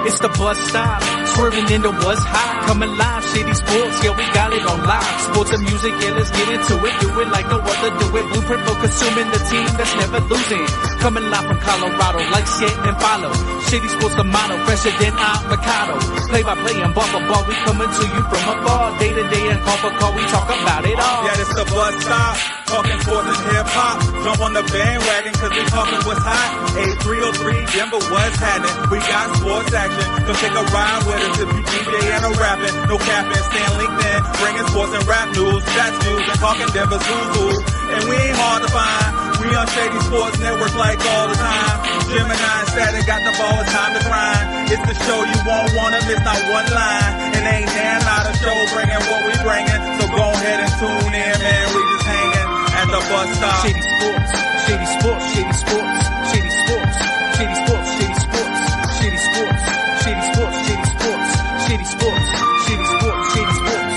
It's the bus stop, swerving into what's hot. Coming live, Shady Sports, yeah, we got it on live. Sports and music, yeah, let's get into it. Do it like no other, do it. Blueprint for consuming the team that's never losing. Coming live from Colorado, like shit and follow. Shady Sports, the motto, fresher than avocado. Play by play and ball for ball, we coming to you from afar. Day to day and call for call, we talk about it all. Yeah, this the bus stop, talking sports and hip hop. Jump on the bandwagon, cause we talking what's hot. 8303, Denver, what's happening? We got sports action, so take a ride with us if you DJ and a rapping. No capping, stand LinkedIn, bringing sports and rap news, stats news, and talking Denver's who's who. And we ain't hard to find, we on Shady Sports Network like all the time. Gemini and Statik got the ball, it's time to grind. It's the show you won't wanna miss, not one line. And ain't there not a show bringing what we bringing. So go ahead and tune in, man, we just hanging at the bus stop. Shady Sports, Shady Sports, Shady Sports, Shady Sports, Shady Sports, Shady Sports, Shady Sports, Shady Sports, Shady Sports, Shady Sports, Shady Sports, Shady Sports.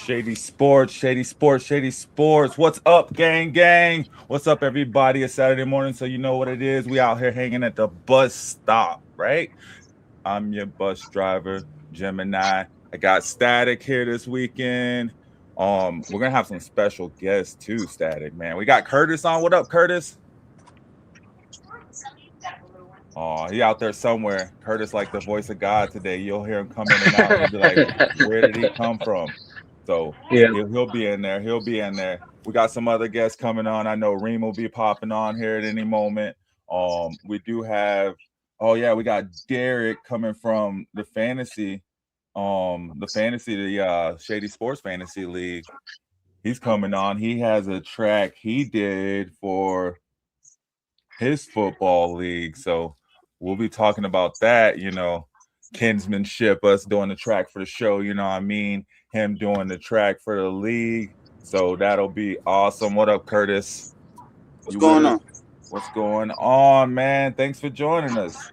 Shady Sports, Shady Sports, Shady Sports. What's up, gang? What's up, everybody? It's Saturday morning, so you know what it is. We out here hanging at the bus stop, right? I'm your bus driver, Gemini. I got Statik here this weekend. We're gonna have some special guests too, Statik, man. We got Curtis on. What up, Curtis? Oh, he out there somewhere. Curtis, like the voice of God today. You'll hear him come in and out. You'll be like, where did he come from? So yeah, he'll be in there. He'll be in there. We got some other guests coming on. I know Reem will be popping on here at any moment. We do have, we got Derek coming from the Shady Sports Fantasy League. He's coming on. He has a track he did for his football league. So we'll be talking about that, kinsmanship, us doing the track for the show, you know what I mean? Him doing the track for the league. So that'll be awesome. What up, Curtis? What's going on? What's going on, man? Thanks for joining us.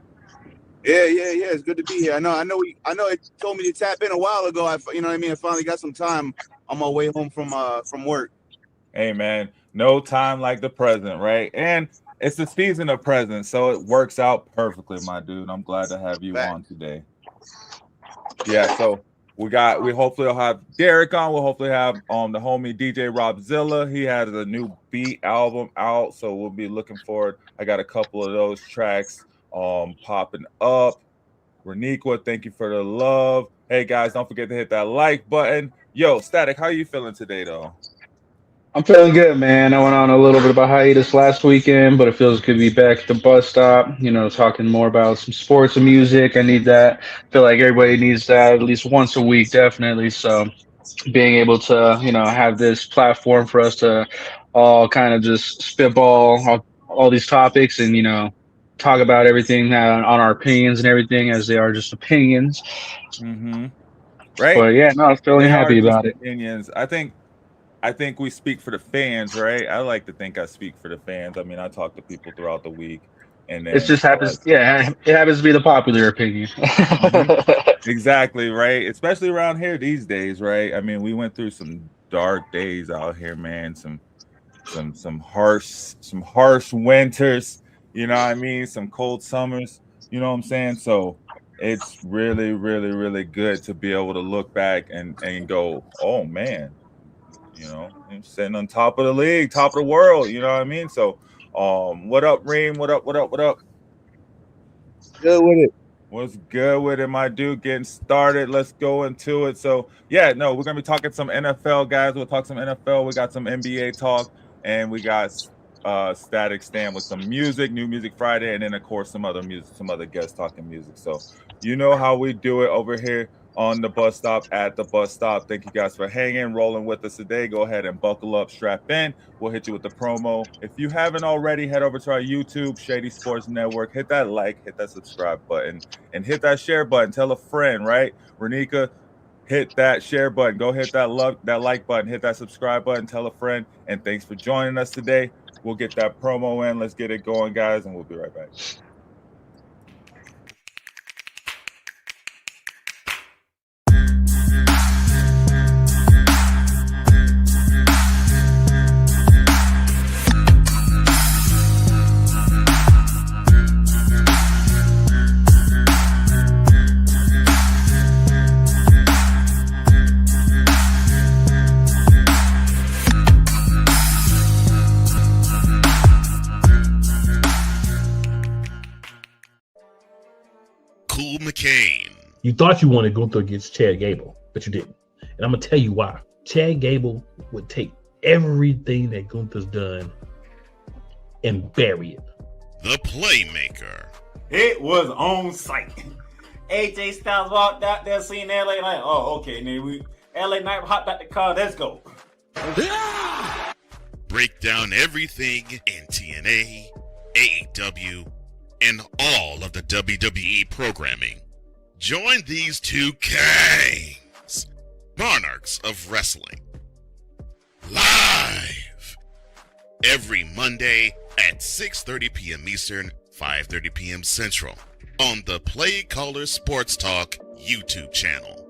Yeah. It's good to be here. I know. It told me to tap in a while ago. I finally got some time on my way home from work. Hey, man, no time like the present, right? And it's the season of presents, so it works out perfectly, my dude. I'm glad to have you on today. Yeah, so we hopefully will have Derek on. We'll hopefully have the homie DJ Robzilla. He has a new beat album out, so we'll be looking forward. I got a couple of those tracks popping up. Reniqua, thank you for the love. Hey guys, don't forget to hit that like button. Yo, Statik, how you feeling today though? I'm feeling good, man. I went on a little bit of a hiatus last weekend, but it feels good to be back at the bus stop, talking more about some sports and music. I need that. I feel like everybody needs that at least once a week, definitely. So being able to, have this platform for us to all kind of just spitball all these topics and, talk about everything on our opinions and everything as they are just opinions. Mm-hmm. Right. But yeah, no, I was feeling happy about it. Opinions. I think we speak for the fans, right? I like to think I speak for the fans. I mean, I talk to people throughout the week, and then it just happens. It happens to be the popular opinion. Exactly, right? Especially around here these days, right? I mean, we went through some dark days out here, man. Some harsh winters. You know what I mean? Some cold summers. You know what I'm saying? So it's really, really, really good to be able to look back and go, oh man. I'm sitting on top of the league, top of the world. You know what I mean? So, what up, Reem? What up? Good with it. What's good with it, my dude? Getting started. Let's go into it. So, we're gonna be talking some NFL, guys. We'll talk some NFL. We got some NBA talk, and we got Statik Stand with some music, New Music Friday, and then of course some other music, some other guests talking music. So, you know how we do it over here on the bus stop, at the bus stop. Thank you guys for hanging, rolling with us today. Go ahead and buckle up, strap in. We'll hit you with the promo. If you haven't already, head over to our YouTube, Shady Sports Network. Hit that like, hit that subscribe button, and hit that share button. Tell a friend, right? Renika, hit that share button. Go hit that like button. Hit that subscribe button. Tell a friend. And thanks for joining us today. We'll get that promo in. Let's get it going, guys, and we'll be right back. You thought you wanted Gunther against Chad Gable, but you didn't. And I'm gonna tell you why. Chad Gable would take everything that Gunther's done and bury it. The Playmaker. It was on site. AJ Styles walked out there, seen LA like, oh, okay, then LA Knight hopped out the car, let's go. Break down everything in TNA, AEW, and all of the WWE programming. Join these two kings, monarchs of wrestling, live every Monday at 6:30 p.m. Eastern, 5:30 p.m. Central on the Play Caller Sports Talk YouTube channel.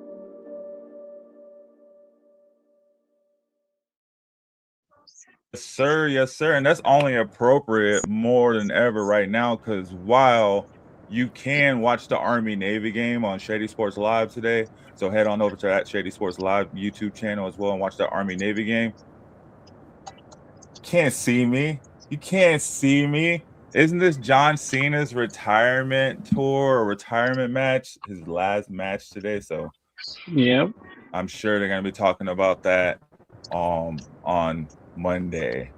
Yes, sir. And that's only appropriate more than ever right now, because while you can watch the Army-Navy game on Shady Sports Live today, so head on over to that Shady Sports Live YouTube channel as well and watch the Army-Navy game. Can't see me. You can't see me. Isn't this John Cena's retirement tour or retirement match? His last match today. So Yep. I'm sure they're going to be talking about that on Monday.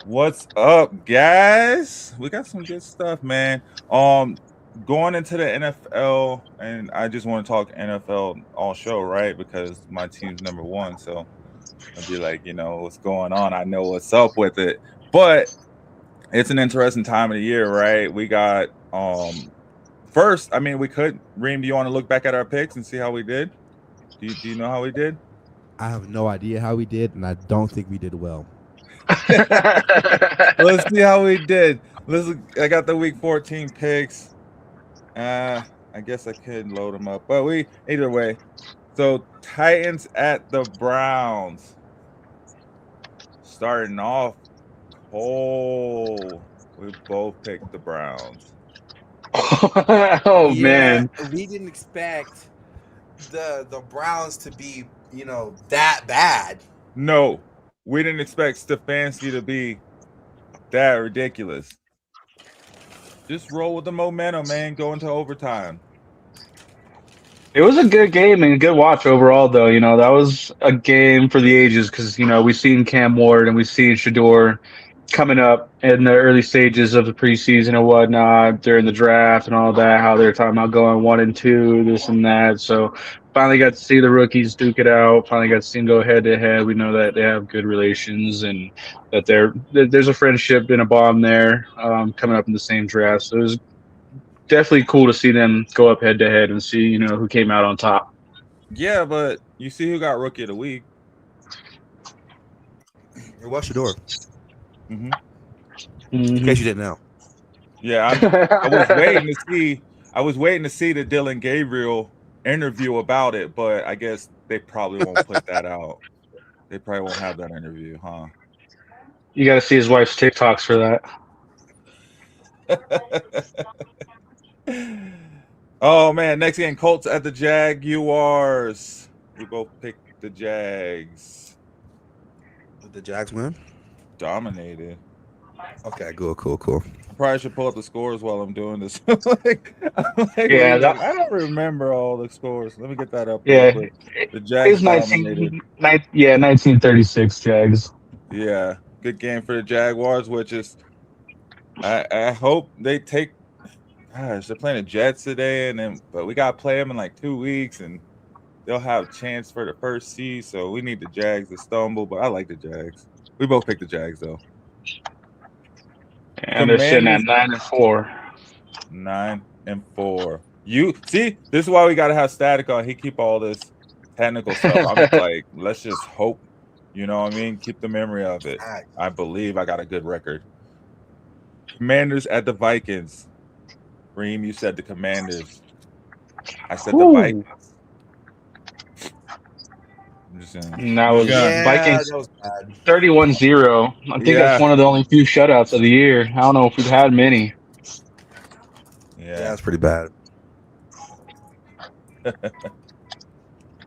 What's up, guys? We got some good stuff, man. Going into the NFL, and I just want to talk NFL all show, right? Because my team's number one, so I'll be like, what's going on? I know what's up with it, but it's an interesting time of the year, right? We got first. I mean, Reem, do you want to look back at our picks and see how we did? Do you know how we did? I have no idea how we did, and I don't think we did well. Let's see how we did. I got the week 14 picks. I guess I could load them up, but either way. So Titans at the Browns. Starting off cold. We both picked the Browns. Oh man, we didn't expect the Browns to be, that bad. No, we didn't expect Stefanski to be that ridiculous. Just roll with the momentum, man. Go into overtime. it was a good game and a good watch overall, though. That was a game for the ages because we've seen Cam Ward and we've seen Shador coming up in the early stages of the preseason and whatnot during the draft and all that, how they're talking about going 1-2, this and that. So finally got to see the rookies duke it out. Finally got to see them go head to head. We know that they have good relations and that there's a friendship and a bond there coming up in the same draft. So it was definitely cool to see them go up head to head and see, who came out on top. Yeah, but you see who got Rookie of the Week. It was Shador. Mm-hmm. In case you didn't know. Yeah, I was waiting to see. I was waiting to see the Dylan Gabriel interview about it, but I guess they probably won't put that out. They probably won't have that interview, huh? You got to see his wife's TikToks for that. Oh man, next game, Colts at the Jaguars. We both picked the Jags. Did the Jags win? Dominated. Okay, cool. I probably should pull up the scores while I'm doing this. Yeah, I don't remember all the scores. Let me get that up. Yeah, the Jags. It's 1936 Jags. Yeah, good game for the Jaguars, which is I hope they take. Gosh, they're playing the Jets today, but we got to play them in like 2 weeks, and they'll have a chance for the first seed. So we need the Jags to stumble, but I like the Jags. We both picked the Jags though. And they're sitting at 9-4. 9-4. You see, this is why we got to have Statik on. He keep all this technical stuff. I'm like, let's just hope. You know what I mean? Keep the memory of it. I believe I got a good record. Commanders at the Vikings. Reem, you said the Commanders. I said the Vikings. That was Vikings 31-0. I think that's one of the only few shutouts of the year. I don't know if we've had many. Yeah, that's pretty bad.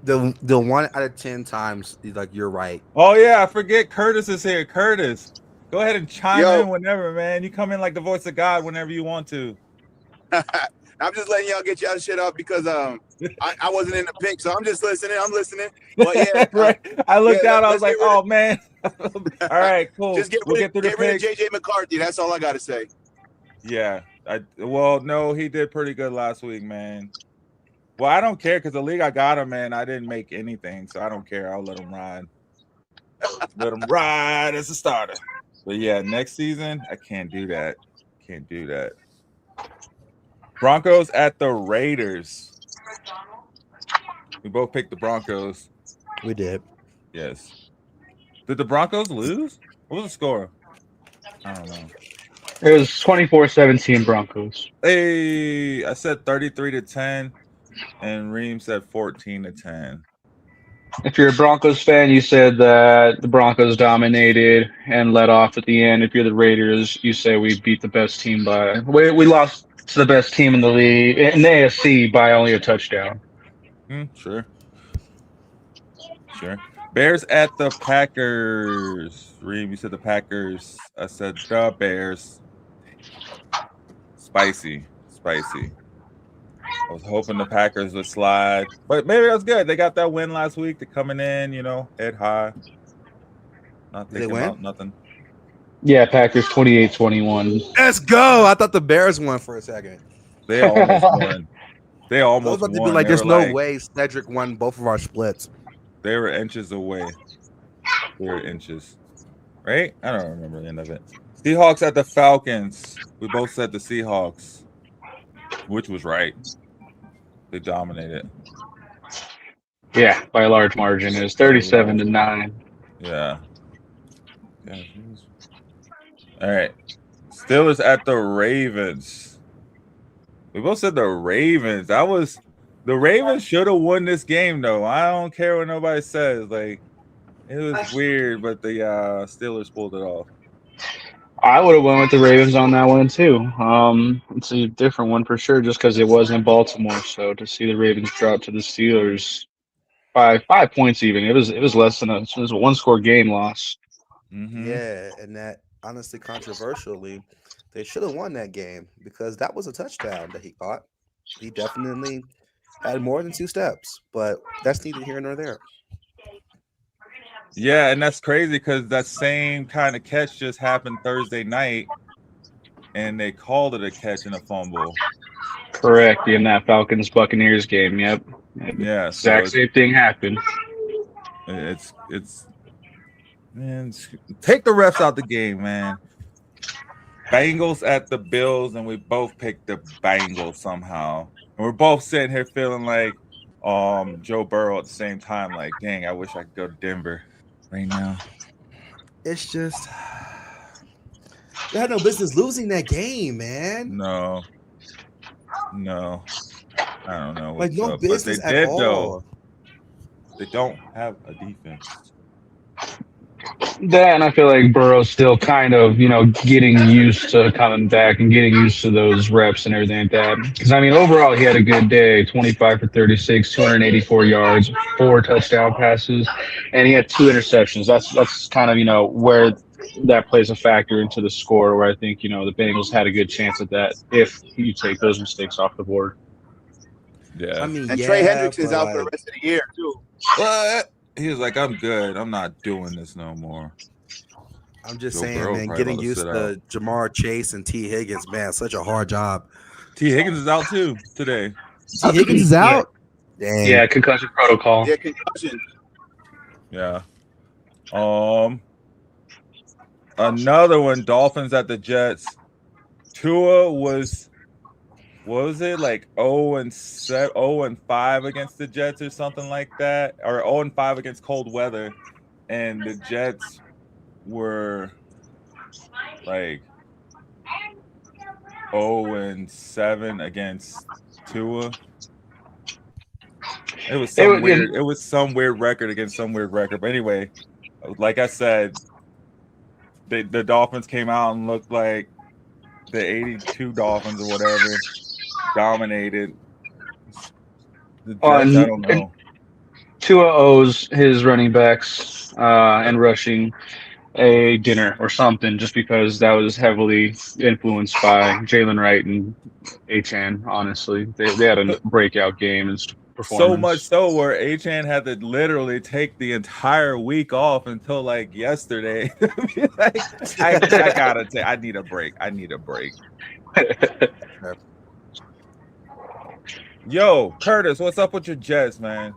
The 1 out of 10 times, like, you're right. Oh yeah, I forget Curtis is here. Curtis, go ahead and chime in whenever, man. You come in like the voice of God whenever you want to. I'm just letting y'all get y'all shit up because I wasn't in the pick, so I'm just listening. I'm listening. But yeah, right. I looked out. I was like, let's get rid oh man. All right, cool. Just we'll get through the rid of picks. JJ McCarthy. That's all I got to say. Yeah. Well, no, he did pretty good last week, man. Well, I don't care because the league I got him, man. I didn't make anything, so I don't care. I'll let him ride. Let him ride as a starter. But yeah, next season I can't do that. Can't do that. Broncos at the Raiders. We both picked the Broncos. We did. Yes. Did the Broncos lose? What was the score? I don't know. It was 24-17 Broncos. Hey, I said 33-10, and Reem said 14-10. If you're a Broncos fan, you said that the Broncos dominated and led off at the end. If you're the Raiders, you say we beat the best team by we lost to the best team in the league in the AFC by only a touchdown. Sure. Bears at the Packers. Reem, you said the Packers. I said the Bears. Spicy. I was hoping the Packers would slide, but maybe that's good. They got that win last week. They're coming in, head high. Not thinking about nothing. Yeah, Packers 28-21. Let's go. I thought the Bears won for a second. They almost won. They almost won. Be like, there's no way Cedric won both of our splits. They were inches away. Right? I don't remember the end of it. Seahawks at the Falcons. We both said the Seahawks, which was right. They dominated. Yeah, by a large margin. It was 37-9. Yeah. All right. Steelers at the Ravens. We both said the Ravens. The Ravens should have won this game, though. I don't care what nobody says. Like, it was weird, but the Steelers pulled it off. I would have went with the Ravens on that one too. It's a different one for sure, just because it was in Baltimore. So to see the Ravens drop to the Steelers by 5 points, even it was less than a one-score game loss. Mm-hmm. Yeah, and that honestly, controversially, they should have won that game because that was a touchdown that he caught. He definitely had more than 2 steps, but that's neither here nor there. Yeah, and that's crazy because that same kind of catch just happened Thursday night, and they called it a catch and a fumble. Correct, in that Falcons-Buccaneers game. Yep. Yeah. Exact same thing happened. It's man, take the refs out the game, man. Bengals at the Bills, and we both picked the Bengals somehow. And we're both sitting here feeling like Joe Burrow at the same time, like, dang, I wish I could go to Denver right now. It's just they had no business losing that game, man. No. I don't know. Like, no up, business but they at did, all. though. They don't have a defense. That, and I feel like Burrow's still kind of, getting used to coming back and getting used to those reps and everything like that. Because, overall, he had a good day, 25 for 36, 284 yards, 4 touchdown passes, and he had 2 interceptions. That's kind of, where that plays a factor into the score, where I think, the Bengals had a good chance at that if you take those mistakes off the board. Yeah. And Trey Hendrickson's out for the rest of the year, too. What? He was like, I'm good. I'm not doing this no more. I'm just saying, man, getting used to Jamar Chase and T. Higgins, man, such a hard job. T. Higgins is out, too, today. T. Higgins is out? Dang. Yeah, concussion protocol. Yeah, concussion. Yeah. Another one, Dolphins at the Jets. Tua was, what was it, like 0-5 against the Jets or something like that, or 0-5 against cold weather, and the Jets were like 0-7 against Tua. It was some weird record against some weird record. But anyway, like I said, the Dolphins came out and looked like the 82 Dolphins or whatever, dominated. The Jets, I don't know. Tua owes his running backs and rushing a dinner or something, just because that was heavily influenced by Jalen Wright and Achan. Honestly, they had a breakout game and So much performance. so where Achan had to literally take the entire week off until like yesterday. Like, I gotta take. I need a break. I need a break. Yo, Curtis, what's up with your Jets, man?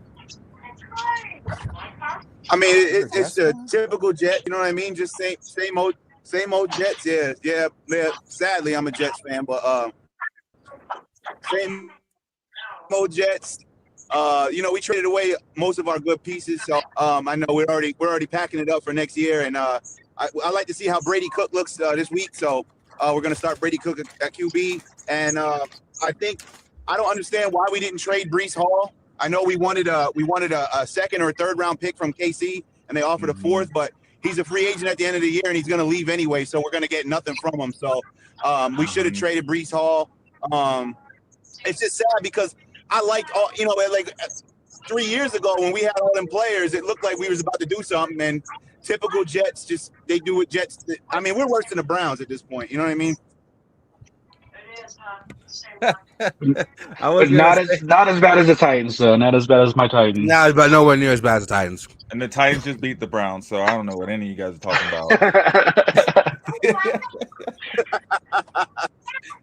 I mean, it's a typical Jet. You know what I mean? Just same old Jets. Yeah. Sadly, I'm a Jets fan, but same old Jets. You know, we traded away most of our good pieces, so I know we're already packing it up for next year, and I like to see how Brady Cook looks this week. So we're gonna start Brady Cook at QB, and I don't understand why we didn't trade Breece Hall. I know we wanted a second or third round pick from KC, and they offered a fourth, but he's a free agent at the end of the year, and he's gonna leave anyway, so we're gonna get nothing from him. So we should have traded Breece Hall. It's just sad because I liked all, you know, like 3 years ago when we had all them players, it looked like we was about to do something, and typical Jets they do what Jets. I mean, we're worse than the Browns at this point. You know what I mean? But not as bad as the Titans, though. Not as bad as my Titans. Nah, but nowhere near as bad as the Titans. And the Titans just beat the Browns, so I don't know what any of you guys are talking about.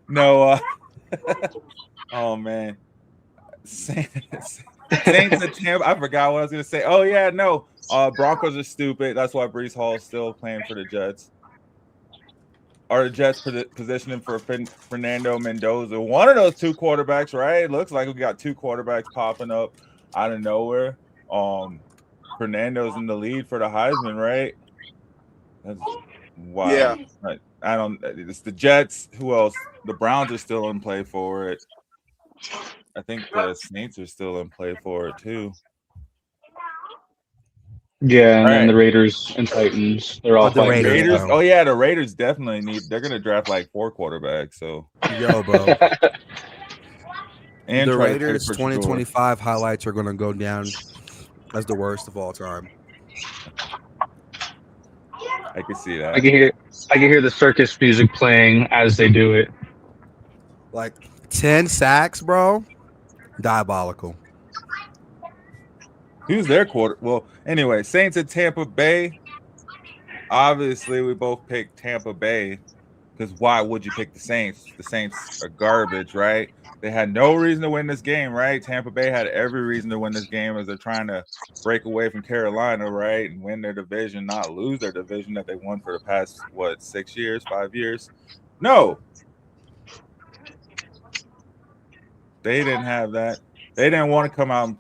No, oh man, Saints and Tampa. I forgot what I was gonna say. Oh yeah, no, Broncos are stupid. That's why Breece Hall is still playing for the Jets. Are the Jets positioning for Fernando Mendoza? One of those two quarterbacks, right? It looks like we got two quarterbacks popping up out of nowhere. Fernando's in the lead for the Heisman, right? That's, wow. Yeah. I don't. It's the Jets. Who else? The Browns are still in play for it. I think the Saints are still in play for it too. Yeah, and then the Raiders and Titans. They're all the Raiders. Oh yeah, the Raiders definitely need. They're gonna draft like 4 quarterbacks. So yo, bro. And the Raiders 2025 highlights are gonna go down as the worst of all time. I can see that. I can hear the circus music playing as they do it. Like 10 sacks, bro. Diabolical. Who's their quarter? Well, anyway, Saints at Tampa Bay. Obviously, we both picked Tampa Bay because why would you pick the Saints? The Saints are garbage, right? They had no reason to win this game, right? Tampa Bay had every reason to win this game as they're trying to break away from Carolina, right? And win their division, not lose their division that they won for the past, 6 years, 5 years? No. They didn't have that. They didn't want to come out.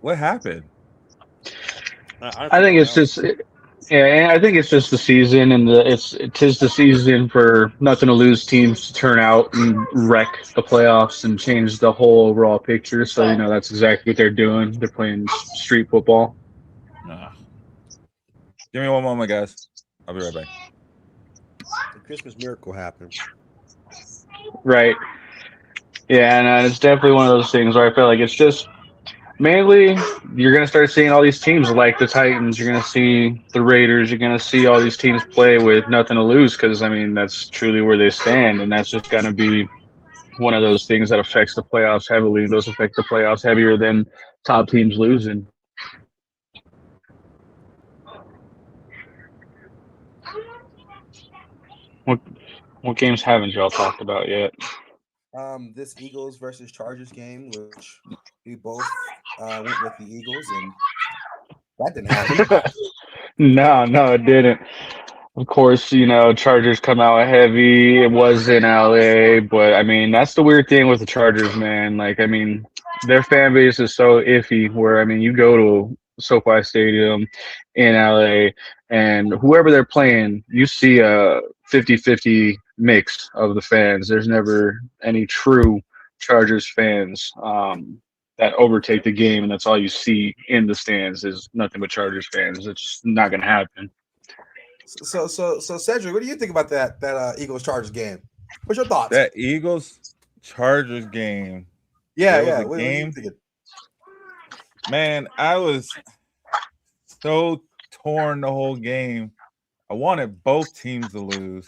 What happened? I think it's just, I think it's just the season, and tis the season for nothing to lose teams to turn out and wreck the playoffs and change the whole overall picture. So that's exactly what they're doing. They're playing street football. Give me one moment, guys. I'll be right back. The Christmas miracle happened. Right. Yeah, and it's definitely one of those things where I feel like it's just mainly you're going to start seeing all these teams like the Titans. You're going to see the Raiders. You're going to see all these teams play with nothing to lose because, I mean, that's truly where they stand, and that's just going to be one of those things that affects the playoffs heavily. Those affect the playoffs heavier than top teams losing. What games haven't y'all talked about yet? This Eagles versus Chargers game, which we both went with the Eagles, and that didn't happen. No, it didn't. Of course, Chargers come out heavy. It was in LA, but I mean, that's the weird thing with the Chargers, man. Like, I mean, their fan base is so iffy where, I mean, you go to SoFi Stadium in LA and whoever they're playing, you see a 50-50 mix of the fans. There's never any true Chargers fans that overtake the game, and that's all you see in the stands is nothing but Chargers fans. It's just not going to happen. So Cedric, what do you think about that Eagles Chargers game? What's your thoughts? That Eagles Chargers game. Yeah. What are you thinking? Man, I was so torn the whole game. I wanted both teams to lose.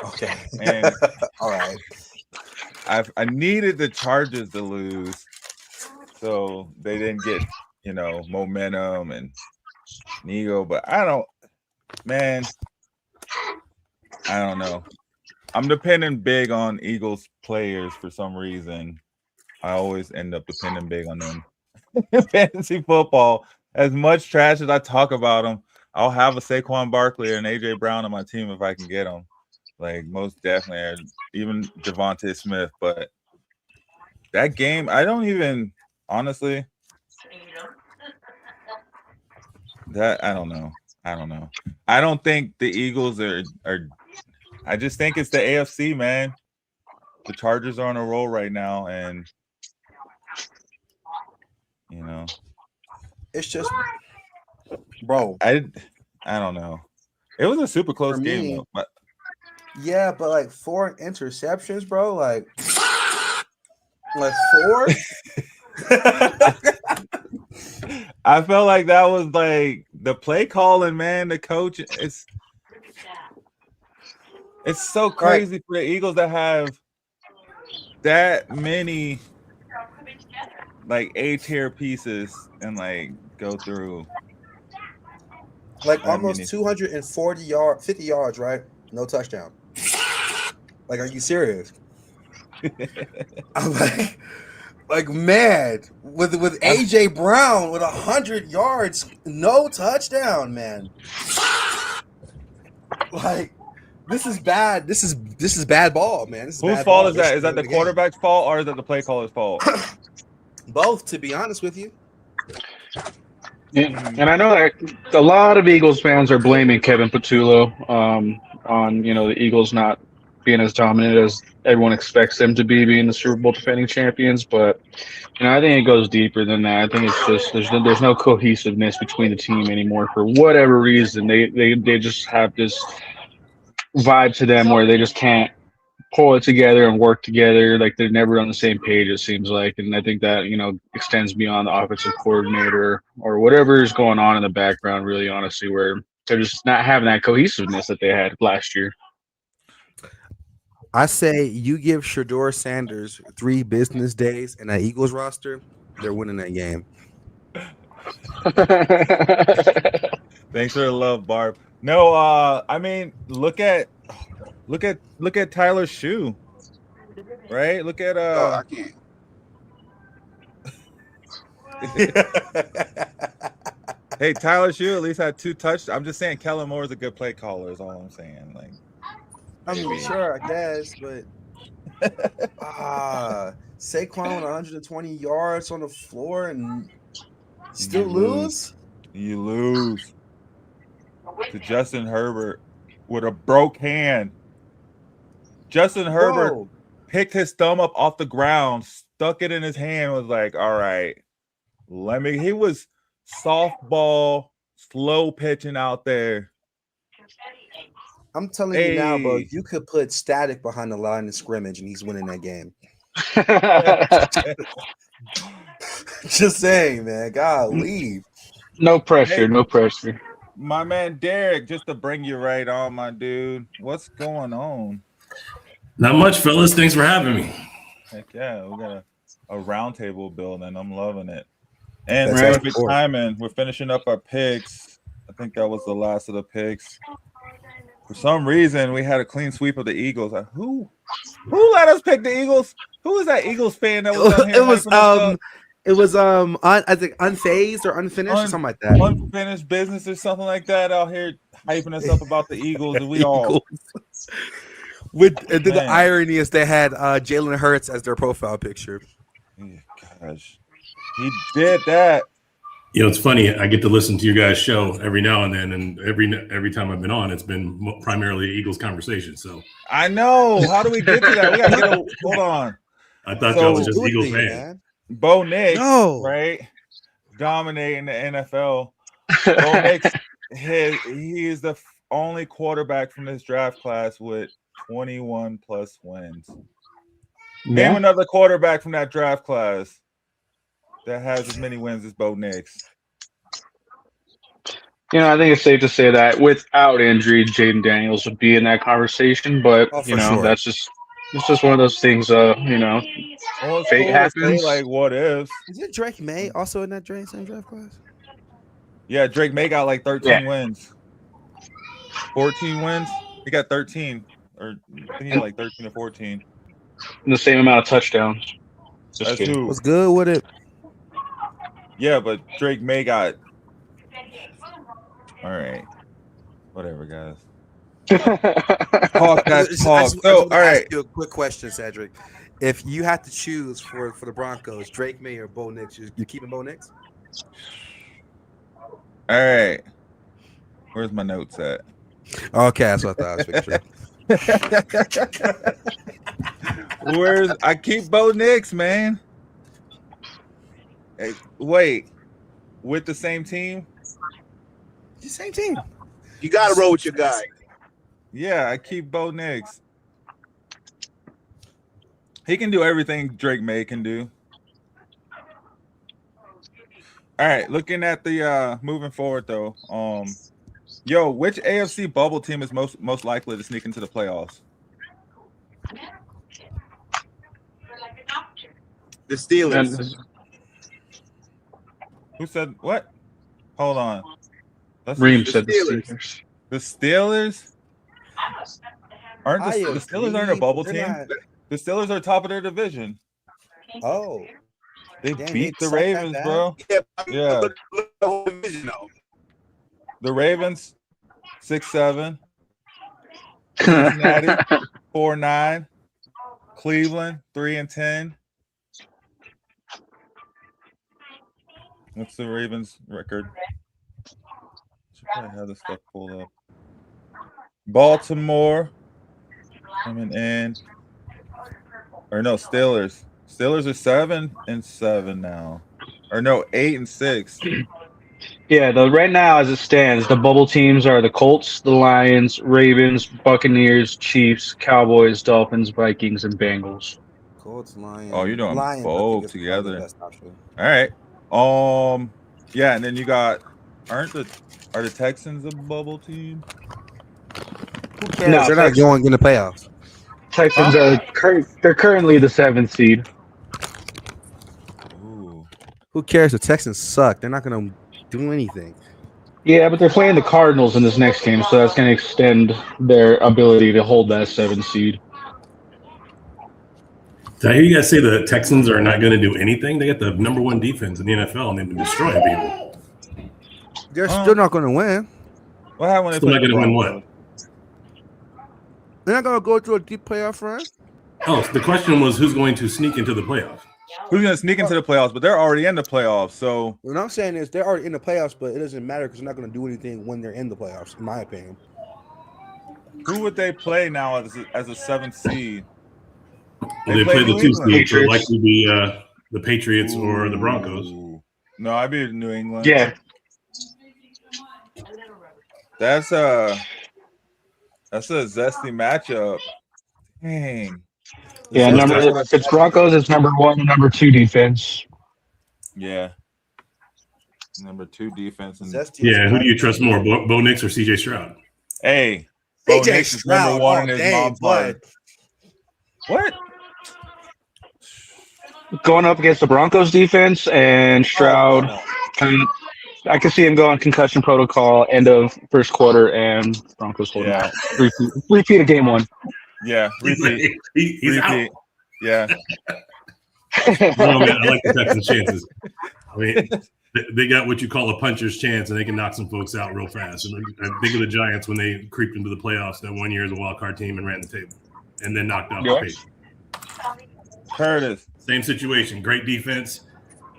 Okay. And all right. I needed the Chargers to lose so they didn't get, momentum and ego. But I don't know. I'm depending big on Eagles players for some reason. I always end up depending big on them. Fantasy football, as much trash as I talk about them, I'll have a Saquon Barkley or an AJ Brown on my team if I can get them. Like most definitely, or even Devontae Smith. But that game, I don't even honestly. I don't know. I don't think the Eagles are. I just think it's the AFC, man. The Chargers are on a roll right now, and it's just, bro. I don't know. It was a super close game, though. But yeah, but like 4 interceptions, bro. Like 4. I felt like that was like the play calling, man. The coach, it's so crazy for the Eagles to have that many like A-tier pieces and like go through like almost 240 yards, 50 yards, right? No touchdown. Like, are you serious? I'm like mad with AJ Brown with 100 yards, no touchdown, man. Like, this is bad. This is bad ball, man. Whose fault is that? Is that the quarterback's fault or is that the play caller's fault? Both, to be honest with you. And I know that a lot of Eagles fans are blaming Kevin Patullo on the Eagles not being as dominant as everyone expects them to be, being the Super Bowl defending champions. But I think it goes deeper than that. I think it's just there's no cohesiveness between the team anymore for whatever reason. They just have this vibe to them where they just can't pull it together and work together. Like they're never on the same page, it seems like. And I think that extends beyond the offensive coordinator or whatever is going on in the background, really honestly, where they're just not having that cohesiveness that they had last year. I say you give Shedeur Sanders 3 business days and that Eagles roster, they're winning that game. Thanks for the love, Barb. No, I mean, look at Tyler Shoe, right? Look at I can't. Hey, Tyler Shoe at least had 2 touchdowns. I'm just saying Kellen Moore is a good play caller. Is all I'm saying. Like, I mean, sure, I guess, but Saquon with 120 yards on the floor and still lose. You lose to Justin Herbert with a broke hand. Justin Herbert picked his thumb up off the ground, stuck it in his hand, was like, all right, he was softball, slow pitching out there. I'm telling you now, bro, you could put Statik behind the line of scrimmage and he's winning that game. Just saying, man. God, leave. No pressure, no pressure. My man Derek, just to bring you right on, my dude. What's going on? Not much, fellas. Thanks for having me. Heck yeah, we got a round table building. I'm loving it. And perfect timing. We're finishing up our picks. I think that was the last of the picks. For some reason, we had a clean sweep of the Eagles. Who let us pick the Eagles? Who was that Eagles fan that was on here? It was I think unfazed or unfinished or something like that. Unfinished business or something like that out here hyping us up about the Eagles, and we all. The irony is they had Jalen Hurts as their profile picture. Gosh, he did that. It's funny. I get to listen to your guys' show every now and then, and every time I've been on, it's been primarily Eagles conversation. So I know. How do we get to that? We got to hold on. I thought y'all was just Eagles fan. Bo Nix, right? Dominating the NFL. Bo Nix, he is the only quarterback from this draft class with 21 plus wins. Name another quarterback from that draft class that has as many wins as Bo Nix. I think it's safe to say that without injury, Jaden Daniels would be in that conversation. But for sure. it's just one of those things. Well, it's fate cool happens. to say, like, what ifs. Is it Drake May also in that same draft class? Yeah, Drake May got like 13 wins. 14 wins. He got 13, or I think he had like 13 or 14. And the same amount of touchdowns. That's who. What's good with it? Yeah, but Drake May got. All right, whatever, guys. Talk that talk. So, all right. Ask you a quick question, Cedric. If you had to choose for the Broncos, Drake May or Bo Nix, you keeping Bo Nix? All right. Where's my notes at? Okay, that's what I thought. I keep Bo Nix, man. Hey, wait, with the same team? The same team. You got to roll with your guy. Yeah, I keep Bo Nix. He can do everything Drake May can do. All right, looking at the moving forward though. Which AFC bubble team is most likely to sneak into the playoffs? The Steelers. Who said what? Hold on. Reem said the Steelers. The Steelers? Aren't the Steelers aren't a bubble team? The Steelers are top of their division. Oh. They beat the Ravens, bro. Yeah. The Ravens, 6-7. Cincinnati, 4-9. Cleveland, 3-10. What's the Ravens record? Should probably have this stuff pulled up. Baltimore coming in. Or no, Steelers. Steelers are 7-7 now. Or no, 8-6. Yeah, right now as it stands, the bubble teams are the Colts, the Lions, Ravens, Buccaneers, Chiefs, Cowboys, Dolphins, Vikings, and Bengals. Colts, Lions. Oh, you're doing Lions, both together. All right. Yeah, and then you got are the Texans a bubble team? Who cares? No, they're not going in the playoffs. Texans they're currently the 7th seed. Ooh. Who cares? The Texans suck. They're not going to do anything. Yeah, but they're playing the Cardinals in this next game, so that's going to extend their ability to hold that 7th seed. Did I hear you guys say the Texans are not going to do anything? They got the number 1 defense in the NFL, and they've been destroying people. They're still not going to win. What happened when still not going to win what? They're not going to go to a deep playoff run? Oh, so the question was who's going to sneak into the playoffs? Who's going to sneak into the playoffs? But they're already in the playoffs, so. What I'm saying is they're already in the playoffs, but it doesn't matter because they're not going to do anything when they're in the playoffs, in my opinion. Who would they play now as a 7th seed? They play the 2 seed, so likely be the Patriots or the Broncos. No, I'd be New England. Yeah. That's a zesty matchup. Dang. Yeah, if it's Broncos, it's number 1 and number 2 defense. Yeah. Number 2 defense. And yeah, who do you trust more, Bo Nix or CJ Stroud? Hey, Bo Nix is number 1 in his mom's life. What? Going up against the Broncos defense and Stroud, I can see him going concussion protocol end of first quarter and Broncos holding out. Repeat of game 1. Yeah, repeat. He's repeat. Out. Yeah. No, man, I like the Texans' chances. I mean, they got what you call a puncher's chance, and they can knock some folks out real fast. And I think of the Giants when they creeped into the playoffs that one year as a wild card team and ran the table, and then knocked out the Patriots. Curtis. Same situation. Great defense.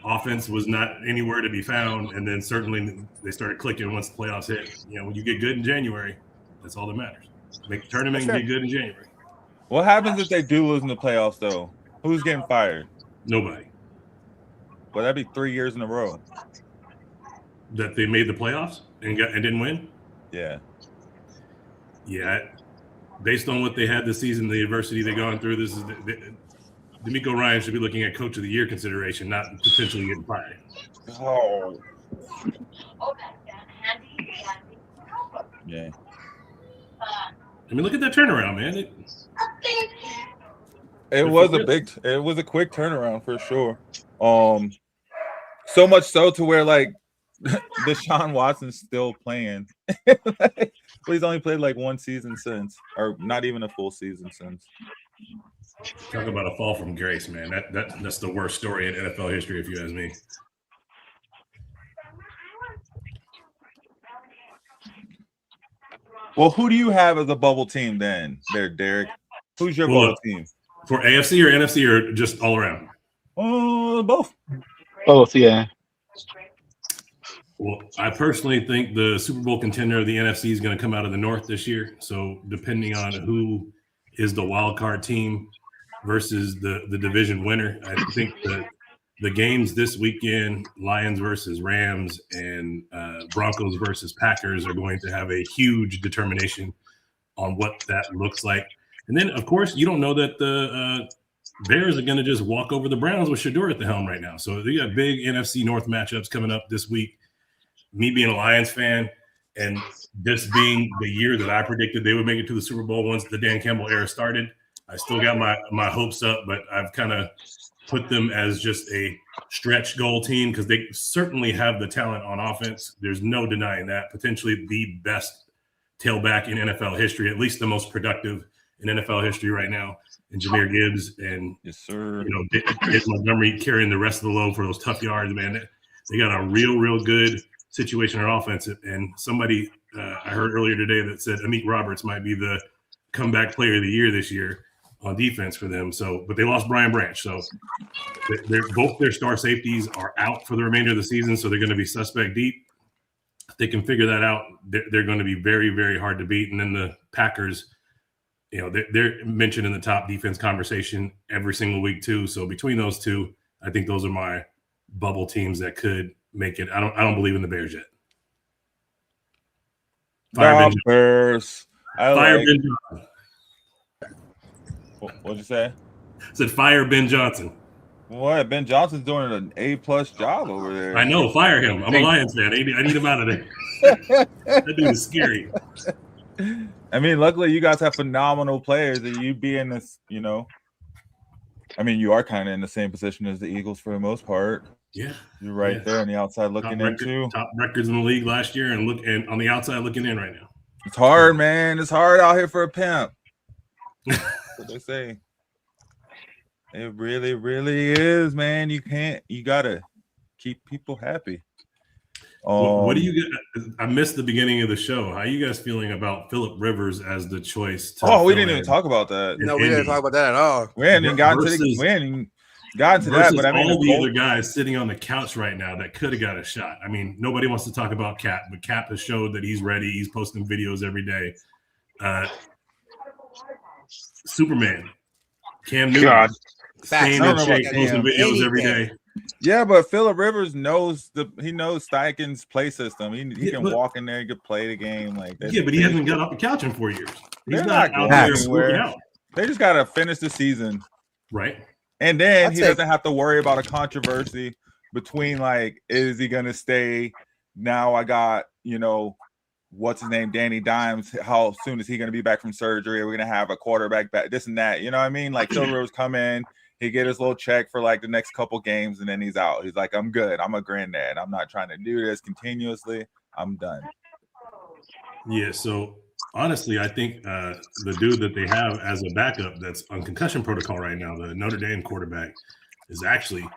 Offense was not anywhere to be found, and then certainly they started clicking once the playoffs hit. You know, when you get good in January, that's all that matters. Make the tournament and get good in January. What happens if they do lose in the playoffs, though? Who's getting fired? Nobody. Well, that'd be 3 years in a row. That they made the playoffs and didn't win? Yeah. Yeah. Based on what they had this season, the adversity they've gone through, this is D'Amico Ryan should be looking at coach of the year consideration, not potentially getting fired. Oh. Yeah. I mean, look at that turnaround, man. It was a quick turnaround for sure. So much so to where like Deshaun Watson's still playing. But he's only played like one season since, or not even a full season since. Talk about a fall from grace, man. That's the worst story in NFL history, if you ask me. Well, who do you have as a bubble team then, there, Derek? Who's your bubble team? For AFC or NFC or just all around? Both. Both, yeah. Well, I personally think the Super Bowl contender of the NFC is going to come out of the North this year. So depending on who is the wild card team versus the division winner, I think that the games this weekend, Lions versus Rams and Broncos versus Packers, are going to have a huge determination on what that looks like. And then, of course, you don't know that the Bears are going to just walk over the Browns with Shador at the helm right now. So they got big NFC North matchups coming up this week. Me being a Lions fan and this being the year that I predicted they would make it to the Super Bowl once the Dan Campbell era started, I still got my hopes up, but I've kind of put them as just a stretch goal team because they certainly have the talent on offense. There's no denying that. Potentially the best tailback in NFL history, at least the most productive in NFL history right now, and Jahmyr Gibbs and yes, sir. Dave Montgomery carrying the rest of the load for those tough yards, man. They got a real good situation on offense. And somebody I heard earlier today that said Amit Roberts might be the comeback player of the year this year on defense for them. So, but they lost Brian Branch. So both their star safeties are out for the remainder of the season. So they're going to be suspect deep. If they can figure that out, they're going to be very, very hard to beat. And then the Packers, they're mentioned in the top defense conversation every single week too. So between those two, I think those are my bubble teams that could make it. I don't believe in the Bears yet. Bears. Fire Ben Johnson. What'd you say? I said fire Ben Johnson. What? Ben Johnson's doing an A+ job over there. I know. Fire him. I'm a Lions fan. I need him out of there. That dude is scary. I mean, luckily you guys have phenomenal players, and you be in this, I mean, you are kind of in the same position as the Eagles for the most part. Yeah, you're right there on the outside looking in too. Top records in the league last year, and on the outside looking in right now. It's hard, man. It's hard out here for a pimp. That's what they say. It really, really is, man. You gotta keep people happy. What do you get? I missed the beginning of the show. How are you guys feeling about Phillip Rivers as the choice? We didn't even talk about that. No, we didn't talk about that at all. We hadn't even gotten to that. But I mean, all the other guys sitting on the couch right now that could have got a shot. I mean, nobody wants to talk about Cap, but Cap has showed that he's ready. He's posting videos every day. Superman, Cam Newton, staying in shape, posting videos every day. Yeah, but Phillip Rivers knows Steichen's play system. He can walk in there, he can play the game like that. Yeah, but he hasn't got off the couch in 4 years. He's not out there working out. They just gotta finish the season, right? And then he doesn't have to worry about a controversy between is he gonna stay? Now I got what's his name, Danny Dimes. How soon is he gonna be back from surgery? Are we gonna have a quarterback back? This and that. You know what I mean? Like Phillip Rivers come in. He get his little check for the next couple games, and then he's out. He's like, I'm good. I'm a granddad. I'm not trying to do this continuously. I'm done. Yeah, so honestly, I think the dude that they have as a backup that's on concussion protocol right now, the Notre Dame quarterback, is actually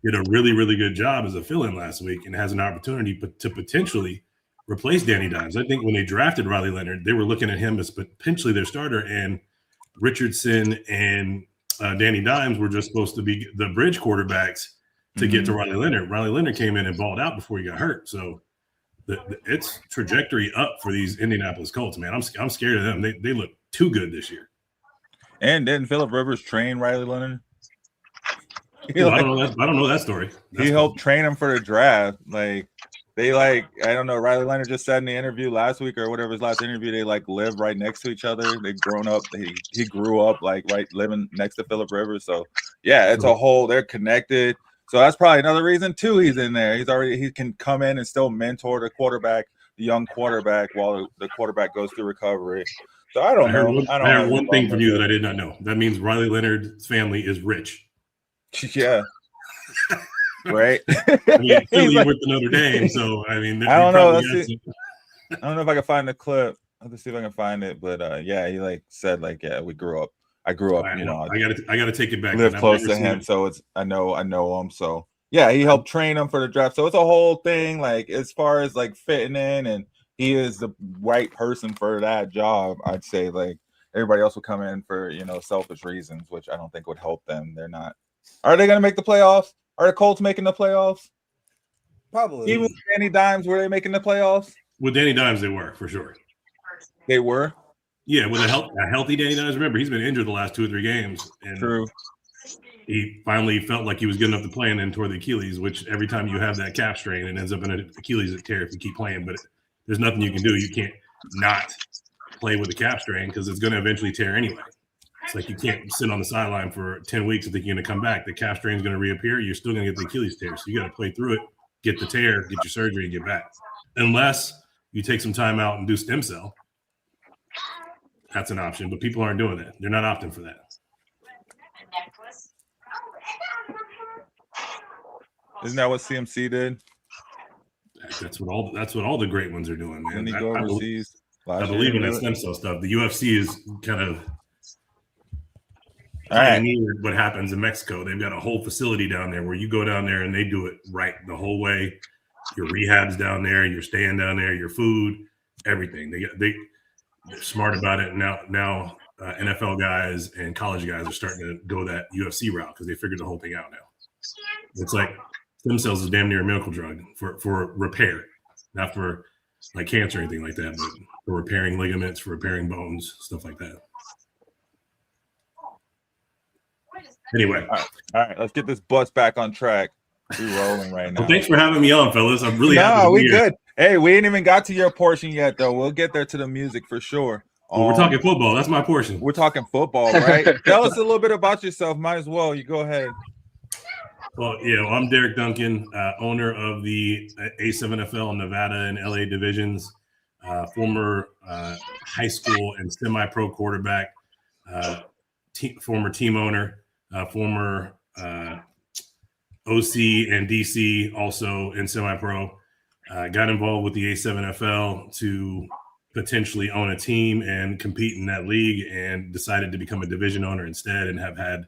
did a really, really good job as a fill-in last week and has an opportunity to potentially replace Danny Dimes. I think when they drafted Riley Leonard, they were looking at him as potentially their starter, and Richardson and Danny Dimes were just supposed to be the bridge quarterbacks to get to Riley Leonard. Riley Leonard came in and balled out before he got hurt. So it's trajectory up for these Indianapolis Colts, man. I'm scared of them. They look too good this year. And didn't Phillip Rivers train Riley Leonard? I don't know that story. He helped train him for the draft. I don't know. Riley Leonard just said in the interview last week or whatever his last interview, they live right next to each other. They've grown up. He grew up living next to Phillip Rivers. So yeah, it's a whole. They're connected. So that's probably another reason too. He's in there. He can come in and still mentor the quarterback young quarterback while the quarterback goes through recovery. So I don't know. I heard one thing from you that I did not know. That means Riley Leonard's family is rich. Yeah. Right. I mean, clearly you went to Notre Dame, so I mean, I don't know. I don't know if I can find the clip. I'll have to see if I can find it. But yeah, he like said like, yeah, we grew up. I grew up, you know. I gotta take it back. Live close to him, so it's I know him. So yeah, he helped train him for the draft. So it's a whole thing. Like as far as like fitting in, and he is the right person for that job. I'd say like everybody else would come in for selfish reasons, which I don't think would help them. They're not. Are they going to make the playoffs? Are the Colts making the playoffs? Probably. Even with Danny Dimes, were they making the playoffs? With Danny Dimes, they were for sure. They were. Yeah, with a healthy Danny Dimes. Remember, he's been injured the last 2 or 3 games. And true. He finally felt like he was good enough to play and then tore the Achilles, which every time you have that calf strain, it ends up in an Achilles tear if you keep playing. But there's nothing you can do. You can't not play with a calf strain because it's going to eventually tear anyway. It's like you can't sit on the sideline for 10 weeks and think you're going to come back. The calf strain is going to reappear. You're still going to get the Achilles tear. So you got to play through it, get the tear, get your surgery, and get back. Unless you take some time out and do stem cell. That's an option, but people aren't doing that. They're not opting for that. Isn't that what CMC did? That's what all the great ones are doing, man. Didn't he go overseas? I believe in that stem cell stuff. The UFC is kind of what happens in Mexico. They've got a whole facility down there where you go down there and they do it right the whole way. Your rehab's down there, you're staying down there, your food, everything. They're smart about it. Now NFL guys and college guys are starting to go that UFC route because they figured the whole thing out now. It's like stem cells is damn near a miracle drug for repair, not for like cancer or anything like that, but for repairing ligaments, for repairing bones, stuff like that. Anyway. All right. Let's get this bus back on track. We're rolling right now. Well, thanks for having me on, fellas. I'm really happy. No, we good. Hey, we ain't even got to your portion yet, though. We'll get there to the music for sure. Well, we're talking football. That's my portion. We're talking football, right? Tell us a little bit about yourself. Might as well. You go ahead. Well, yeah, I'm Derek Duncan, owner of the A7FL Nevada and LA divisions, former high school and semi-pro quarterback, former team owner, former OC and DC, also in semi-pro. Got involved with the A7FL to potentially own a team and compete in that league, and decided to become a division owner instead, and have had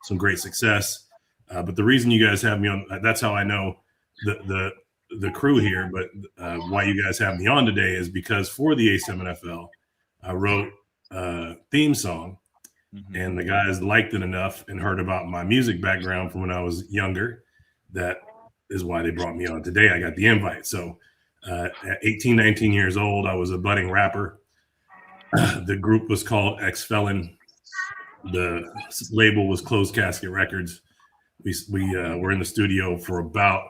some great success. But the reason you guys have me on, that's how I know the crew here. But why you guys have me on today is because for the A7FL, I wrote a theme song, and the guys liked it enough and heard about my music background from when I was younger. That is why they brought me on today. I got the invite. So at 18, 19 years old, I was a budding rapper. The group was called Ex-Felon. The label was Closed Casket Records. We were in the studio for about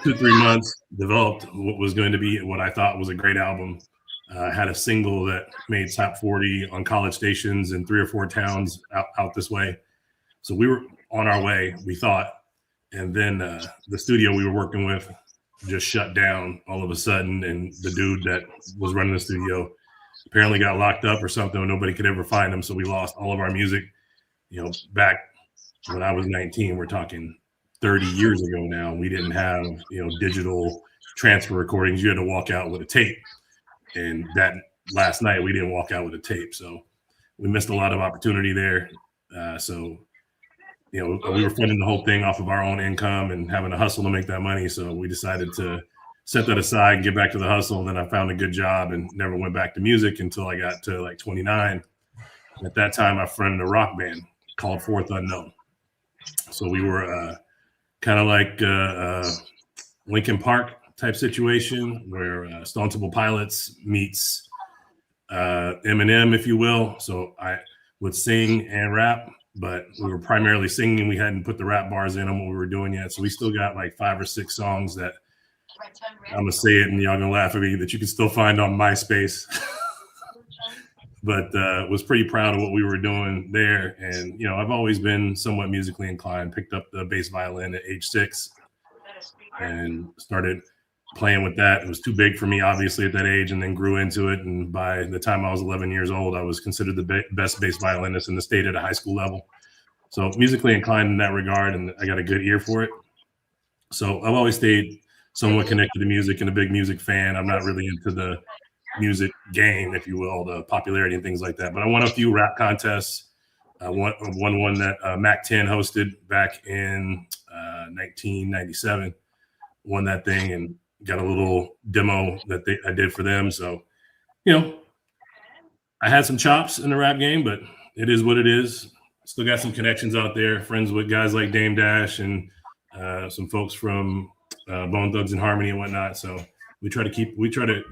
2-3 months, developed what was going to be what I thought was a great album. Had a single that made top 40 on college stations in 3 or 4 towns out this way. So we were on our way, we thought. And then the studio we were working with just shut down all of a sudden. And the dude that was running the studio apparently got locked up or something, and nobody could ever find him. So we lost all of our music, back when I was 19, we're talking 30 years ago now. We didn't have, digital transfer recordings. You had to walk out with a tape. And that last night we didn't walk out with a tape. So we missed a lot of opportunity there. We were funding the whole thing off of our own income and having to hustle to make that money. So we decided to set that aside and get back to the hustle. And then I found a good job and never went back to music until I got to like 29. At that time, I fronted a rock band called Fourth Unknown. So we were kind of like Linkin Park type situation where Stone Temple Pilots meets Eminem, if you will. So I would sing and rap, but we were primarily singing. We hadn't put the rap bars in on what we were doing yet. So we still got like 5 or 6 songs that I'm going to say it and y'all going to laugh at me, that you can still find on MySpace. But was pretty proud of what we were doing there. And, I've always been somewhat musically inclined, picked up the bass violin at age 6 and started playing with that. It was too big for me, obviously, at that age, and then grew into it. And by the time I was 11 years old, I was considered the best bass violinist in the state at a high school level. So musically inclined in that regard, and I got a good ear for it. So I've always stayed somewhat connected to music and a big music fan. I'm not really into the music game, if you will, the popularity and things like that. But I won a few rap contests. I won one that Mac 10 hosted back in 1997. Won that thing and got a little demo that I did for them. So, I had some chops in the rap game, but it is what it is. Still got some connections out there, friends with guys like Dame Dash and some folks from Bone Thugs and Harmony and whatnot. So we try to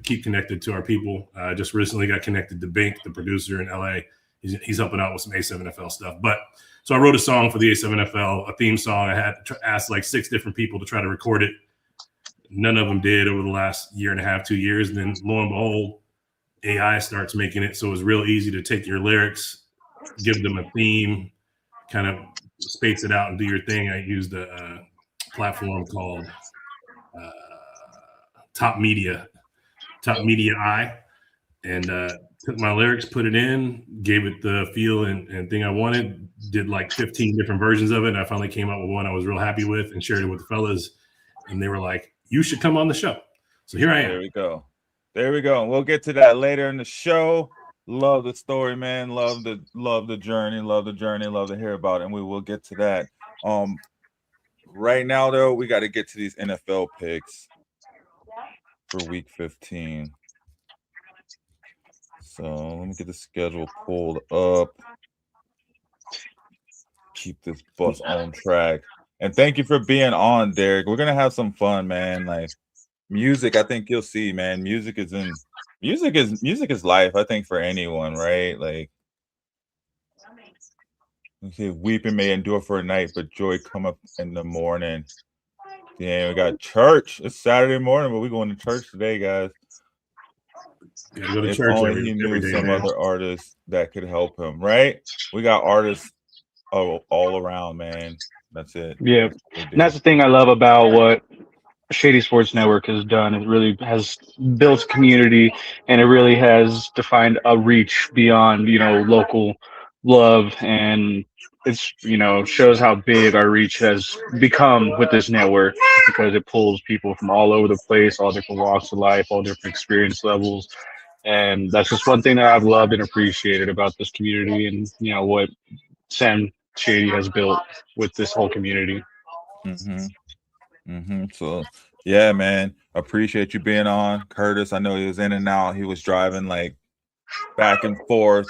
keep connected to our people. Just recently got connected to Bink, the producer in LA. He's helping out with some A7FL stuff. But so I wrote a song for the A7FL, a theme song. I had asked like 6 different people to try to record it. None of them did over the last year and a half, 2 years. And then lo and behold, AI starts making it so it's real easy to take your lyrics, give them a theme, kind of space it out and do your thing. I used a platform called Top Media Eye, and took my lyrics, put it in, gave it the feel and thing I wanted, did like 15 different versions of it. And I finally came up with one I was real happy with and shared it with the fellas. And they were like, you should come on the show. So here I am. There we go. We'll get to that later in the show. Love the story, man. Love the journey. Love to hear about it. And we will get to that. Right now, though, we got to get to these NFL picks for week 15. So let me get the schedule pulled up. Keep this bus on track. And thank you for being on, Derek. We're gonna have some fun, man. Like music, I think you'll see, man. Music is life, I think, for anyone, right? Like, okay, weeping may endure for a night, but joy come up in the morning. Yeah, we got church. It's Saturday morning, but we're going to church today, guys. Yeah, go to if church only he knew day, some man. other artists that could help him, right? We got artists all around, man. That's it. Yeah, and that's the thing I love about what Shady Sports Network has done. It really has built community, and it really has defined a reach beyond, local love, and it's, shows how big our reach has become with this network, because it pulls people from all over the place, all different walks of life, all different experience levels. And that's just one thing that I've loved and appreciated about this community, and what Sam Shady has built with this whole community. So yeah, man, appreciate you being on, Curtis. I know he was in and out. He was driving like back and forth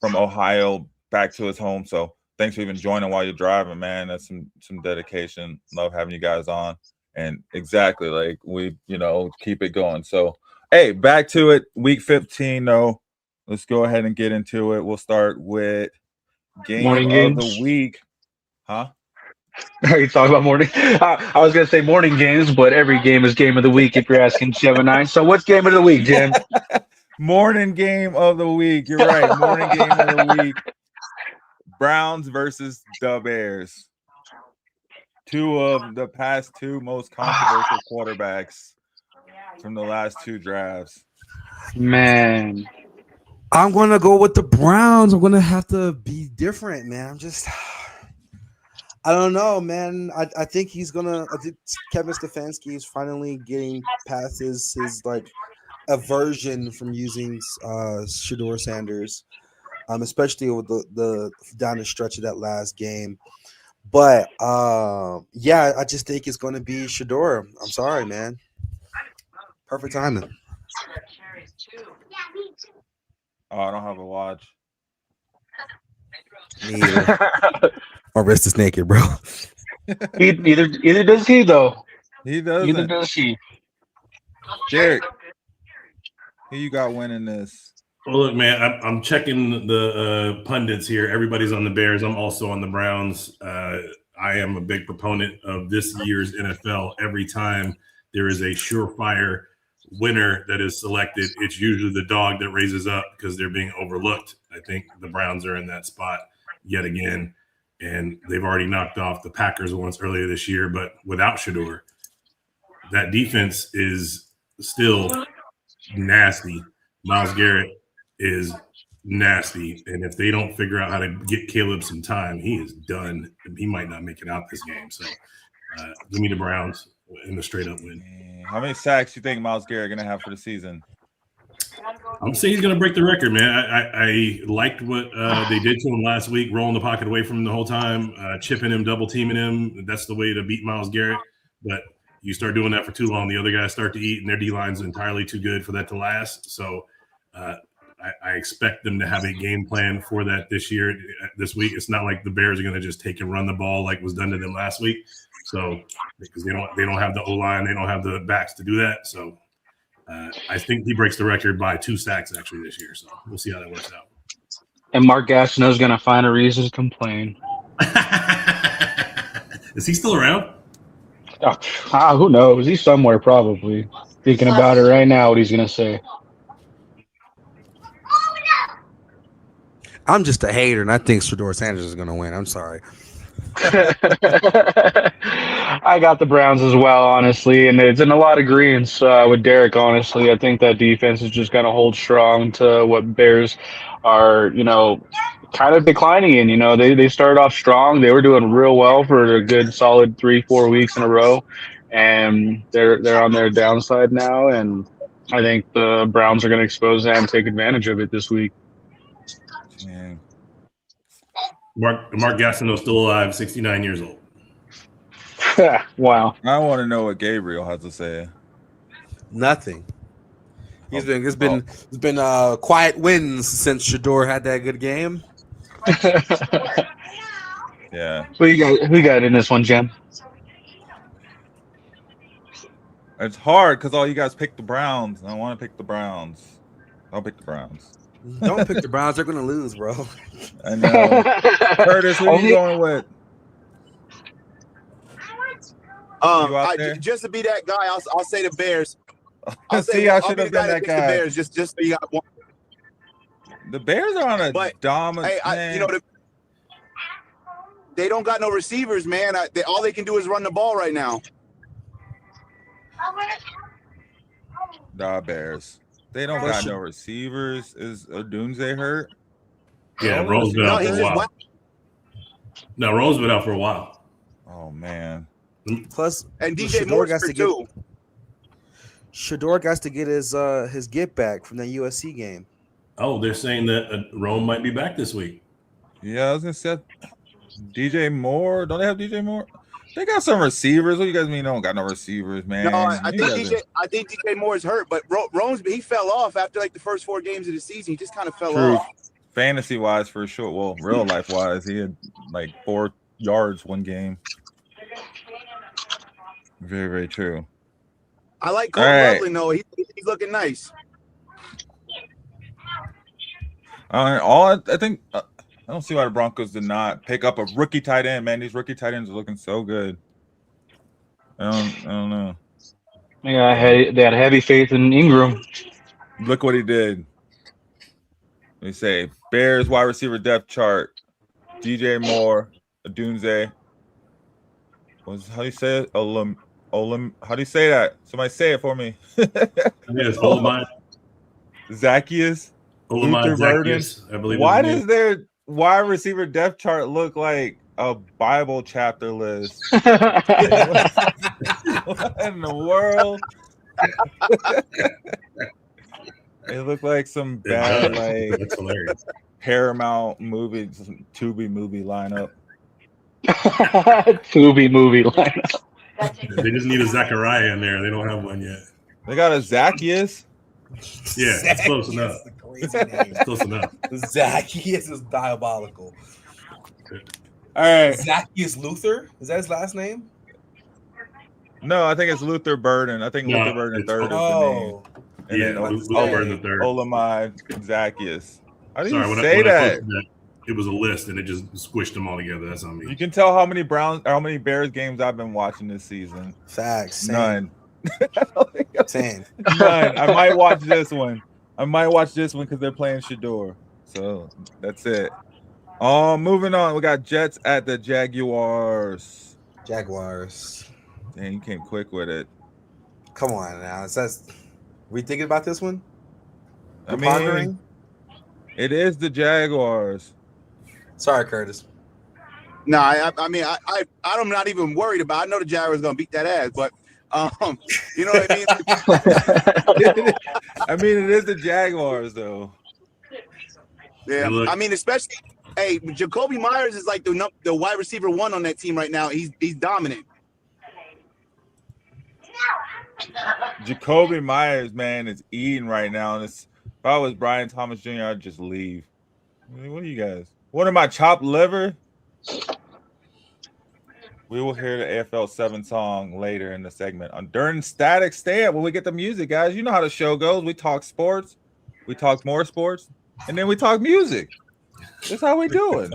from Ohio back to his home. So thanks for even joining while you're driving, man. That's some dedication. Love having you guys on. And exactly, like, we keep it going. So hey, back to it. Week 15 though. Let's go ahead and get into it. We'll start with Morning game of games. the week. Huh? Are you talking about morning? I was going to say morning games, but every game is game of the week if you're asking Gemini. So what's game of the week, Jim? Morning game of the week. You're right. Morning game of the week. Browns versus the Bears. Two of the past two most controversial quarterbacks from the last two drafts. Man. I'm going to go with the Browns. I'm going to have to be different, man. I don't know, man. I think I think Kevin Stefanski is finally getting past his like aversion from using Shedeur Sanders, especially with the down the stretch of that last game. But yeah, I just think it's going to be Shedeur. I'm sorry, man. Perfect timing. Oh, I don't have a watch. Me either. My wrist is naked, bro. Either does he, though. He doesn't. Either does he. Derek, who you got winning this? Well, look, man, I'm checking the pundits here. Everybody's on the Bears. I'm also on the Browns. I am a big proponent of this year's NFL. Every time there is a surefire winner that is selected, it's usually the dog that raises up because they're being overlooked. I think the Browns are in that spot yet again, and they've already knocked off the Packers once earlier this year, but without Shedeur. that defense is still nasty. Myles Garrett is nasty, and if they don't figure out how to get Caleb some time, he is done. He might not make it out this game. So, give me the Browns in the straight up win. How many sacks do you think Myles Garrett gonna have for the season? I'm saying he's going to break the record, man. I liked what they did to him last week, rolling the pocket away from him the whole time, chipping him, double teaming him. That's the way to beat Myles Garrett. But you start doing that for too long, the other guys start to eat, and their D-line's entirely too good for that to last. So I expect them to have a game plan for that this week. It's not like the Bears are going to just take and run the ball like was done to them last week. So because they don't have the O-line, they don't have the backs to do that. So I think he breaks the record by 2 sacks actually this year. So we'll see how that works out. And Mark Gastineau's going to find a reason to complain. Is he still around? Who knows? He's somewhere probably. Thinking about it right now, what he's going to say. I'm just a hater, and I think Shedeur Sanders is going to win. I'm sorry. I got the Browns as well, honestly, and it's in a lot of greens with Derek, honestly. I think that defense is just going to hold strong to what Bears are, kind of declining in. They started off strong. They were doing real well for a good solid 3-4 weeks in a row, and they're on their downside now, and I think the Browns are going to expose that and take advantage of it this week. Yeah. Mark Gastineau's still alive, 69 years old. Wow. I want to know what Gabriel has to say. Nothing. It's been quiet wins since Shedeur had that good game. Yeah. Who you got in this one, Jen? It's hard because all you guys pick the Browns. I want to pick the Browns. I'll pick the Browns. Don't pick the Browns. They're going to lose, bro. I know. Curtis, who are you going with? Just to be that guy, I'll say the Bears. I should have been that guy. The Bears, just so you got one. The Bears are on a dominant. Hey, they don't got no receivers, man. All they can do is run the ball right now. Nah, Bears. They don't got no receivers. Is Odunze hurt? Yeah, Rome's been out for a while. No, Rome's been out for a while. Oh man. Plus, and DJ Moore got to too. Shedeur got to get his get back from the USC game. Oh, they're saying that Rome might be back this week. Yeah, I was gonna say DJ Moore. Don't they have DJ Moore? They got some receivers. What do you guys mean? They don't got no receivers, man. No, I think DJ Moore is hurt, but Rome's he fell off after like the first 4 games of the season. He just kind of fell off. Fantasy wise, for sure. Well, real life wise, he had like 4 yards one game. Very, very true. I like Cole Lovely, though. He's looking nice. I think I don't see why the Broncos did not pick up a rookie tight end, man. These rookie tight ends are looking so good. I don't know. Yeah, they had heavy faith in Ingram. Look what he did. Let me say Bears wide receiver depth chart. DJ Moore, Odunze. How do you say it? How do you say that? Somebody say it for me. I think it's Olamide. Zacchaeus. Olamide Zacchaeus, I believe. Why does their wide receiver depth chart look like a Bible chapter list? What in the world? It looked like some bad, That's hilarious. Paramount movie, some Tubi movie lineup. Tubi movie lineup. They just need a Zachariah in there. They don't have one yet. They got a Zacchaeus. Yeah, that's close enough. Crazy name. Close enough. Zacchaeus is diabolical. All right. Zacchaeus Luther? Is that his last name? No, I think it's Luther Burden. I think Luther Burden III is the name. And then Luther Burden III. Olamide Zacchaeus. How do you when say I that? It was a list, and it just squished them all together. That's on me. You can tell how many Bears games I've been watching this season. Facts. Same. None. Same. None. I might watch this one. Because they're playing Shedeur. So that's it. Moving on. We got Jets at the Jaguars. Jaguars. Dang, you came quick with it. Come on now. It says we thinking about this one? I We're pondering? mean, it is the Jaguars. Sorry, Curtis. No, I'm not even worried about it. I know the Jaguars gonna beat that ass, but you know what I mean? I mean, it is the Jaguars, though. Yeah, I mean, especially, hey, Jacoby Myers is like the wide receiver 1 on that team right now. He's dominant. Jacoby Myers, man, is eating right now. And if I was Brian Thomas Jr., I'd just leave. I mean, what are you guys? What am I, chopped liver? We will hear the AFL 7 song later in the segment. During Static Stand, when we get the music, guys, you know how the show goes. We talk sports. We talk more sports. And then we talk music. That's how we doing.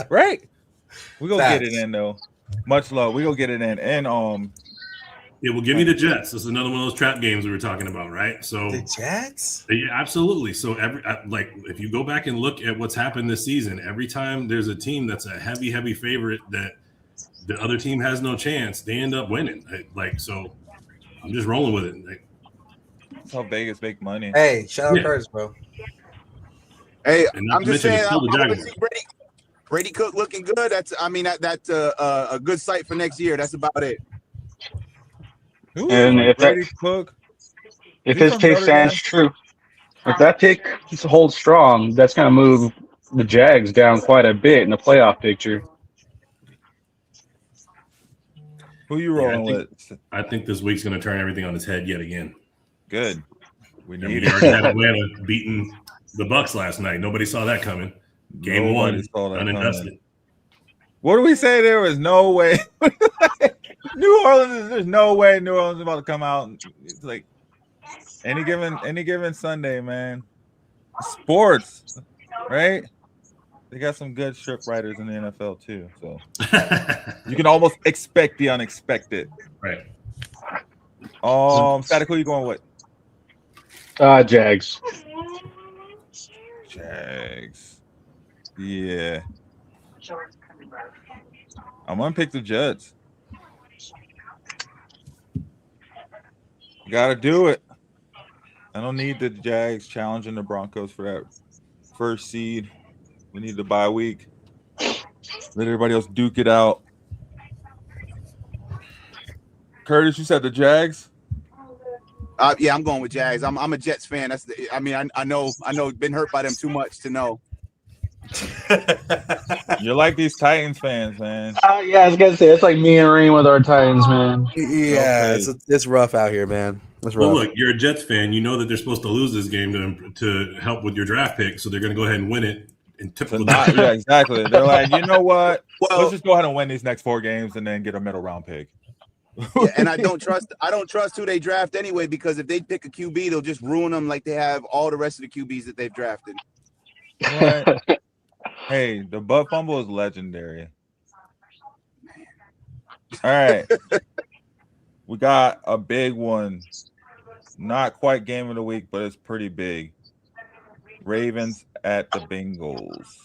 Right? We gonna get it in, though. Much love. We gonna get it in. And yeah, well, give me the Jets. This is another one of those trap games we were talking about, right? So the Jets? Yeah, absolutely. So if you go back and look at what's happened this season, every time there's a team that's a heavy favorite that the other team has no chance, they end up winning. So I'm just rolling with it. That's how Vegas make money. Hey, shout out Curtis, bro. Hey, I'm just saying, I want to see Brady Cook looking good. That's a good sight for next year. That's about it. And if Brady Cook, if his take stands true, if that pick holds strong, that's going to move the Jags down quite a bit in the playoff picture. Who you rolling with? I think this week's going to turn everything on its head yet again. Good. We need it. Had Atlanta beating the Bucs last night. Nobody saw that coming. Game 1, done and dusted. What do we say? There was no way. New Orleans, there's no way New Orleans is about to come out. It's like any given Sunday, man. Sports, right? They got some good script writers in the NFL too, so you can almost expect the unexpected. Right. Static, who you going with? Jags. Jags. Yeah. I'm gonna pick the Jets. Gotta do it. I don't need the Jags challenging the Broncos for that first seed. We need the bye week. Let everybody else duke it out. Curtis, you said the Jags? Yeah, I'm going with Jags. I'm a Jets fan. I know been hurt by them too much to know. You're like these Titans fans, man. Yeah, I was gonna say it's like me and Reem with our Titans, man. Yeah, it's rough out here, man. It's rough. Well, look, you're a Jets fan. You know that they're supposed to lose this game to help with your draft pick, so they're going to go ahead and win it. Yeah, exactly. They're like, you know what? Let's just go ahead and win these next 4 games and then get a middle round pick. Yeah, and I don't trust who they draft anyway, because if they pick a QB, they'll just ruin them like they have all the rest of the QBs that they've drafted. Right. Hey, the butt fumble is legendary. All right. We got a big one. Not quite game of the week, but it's pretty big. Ravens at the Bengals.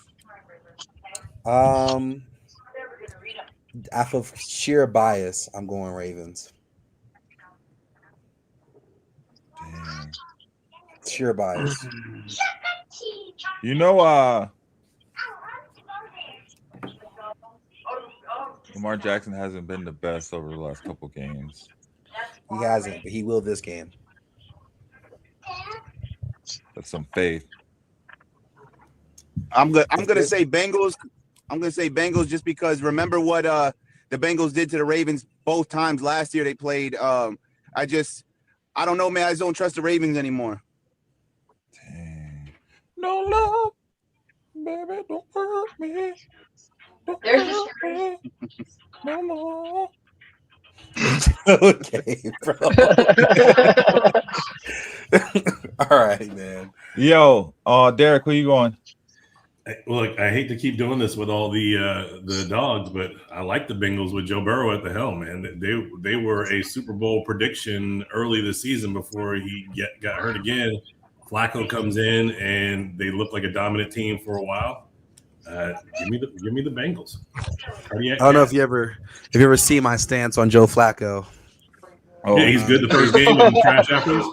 Out of sheer bias, I'm going Ravens. Damn. Sheer bias. You know, Lamar Jackson hasn't been the best over the last couple games. He hasn't, but he will this game. That's some faith. I'm gonna say Bengals. I'm gonna say Bengals just because remember what the Bengals did to the Ravens both times last year they played. I don't know, man. I just don't trust the Ravens anymore. Dang. No love, baby, don't hurt me. Don't hurt me no more. Okay, bro. All right, man. Yo, Derek, who you going? Look, I hate to keep doing this with all the dogs, but I like the Bengals with Joe Burrow at the helm, man. They were a Super Bowl prediction early this season before he got hurt again. Flacco comes in and they look like a dominant team for a while. Give me the Bengals. I don't know if you ever see my stance on Joe Flacco. Oh, Yeah, he's good the first game and trash afterwards.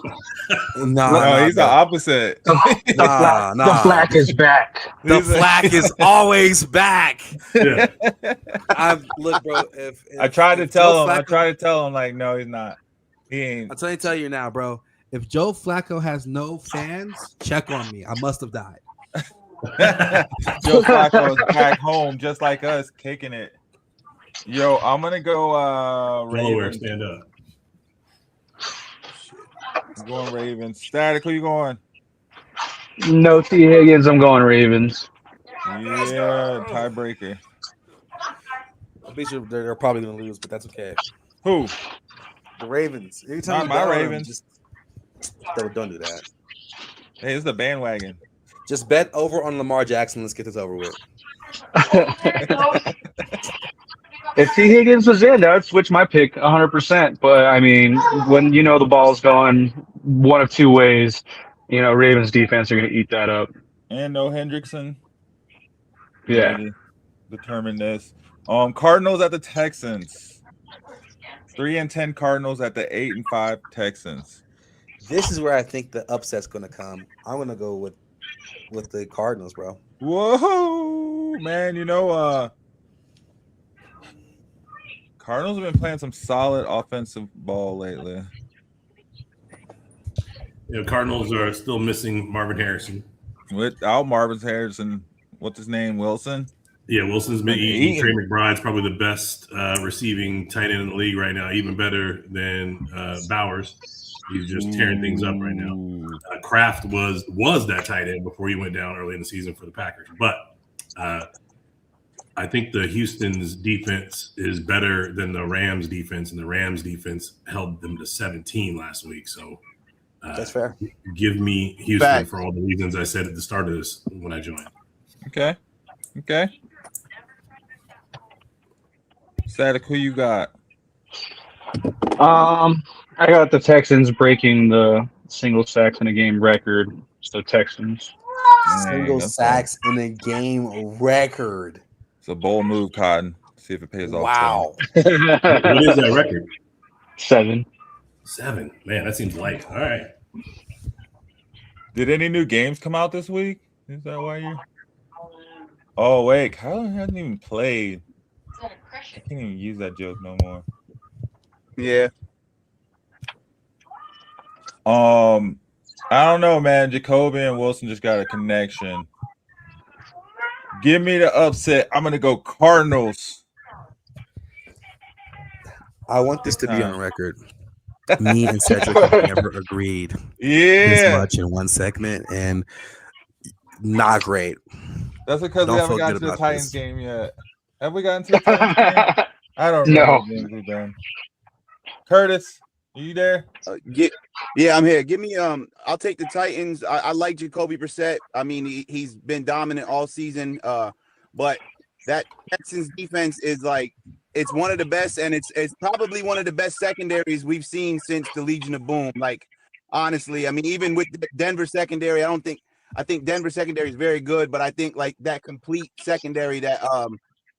No, he's the opposite. The flack is back. The flack is always back. Yeah. Look, bro. If I tried to tell him. Flacco, I tried to tell him, like, no, he's not. He ain't. I'll tell you now, bro. If Joe Flacco has no fans, check on me. I must have died. Joe Flacco is back home, just like us, kicking it. Yo, I'm gonna go. Delaware, Ravens. stand up. I'm going Ravens. Static, who you going? No T. Higgins. I'm going Ravens. Yeah, tiebreaker. I'm pretty sure they're probably going to lose, but that's okay. Who? The Ravens. Not my Ravens. Don't do that. Hey, it's the bandwagon. Just bet over on Lamar Jackson. Let's get this over with. If T. Higgins was in, that would switch my pick 100%. But I mean, when the ball's going one of two ways, Ravens defense are going to eat that up. And no Hendrickson. Yeah. Determine this. Cardinals at the Texans. 3-10 Cardinals at the 8-5 Texans. This is where I think the upset's going to come. I'm going to go with the Cardinals, bro. Whoa, man! Cardinals have been playing some solid offensive ball lately. Cardinals are still missing Marvin Harrison. Without Marvin Harrison, what's his name? Wilson? Yeah, Wilson's been eating. Trey McBride's probably the best receiving tight end in the league right now, even better than Bowers. He's just tearing things up right now. Kraft was that tight end before he went down early in the season for the Packers. But I think the Houston's defense is better than the Rams' defense, and the Rams' defense held them to 17 last week. So that's fair. Give me Houston for all the reasons I said at the start of this when I joined. Okay. Static, who you got? I got the Texans breaking the single sacks in a game record. So Texans. Single sacks in a game record. It's a bold move, Cotton. See if it pays off. Wow. What is that record? 7. 7. Man, that seems light. All right. Did any new games come out this week? Is that why you? Oh wait, Kyler hasn't even played. I can't even use that joke no more. Yeah. I don't know, man. Jacoby and Wilson just got a connection. Give me the upset. I'm gonna go Cardinals. I want this to be on record. Me and Cedric have never agreed this much in one segment, and not great. That's because we haven't gotten to the Titans game yet. Have we gotten to the Titans game? I don't know. No. Curtis, are you there? Yeah, I'm here. Give me I'll take the Titans. I like Jacoby Brissett. I mean, he's been dominant all season. But that Texans defense is it's one of the best, and it's probably one of the best secondaries we've seen since the Legion of Boom. Like, honestly, I mean, even with Denver secondary, I think Denver secondary is very good, but I think that complete secondary that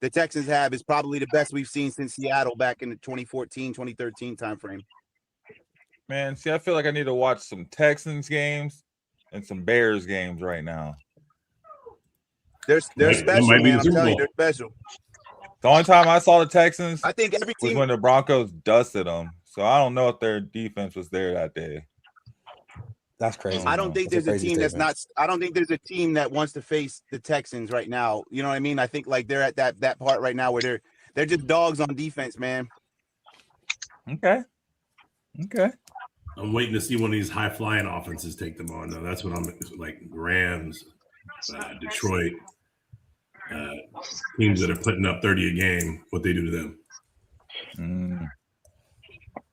the Texans have is probably the best we've seen since Seattle back in the 2014, 2013 timeframe. Man, see, I feel like I need to watch some Texans games and some Bears games right now. They're special, man. I'm telling you, they're special. The only time I saw the Texans, I think every team was when the Broncos dusted them. So I don't know if their defense was there that day. That's crazy. I don't think there's a team that's not. I don't think there's a team that wants to face the Texans right now. You know what I mean? I think they're at that part right now where they're just dogs on defense, man. Okay. I'm waiting to see one of these high flying offenses take them on. Though that's what I'm like. Rams, Detroit, teams that are putting up 30 a game. What they do to them.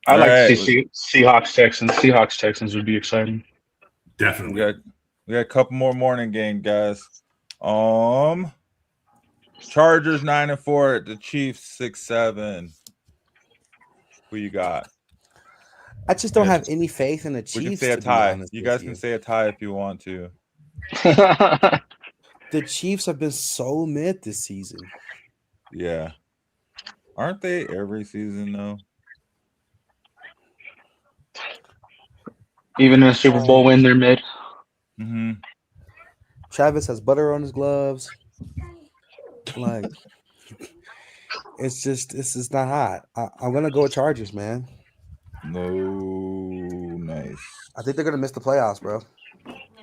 I like to see Seahawks Texans. Seahawks Texans would be exciting. Definitely. We got a couple more morning games, guys. Chargers 9-4 at the Chiefs 6-7. Who you got? I just don't have any faith in the Chiefs. We can say a tie. You guys can say a tie if you want to. The Chiefs have been so mid this season. Yeah. Aren't they every season though? Even in a Super Bowl win, they're mid. Mm-hmm. Travis has butter on his gloves. Like, it's just this is not hot. I'm gonna go with Chargers, man. No, nice. I think they're gonna miss the playoffs, bro.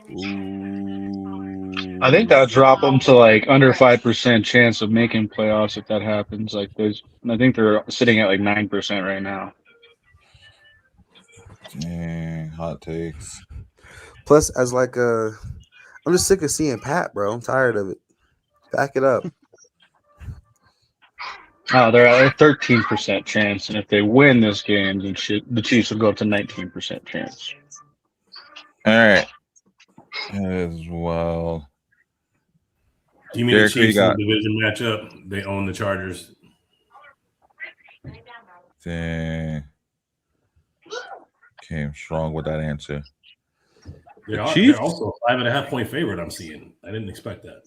Ooh. I think that'll drop them to like under 5% chance of making playoffs if that happens. Like, I think they're sitting at like 9% right now. Dang, hot takes. Plus, as like I'm just sick of seeing Pat, bro. I'm tired of it. Back it up. Oh, they're at a 13% chance, and if they win this game, then the Chiefs will go up to 19% chance. All right. As well. Do you mean Derek, the Chiefs in the division matchup? They own the Chargers. Dang. Came strong with that answer. They're also a 5.5-point favorite. I'm seeing. I didn't expect that.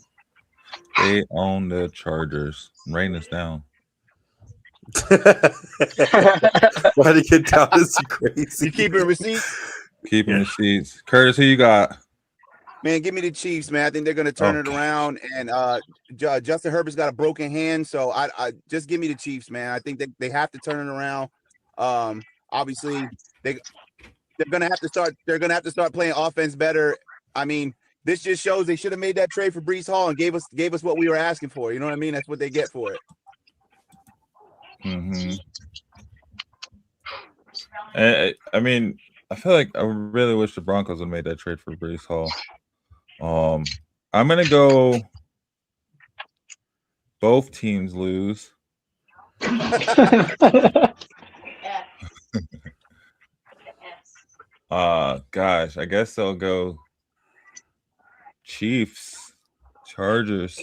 They own the Chargers. Writing this down. Why to get down is crazy. You keeping receipts? Keeping the sheets. Curtis, who you got? Man, give me the Chiefs, man. I think they're going to turn it around. And Justin Herbert's got a broken hand, so I just give me the Chiefs, man. I think they have to turn it around. Obviously, they're going to have to start. They're going to have to start playing offense better. I mean, this just shows they should have made that trade for Breece Hall and gave us what we were asking for. You know what I mean? That's what they get for it. Mm-hmm. I mean, I feel like I really wish the Broncos had made that trade for Breece Hall. I'm gonna go. Both teams lose. Gosh, I guess I'll go Chiefs, Chargers.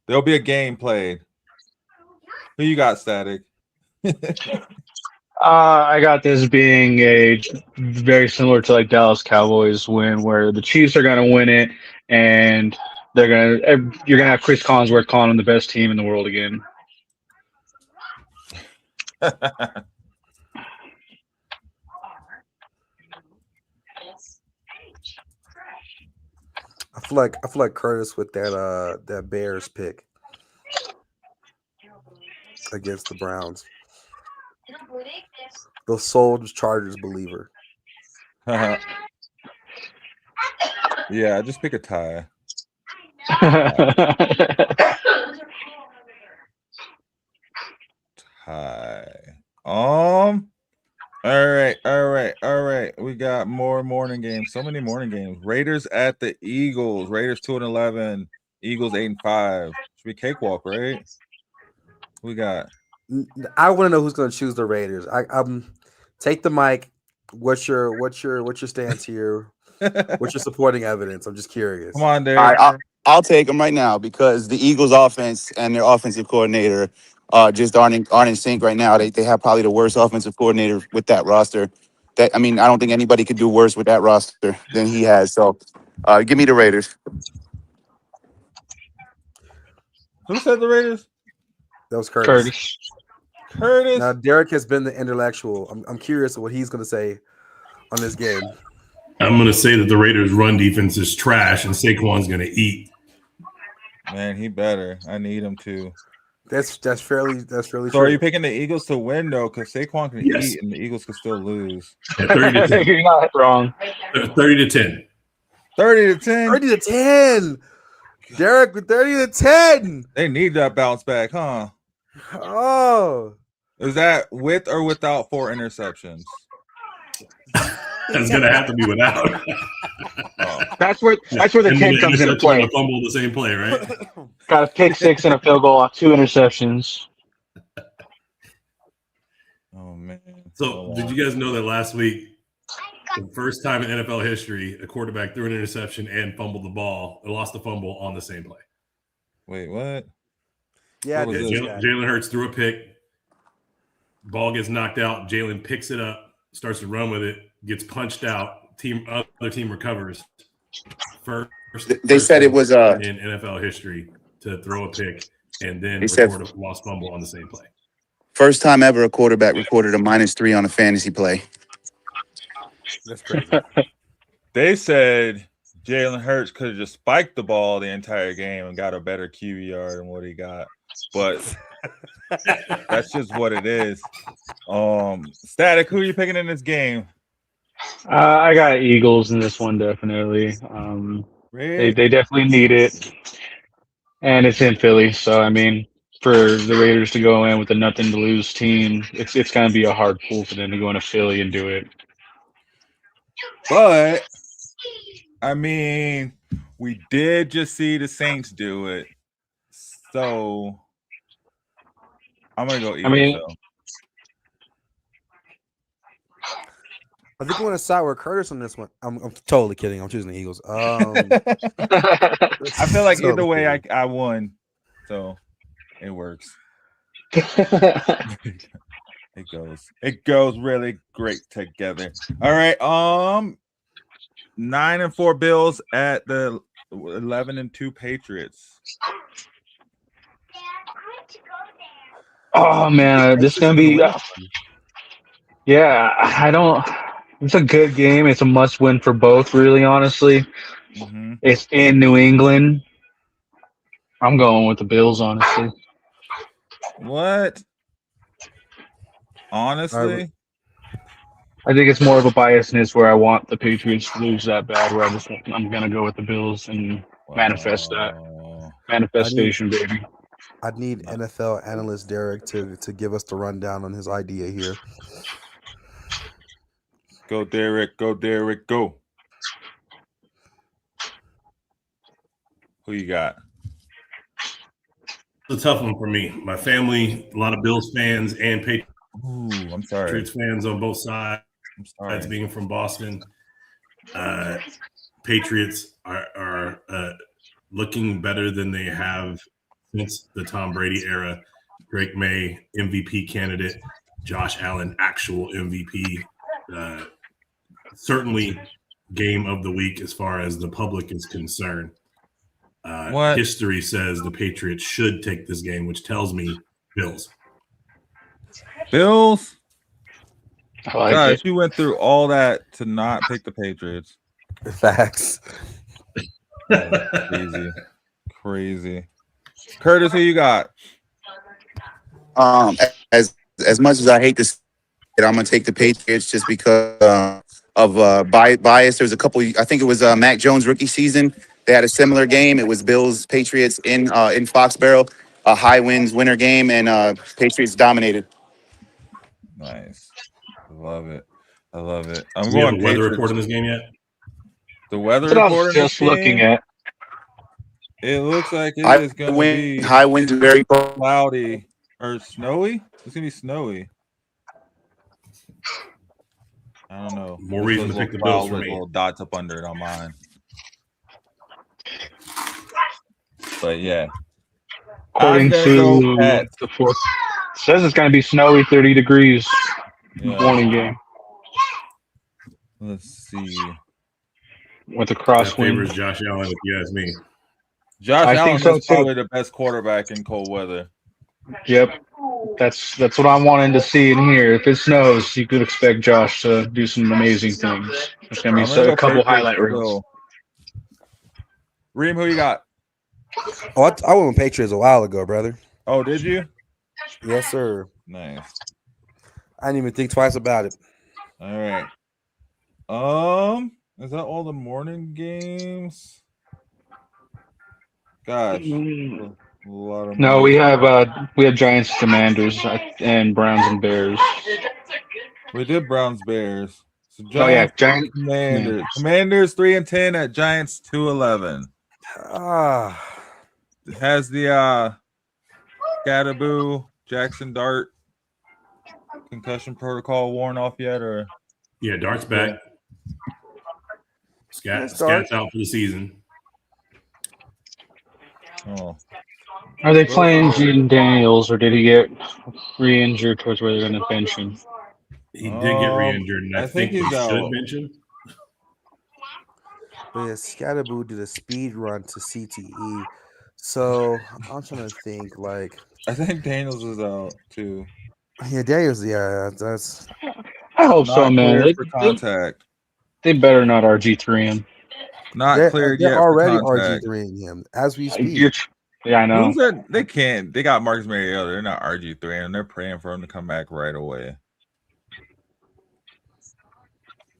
There'll be a game played. Who you got, Static? I got this being a very similar to like Dallas Cowboys win, where the Chiefs are going to win it, and you're going to have Chris Collinsworth calling them the best team in the world again. I feel like Curtis with that Bears pick against the Browns. The sole Chargers believer. Yeah, just pick a tie. Tie. All right. We got more morning games. So many morning games. Raiders at the Eagles. Raiders 2-11. Eagles 8-5. Should be cakewalk, right? We got. I want to know who's going to choose the Raiders. Take the mic. What's your stance here? What's your supporting evidence? I'm just curious. Come on, Dave. All right, I'll take them right now because the Eagles' offense and their offensive coordinator just aren't in sync right now. They have probably the worst offensive coordinator with that roster. I don't think anybody could do worse with that roster than he has. So, give me the Raiders. Who said the Raiders? That was Curtis. Curtis. Now Derek has been the intellectual. I'm curious what he's going to say on this game. I'm going to say that the Raiders' run defense is trash, and Saquon's going to eat. Man, he better. I need him to. That's fairly true. So are you picking the Eagles to win though? Because Saquon can eat and the Eagles can still lose. Yeah, 30-10. You're not wrong. 30-10. 30-10. 30-10. Derek with 30-10. They need that bounce back, huh? Oh. Is that with or without 4 interceptions? That's gonna have to be without. That's where the 10 comes into play. And a fumble the same play, right? Got a pick 6 and a field goal off 2 interceptions. Oh man! So did you guys know that last week, the first time in NFL history, a quarterback threw an interception and fumbled the ball, or lost the fumble on the same play? Wait, what? Yeah, Jalen Hurts threw a pick. Ball gets knocked out. Jalen picks it up, starts to run with it, gets punched out. Other team recovers. They said it was in NFL history to throw a pick and then record a lost fumble on the same play. First time ever a quarterback recorded a -3 on a fantasy play. That's crazy. They said Jalen Hurts could have just spiked the ball the entire game and got a better QBR than what he got. But that's just what it is. Static, who are you picking in this game? I got Eagles in this one, definitely. They definitely need it. And it's in Philly, so I mean, for the Raiders to go in with a nothing to lose team, it's going to be a hard pull for them to go into Philly and do it. But I mean, we did just see the Saints do it, so I'm gonna go Eagles. I think I'm gonna side with Curtis on this one. I'm totally kidding. I'm choosing the Eagles. I feel like either way, I won, so it works. It goes really great together. All right, 9-4 Bills at the 11-2 Patriots. Oh man, this is gonna be. Yeah, I don't. It's a good game. It's a must-win for both. Really, honestly, It's in New England. I'm going with the Bills, honestly. What? Honestly, I think it's more of a biasness where I want the Patriots to lose that bad. Where I'm gonna go with the Bills and manifest that manifestation, baby. I'd need NFL analyst Derek to give us the rundown on his idea here. Go Derek, go Derek, go. Who you got? It's a tough one for me. My family, a lot of Bills fans and Patriots fans on both sides. I'm sorry. Being from Boston, Patriots are looking better than they have since the Tom Brady era. Drake May, MVP candidate. Josh Allen, actual MVP. Certainly game of the week as far as the public is concerned. History says the Patriots should take this game, which tells me Bills. Bills? Gosh, you went through all that to not pick the Patriots. Facts. Crazy. Curtis, who you got? As much as I hate to say it, I'm gonna take the Patriots just because of bias. There's a couple. I think it was Mac Jones' rookie season. They had a similar game. It was Bills Patriots in Foxborough, a high winner game, and Patriots dominated. Nice, I love it. I'm going. The weather report in this game yet? The weather report. I was just looking at. It looks like it is going to be high winds, very cloudy or snowy. It's going to be snowy. I don't know. More reason to pick the Bills for me. Little dots up under it on mine. But yeah, according to the fourth, it says it's going to be snowy, 30 degrees. Morning game. Let's see. With a crosswind. Favors Josh Allen, if you ask me. Josh Allen is probably the best quarterback in cold weather. Yep. That's what I'm wanting to see in here. If it snows, you could expect Josh to do some amazing things. There's going to be a couple highlight reels. Reem, who you got? Oh, I went with Patriots a while ago, brother. Oh, did you? Yes, sir. Nice. I didn't even think twice about it. All right. Is that all the morning games? Gosh. No, we have Giants, Commanders, and Browns and Bears. We did Browns, Bears. So Giants, Commanders. Commanders 3-10 at Giants 2-11. Has the Scatterboo Jackson Dart concussion protocol worn off yet, or? Yeah, Dart's back. Scat's out for the season. Oh. Are they playing Jaden Daniels, or did he get re-injured towards where they're going to bench him? He did get re-injured, and I think he's out. Should bench him. But yeah, Scatterboo did a speed run to CTE. So I'm trying to think, like, I think Daniels is out too. Yeah, Darius. Yeah, that's. I hope so, Not man. cleared for contact. They better not RG3 him. Not cleared They're yet for already contact. RG3ing him as we speak. Yeah, I know. Who's that? They can't. They got Marcus Mariota. They're not RG3, and they're praying for him to come back right away.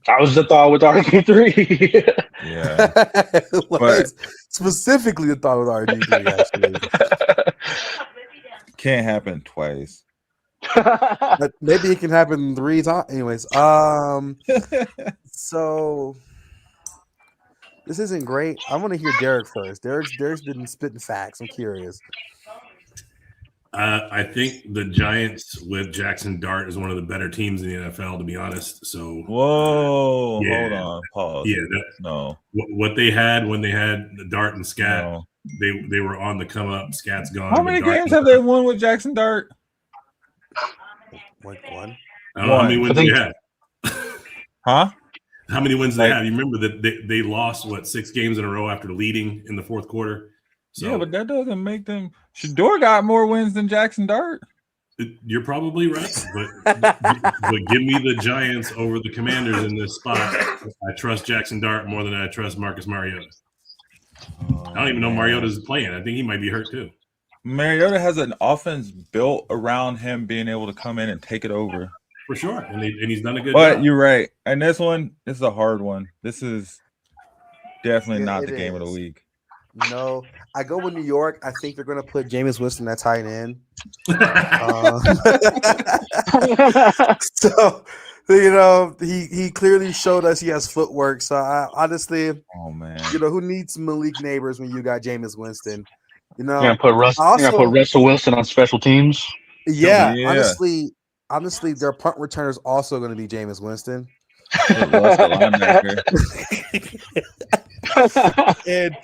That was the thought with RG3. Yeah, but specifically the thought with RG3 actually. Can't happen twice. But maybe it can happen 3 times. Anyways, so this isn't great. I want to hear Derek first. Derek's been spitting facts. I'm curious. I think the Giants with Jackson Dart is one of the better teams in the NFL, to be honest. So, whoa, hold on, pause. Yeah, no. What they had when they had the Dart and Scat, they were on the come up. Scat's gone. How many games have they won with Jackson Dart? Like one. How many wins they had? Huh? How many wins they have? You remember that they lost 6 games in a row after leading in the fourth quarter. So, yeah, but that doesn't make them. Shador got more wins than Jackson Dart. You're probably right, but give me the Giants over the Commanders in this spot. I trust Jackson Dart more than I trust Marcus Mariota. I don't even know Mariota's playing. I think he might be hurt too. Mariota has an offense built around him being able to come in and take it over. For sure, and he's done a good job. But you're right. And this is a hard one. This is definitely not the game of the week. No, I go with New York. I think they're going to put Jameis Winston at tight end. So, he clearly showed us he has footwork. So, I honestly, oh man, who needs Malik Neighbors when you got Jameis Winston? You're gonna put Russell Wilson on special teams. Yeah. Honestly, their punt returner is also going to be Jameis Winston. And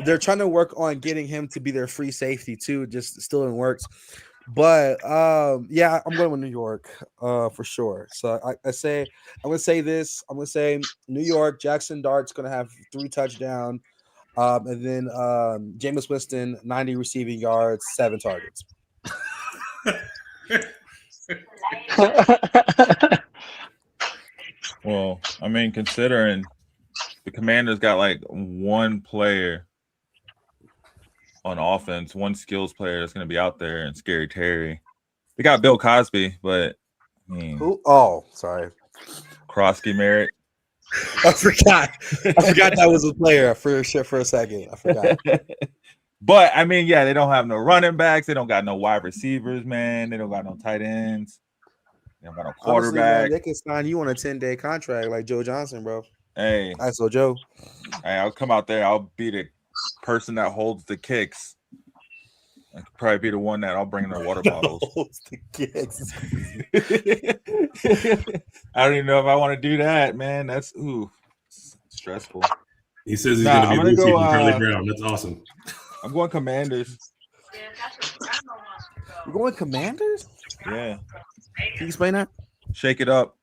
they're trying to work on getting him to be their free safety too. Just still in works, but yeah, I'm going with New York for sure. So I'm gonna say this. I'm gonna say New York. Jackson Dart's gonna have 3 touchdowns, and then Jameis Winston 90 receiving yards, 7 targets. Well, I mean, considering the Commanders got like one player on offense, one skills player that's going to be out there, and Scary Terry. They got Bill Cosby, but who? Oh, sorry, Krosky Merritt. I forgot that was a player for a second. I forgot. But I mean, yeah, they don't have no running backs. They don't got no wide receivers, man. They don't got no tight ends. They don't got no quarterback. Honestly, man, they can sign you on a 10-day contract like Joe Johnson, bro. Hey, so Joe. Hey, I'll come out there. I'll be the person that holds the kicks. I could probably be the one that I'll bring in the water bottles. Holds the kicks. I don't even know if I want to do that, man. That's stressful. He says he's going to be Lucy from Charlie Brown. That's awesome. I'm going Commanders. You're going Commanders? Yeah. Can you explain that? Shake it up.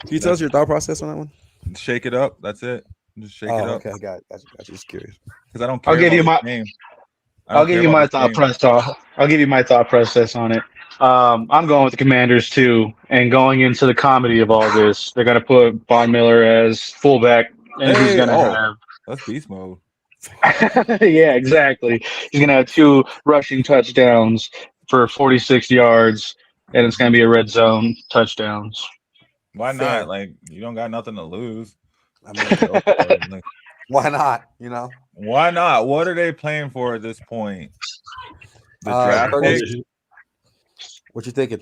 Can you tell us your thought process on that one? Shake it up. That's it. Just shake it up. Okay, got you. Just curious. Because I don't care. I'll give you my thought process on it. I'm going with the Commanders too, and going into the comedy of all this, they're gonna put Von Miller as fullback, and he's gonna have that's beast mode. Yeah, exactly. He's gonna have 2 rushing touchdowns for 46 yards, and it's gonna be a red zone touchdowns. Why not? Like, you don't got nothing to lose. I mean, why not? Why not? What are they playing for at this point? The draft pick? What you thinking?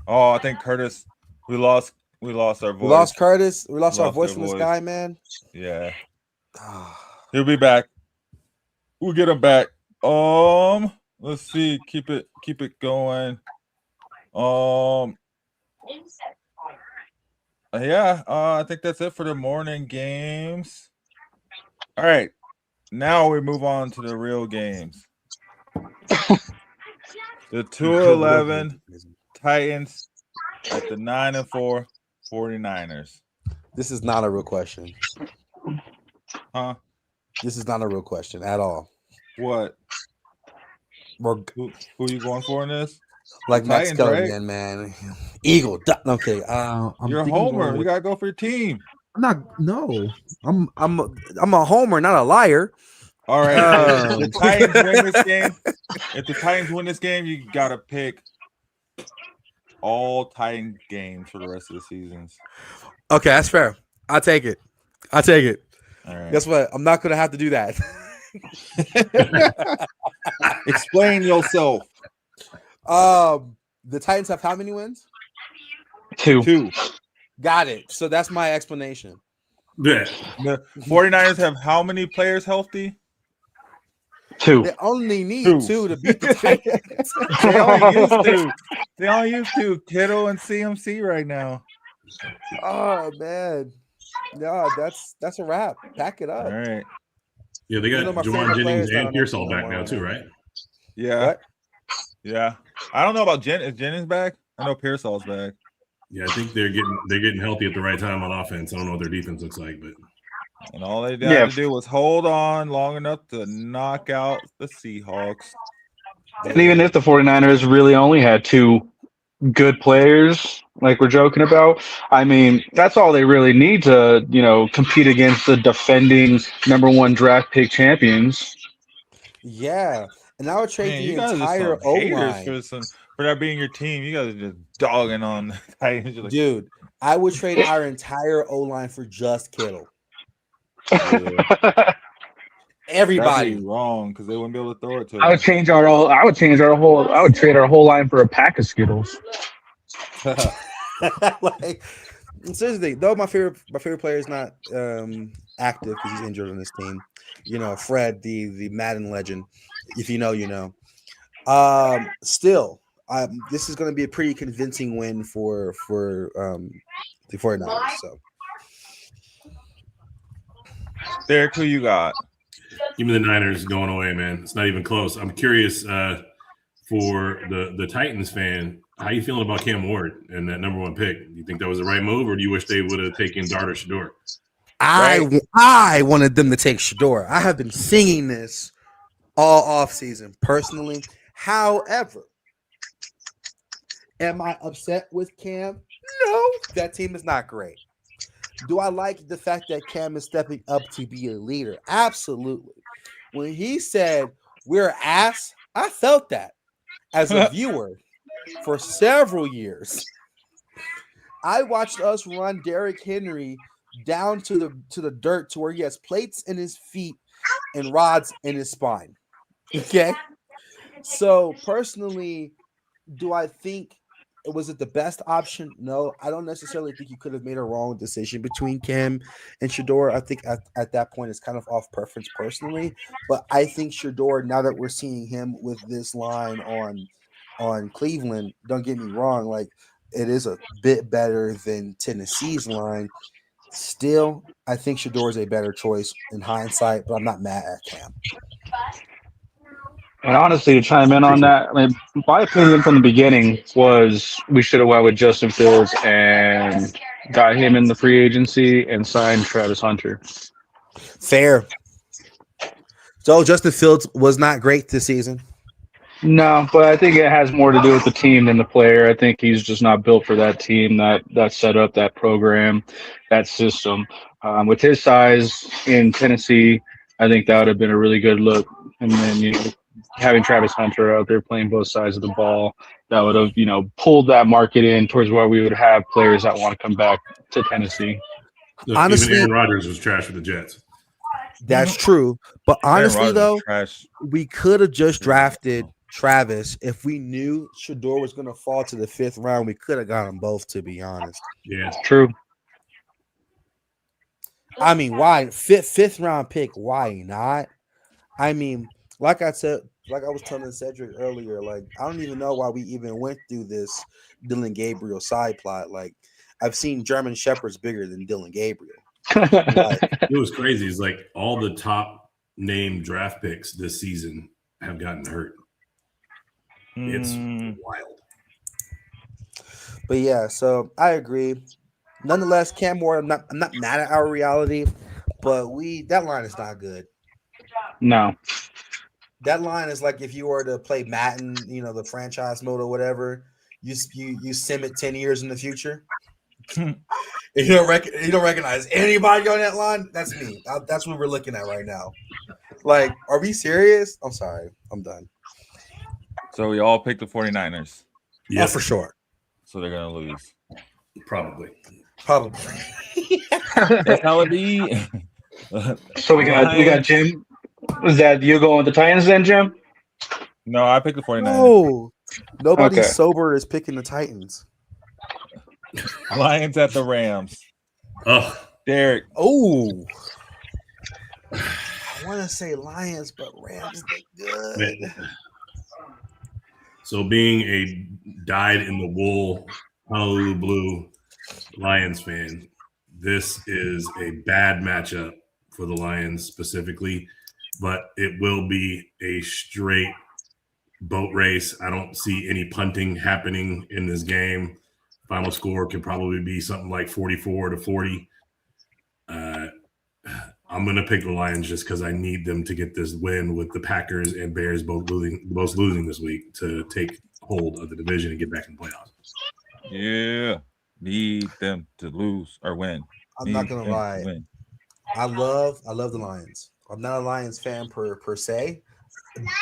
Oh, I think Curtis. We lost our voice. We lost Curtis. We lost our voice from this guy, man. Yeah. He'll be back. We'll get him back. Let's see. Keep it going. Yeah, I think that's it for the morning games. All right. Now we move on to the real games. The 2-11 Titans at the 9-4 49ers. This is not a real question. Huh? This is not a real question at all. What? Who you going for in this? like The Max Titans, Kelly, right? man. Eagle. Okay. You're a homer. You gotta go for your team. I'm not. No, I'm a homer, not a liar. All right. If the Titans win this game, you gotta pick all Titan games for the rest of the seasons. Okay, that's fair. I'll take it. All right. Guess what? I'm not gonna have to do that. Explain yourself. The Titans have how many wins? 2. Got it. So that's my explanation. Yeah. The 49ers have how many players healthy? 2. They only need 2 to beat the Titans. They only use 2. Kittle and CMC right now. Oh man. No, that's a wrap. Pack it up. All right. Yeah, they got Jawan Jennings and Pearsall back now too, right? Yeah. What? Yeah. I don't know about Is Jennings back? I know Pearsall's back. Yeah, I think they're getting healthy at the right time on offense. I don't know what their defense looks like, but And all they had to do was hold on long enough to knock out the Seahawks. And even if the 49ers really only had 2 good players, like we're joking about, I mean, that's all they really need to, compete against the defending #1 draft pick champions. Yeah. And I would trade Man, the you guys entire are some haters O-line. for that being your team. You guys are just dogging on the Titans. Like, Dude, I would trade our entire O-line for just Kittle. Everybody. that'd be wrong because they wouldn't be able to throw it to I would trade our whole line for a pack of Skittles. Like, seriously, though my favorite player is not active because he's injured on this team. Fred, the Madden legend. If you know, you know. Still, this is going to be a pretty convincing win for the 49ers. So, Derek, who you got? give me the Niners going away, man. It's not even close. I'm curious for the Titans fan, how you feeling about Cam Ward and that #1 pick? Do you think that was the right move, or do you wish they would have taken Dart or Shador? I wanted them to take Shador. I have been singing this all off season personally. However, am I upset with Cam? No, that team is not great. Do I like the fact that Cam is stepping up to be a leader? Absolutely. When he said we're ass, I felt that as a viewer for several years. I watched us run Derrick Henry down to the dirt to where he has plates in his feet and rods in his spine. Okay. So personally, do I think was it the best option? No, I don't necessarily think you could have made a wrong decision between Cam and Shador. I think at that point it's kind of off preference personally, but I think Shador, now that we're seeing him with this line on Cleveland, don't get me wrong, like it is a bit better than Tennessee's line. Still, I think Shador is a better choice in hindsight, but I'm not mad at Cam. And honestly, to chime in on that, I mean, my opinion from the beginning was we should have went with Justin Fields and got him in the free agency and signed Travis Hunter. Fair. So Justin Fields was not great this season. No, but I think it has more to do with the team than the player. I think he's just not built for that team, that setup, that program, that system. With his size in Tennessee, I think that would have been a really good look. And then, having Travis Hunter out there playing both sides of the ball, that would have, pulled that market in towards where we would have players that want to come back to Tennessee. Look, honestly, even Aaron Rodgers was trash with the Jets. That's true. But honestly, though, trash. We could have just drafted Travis if we knew Shador was going to fall to the 5th round. We could have got them both, to be honest. Yeah, true. I mean, why fifth round pick? Why not? I mean, like I said, like I was telling Cedric earlier, like I don't even know why we even went through this Dylan Gabriel side plot. Like I've seen German Shepherds bigger than Dylan Gabriel. It was crazy. It's like all the top name draft picks this season have gotten hurt. It's wild. But yeah, so I agree. Nonetheless, Cam Ward, I'm not mad at our reality, but that line is not good. No. That line is like if you were to play Madden, the franchise mode or whatever. You sim it 10 years in the future. You don't recognize anybody on that line. That's me. That's what we're looking at right now. Like, are we serious? I'm sorry. I'm done. So we all picked the 49ers. Yeah, for sure. So they're gonna lose. Probably. That's how it be. So we got Jim. Is that you going with the Titans then, Jim? No, I picked the 49ers. No, nobody sober is picking the Titans. Lions at the Rams. Oh, Derek. Oh, I want to say Lions, but Rams look good. So being a dyed-in-the-wool Honolulu Blue Lions fan, this is a bad matchup for the Lions specifically, but it will be a straight boat race. I don't see any punting happening in this game. Final score could probably be something like 44-40. I'm going to pick the Lions just because I need them to get this win with the Packers and Bears both losing this week to take hold of the division and get back in the playoffs. Yeah. Need them to lose or win. I'm not going to lie. I love the Lions. I'm not a Lions fan per se.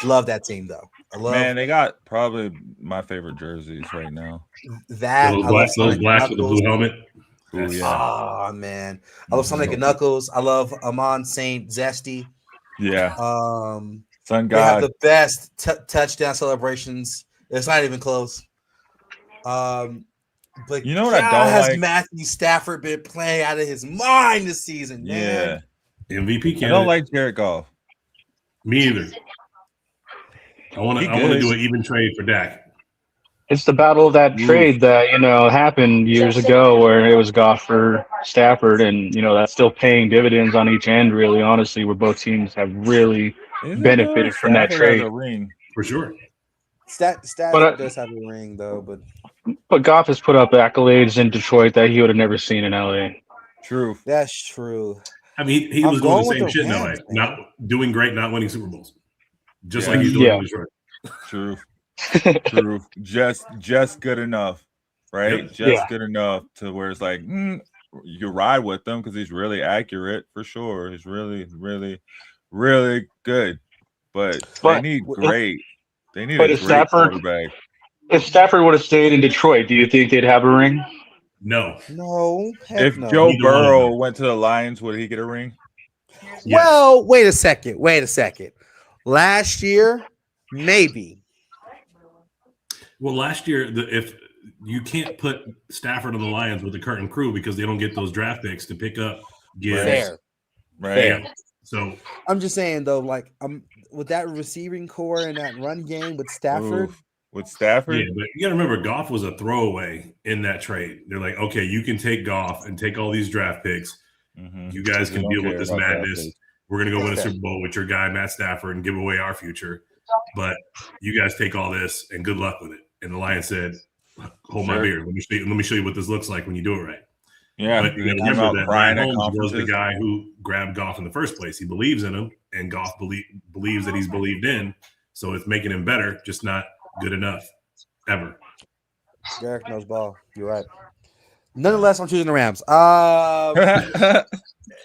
Love that team, though. Man, they got probably my favorite jerseys right now. Those black with the blue helmet. Ooh, yeah. Oh, man. I love Sonic and Knuckles. I love Amon Saint Zesty. Yeah. Sun God. They have the best touchdown celebrations. It's not even close. But you know what I don't has like? Matthew Stafford been playing out of his mind this season, man. Yeah. MVP candidate. I don't like Jared Goff. Me either. I want to do an even trade for Dak. It's the battle of that trade that happened years ago, where it was Goff for Stafford, and that's still paying dividends on each end. Really, honestly, where both teams have really benefited from that trade. For sure. Stafford does have a ring, though, but Goff has put up accolades in Detroit that he would have never seen in LA. True. That's true. I mean, he was doing the same shit in LA, not doing great, not winning Super Bowls, just like he's doing in Detroit. True. True. Just good enough, right? Yep. Just good enough to where it's like you ride with him because he's really accurate for sure. He's really, really, really good. But they need great. They need a great quarterback. If Stafford would have stayed in Detroit, do you think they'd have a ring? No. No. If Joe Burrow went to the Lions, would he get a ring? Yes. Well, wait a second. Last year, maybe. Well, last year, if you can't put Stafford on the Lions with the current crew because they don't get those draft picks to pick up Gibbs. Fair. So I'm just saying though, like with that receiving core and that run game with Stafford. With Stafford? Yeah, but you got to remember, Goff was a throwaway in that trade. They're like, okay, you can take Goff and take all these draft picks. Mm-hmm. You guys can deal with this madness. We're going to go win a Super Bowl with your guy, Matt Stafford, and give away our future. But you guys take all this and good luck with it. And the Lions said, hold my beer. Let me show you what this looks like when you do it right. Yeah. But you remember that Ryan Holmes was the guy who grabbed Goff in the first place. He believes in him, and Goff believes that he's believed in. So it's making him better, just not good enough ever. Derek knows ball. You're right. Nonetheless, I'm choosing the Rams.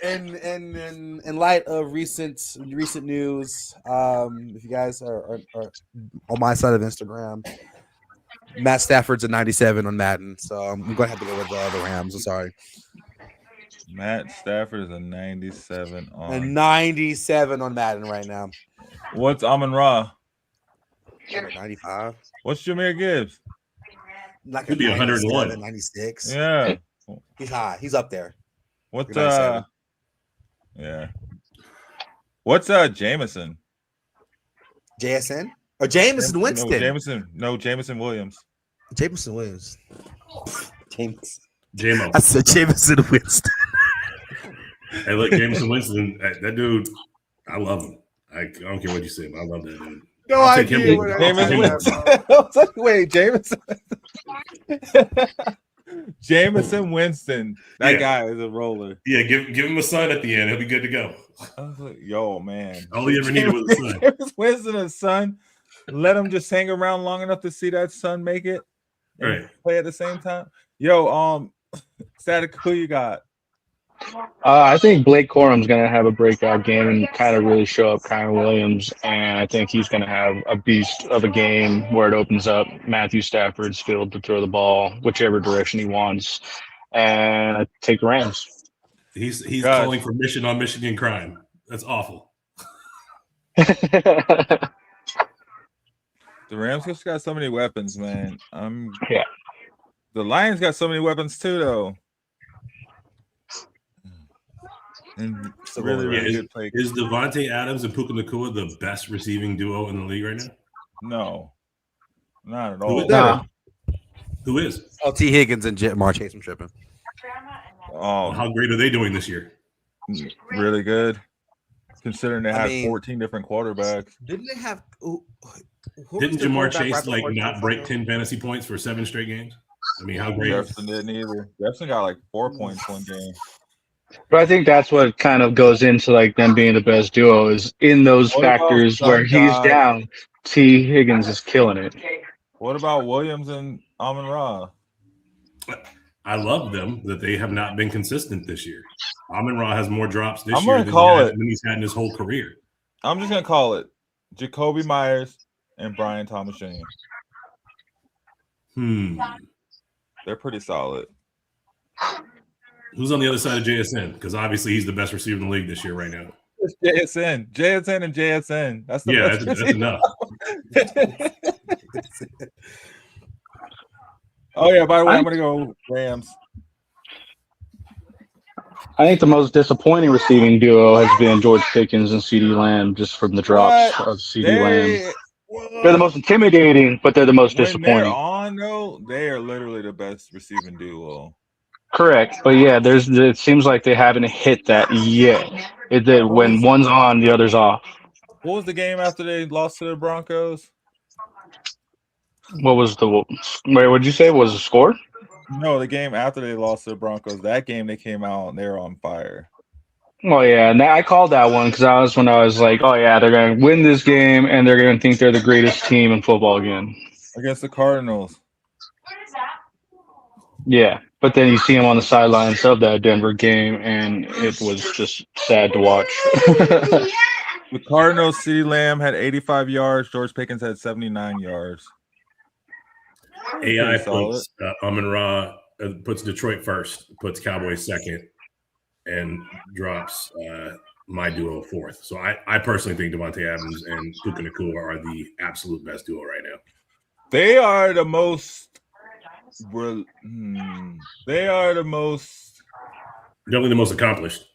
In light of recent news, if you guys are on my side of Instagram, Matt Stafford's a 97 on Madden, so I'm going to have to go with the Rams. I'm sorry. Matt Stafford is a 97 on. A 97 on Madden right now. What's Amon-Ra? 95. What's Jahmyr Gibbs? Like could be 101. 96. Yeah. He's high. He's up there. What's yeah. What's Jameson? JSN? Or Jameson Winston? Jameson Williams. Jameson Williams. J-Mo. I said Jameson Winston. Hey, look, Jameson Winston, that dude, I love him. I don't care what you say, but I love that dude. No idea. Wait, Jameson. Jameson Winston. That guy is a roller. Yeah, give him a sign at the end. He'll be good to go. I was like, yo, man. All he ever needed was a son. Jameis Winston, a son. Let him just hang around long enough to see that son make it and Right. play at the same time. Yo, Statik, who you got? I think Blake Corum's going to have a breakout game and kind of really show up Kyron Williams. And I think he's going to have a beast of a game where it opens up Matthew Stafford's field to throw the ball whichever direction he wants. And I take the Rams. He's calling for mission on Michigan crime. That's awful. The Rams just got so many weapons, man. Yeah. The Lions got so many weapons too, though. And really good play. Is Devontae Adams and Puka Nacua the best receiving duo in the league right now? No, not at Who all. is that? Who is? Oh, T. Higgins and Jamar Chase. I'm tripping. Oh, How great are they doing this year? really good. Considering they had 14 different quarterbacks. Didn't they have? Didn't Jamar Chase not break 10 fantasy points for 7 straight games? I mean, how great? Jefferson didn't either. Jefferson got like 4 points one game. But I think that's what kind of goes into like them being the best duo is in those factors where he's down. T. Higgins is killing it. What about Williams and Amon-Ra? I love them that they have not been consistent this year. Amon-Ra has more drops this I'm year gonna than he's had in his whole career. I'm just gonna call it Jacoby Myers and Brian Thomas-Jane. They're pretty solid. Who's on the other side of JSN? Because obviously he's the best receiver in the league this year right now. It's JSN, and JSN. That's the best that's receiver. enough. Oh yeah, by the way, I'm gonna go Rams. I think the most disappointing receiving duo has been George Pickens and CeeDee Lamb, just from the drops of CeeDee Lamb. They're the most intimidating, but they're the most disappointing. They're on though, they are literally the best receiving duo. Correct, but yeah, it seems like they haven't hit that yet. When one's on, the other's off. What was the game after they lost to the Broncos? What was what'd you say? What was the score? No, the game after they lost to the Broncos. That game they came out and they were on fire. Well, yeah, and I called that one because I was like, oh yeah, they're going to win this game and they're going to think they're the greatest team in football again. Against the Cardinals. Yeah, but then you see him on the sidelines of that Denver game, and it was just sad to watch. The Cardinals, CeeDee Lamb had 85 yards. George Pickens had 79 yards. AI puts Amon-Ra, puts Detroit first, puts Cowboys second, and drops my duo fourth. So I personally think Devontae Adams and Puka Nacua are the absolute best duo right now. They are the most. They are the most. Definitely the most accomplished.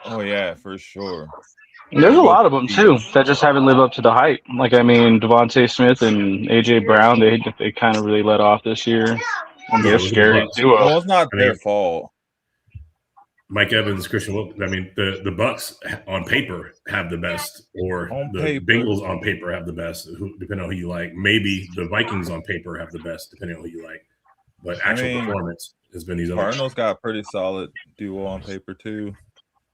Oh yeah, for sure. There's a lot of them too that just haven't lived up to the hype. Like Devontae Smith and AJ Brown, they kind of really let off this year. And they're scary duo. Well, it's not their fault. Mike Evans, Christian Wilkins. I mean, the Bucks on paper have the best, or Bengals on paper have the best, depending on who you like. Maybe the Vikings on paper have the best, depending on who you like. But actual performance has been these other. Cardinals got a pretty solid duo on paper too.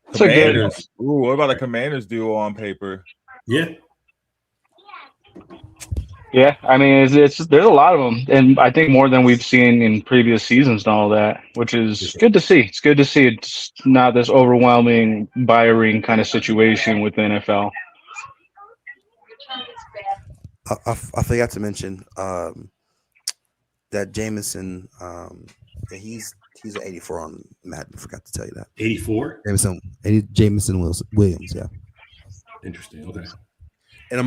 It's Commanders. Ooh, what about a Commanders duo on paper? Yeah. Yeah, I mean, there's a lot of them, and I think more than we've seen in previous seasons and all that, which is good to see. It's good to see it's not this overwhelming buy-a-ring kind of situation with the NFL. I forgot to mention that Jameson, he's an 84 on Madden. I forgot to tell you that. 84? Jameson Williams, yeah. Interesting. Okay. And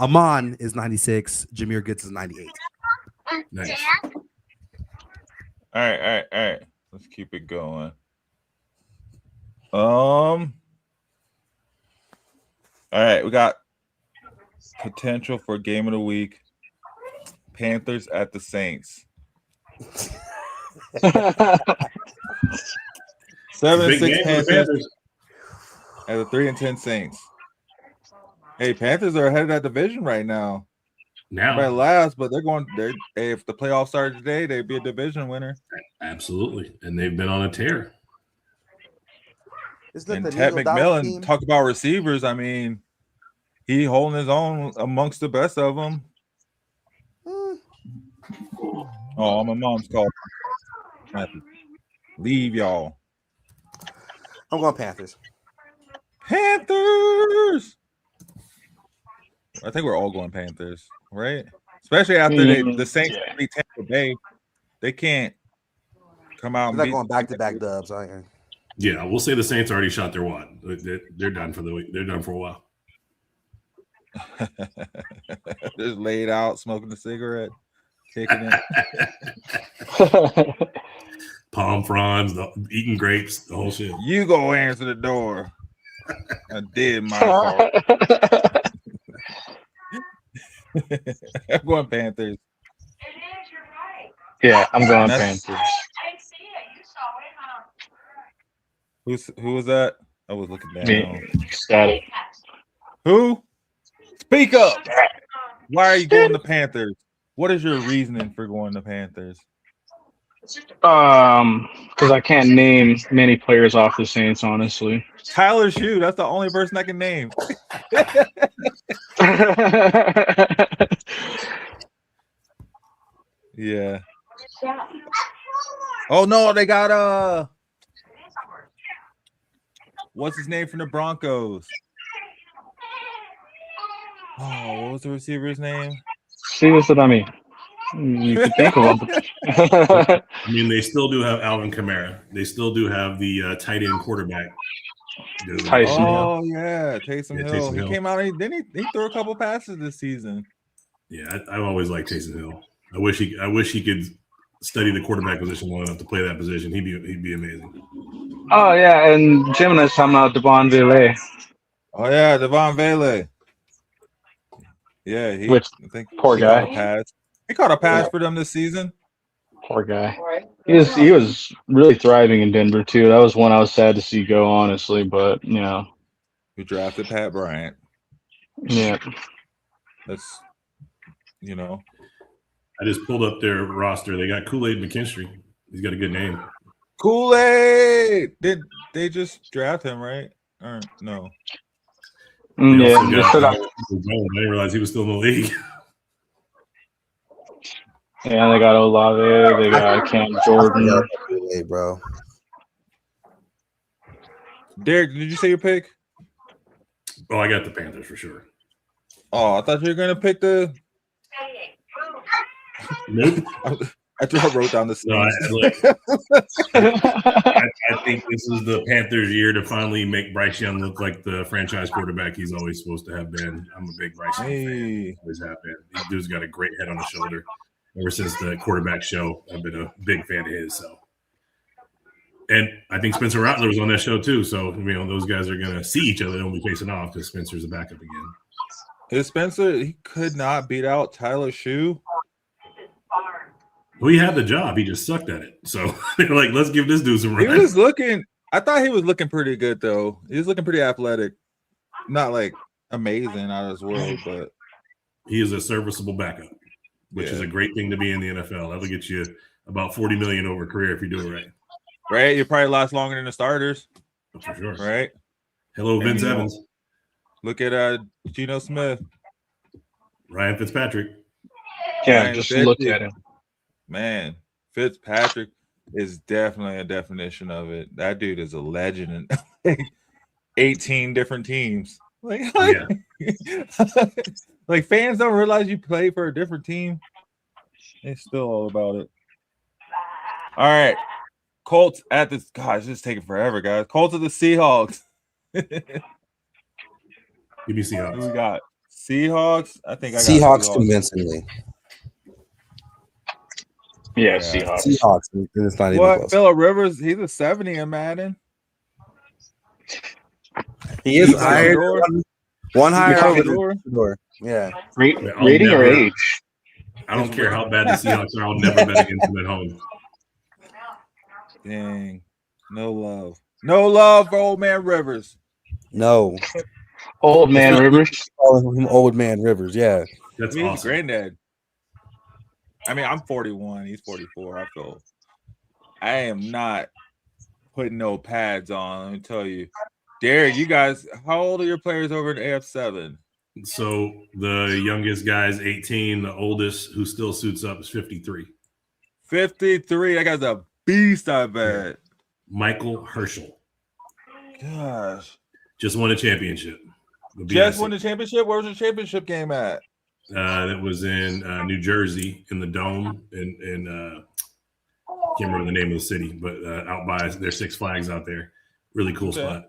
Amon is 96. Jahmyr Gibbs is 98. Nice. All right. Let's keep it going. All right, we got potential for game of the week. Panthers at the Saints. 7-6 Panthers at the 3-10 Saints. Hey, Panthers are ahead of that division right now. By last, but if the playoffs started today, they'd be a division winner. Absolutely. And they've been on a tear. Isn't And that the Ted Neil Dollar McMillan, team? talk about receivers. I mean, he holding his own amongst the best of them. Oh, my mom's called. I have to leave y'all. I'm going Panthers. Panthers. I think we're all going Panthers, right? Especially after the Saints beat Tampa Bay. They can't come out and They're beat. going back-to-back dubs, aren't you? Yeah, we'll say the Saints already shot their wad. They're done for the week. They're done for a while. Just laid out, smoking a cigarette, kicking it. Palm fronds, eating grapes, the whole shit. You go answer the door. I did my part. I'm going Panthers. Yeah, I'm going Panthers. Who was that? I was looking down. Me. Static. Who? Speak up. Why are you going to Panthers? What is your reasoning for going to Panthers? Because I can't name many players off the Saints, honestly. Tyler Shue, that's the only person I can name. Yeah. Oh no, they got what's his name from the Broncos? Oh, what was the receiver's name? See, that's what I mean. You could think of them. I mean, they still do have Alvin Kamara. They still do have the tight end quarterback. Tyson Hill. Yeah, Taysom Hill. Taysom He Hill. came out and he threw a couple passes this season. Yeah, I've always liked Taysom Hill. I wish he could study the quarterback position well enough to play that position. He'd be amazing. Oh yeah, and Gemini's talking about Devon Vele. Oh yeah, Devon Vele. Yeah, I think poor guy. Caught a pass. He caught a pass for them this season. Poor guy. He was really thriving in Denver too. That was one I was sad to see go, honestly. But Who drafted Pat Bryant? Yeah, that's I just pulled up their roster. They got Kool-Aid McKinstry. He's got a good name. Kool-Aid. Did they just draft him, right? Or no? They also yeah. got- I didn't realize he was still in the league. Yeah, they got Olave. They got Cam Jordan. Hey, bro. Derek, did you say your pick? Oh, I got the Panthers for sure. Oh, I thought you were gonna pick the. Nope. After I wrote down the I think this is the Panthers' year to finally make Bryce Young look like the franchise quarterback he's always supposed to have been. I'm a big Bryce Young fan. Always have been. This dude's got a great head on his shoulder. Ever since the quarterback show, I've been a big fan of his. So, and I think Spencer Rattler was on that show too. So those guys are gonna see each other. They'll be facing off because Spencer's a backup again. Is Spencer? He could not beat out Tyler Shue. Well, he had the job. He just sucked at it. So they're like, let's give this dude some run. He was looking. I thought he was looking pretty good though. He was looking pretty athletic. Not like amazing out of his world, but he is a serviceable backup, which is a great thing to be in the NFL. That'll get you about $40 million over a career if you do it right. Right, you probably last longer than the starters. For sure. Right. Hello, Vince Evans. Look at Geno Smith, Ryan Fitzpatrick. Yeah, Ryan just Fitzpatrick. look at him. Man, Fitzpatrick is definitely a definition of it. That dude is a legend in 18 different teams. Like fans don't realize you play for a different team. It's still all about it. All right. Colts at this. Gosh, this is taking forever, guys. Colts at the Seahawks. Give me Seahawks. Who we got? Seahawks. I think I got Seahawks convincingly. Yeah, Seahawks. Seahawks. It's not even What? close. Phillip Rivers, he's a 70 in Madden. He is He's higher. One higher. Door. Yeah. Rating or age? I don't care how bad the Seahawks are. I'll never bet against them at home. Dang. No love. No love for old man Rivers. No. Old man Rivers. Calling him old man Rivers. Yeah. That's He's awesome. granddad. I mean, I'm 41. He's 44. I am not putting no pads on. Let me tell you, Derek. You guys, how old are your players over in AF7? So the youngest guy's 18. The oldest, who still suits up, is 53. 53. That guy's a beast, I bet. Yeah. Michael Herschel. Gosh. Just won a championship. Just won the championship? Where was the championship game at? That was in New Jersey in the Dome. And can't remember the name of the city, but out by there's Six Flags out there. Really cool spot.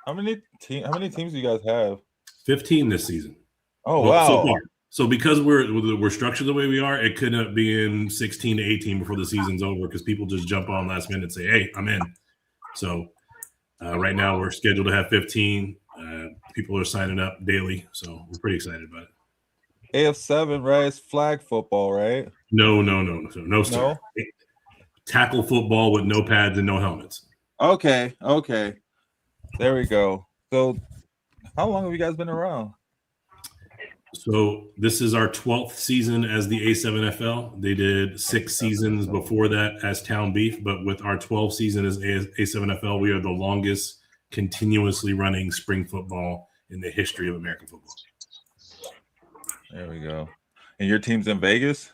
How many teams do you guys have? 15 this season. Oh, wow. So far. So because we're structured the way we are, it could up being 16 to 18 before the season's over because people just jump on last minute and say, hey, I'm in. So right now we're scheduled to have 15. People are signing up daily, so we're pretty excited about it. AF7, right? It's flag football, right? No, sir. No? Tackle football with no pads and no helmets. Okay. There we go. So how long have you guys been around? So this is our 12th season as the A7FL. They did 6 seasons before that as Town Beef, but with our 12th season as A7FL, we are the longest continuously running spring football in the history of American football. There we go. And your team's in Vegas?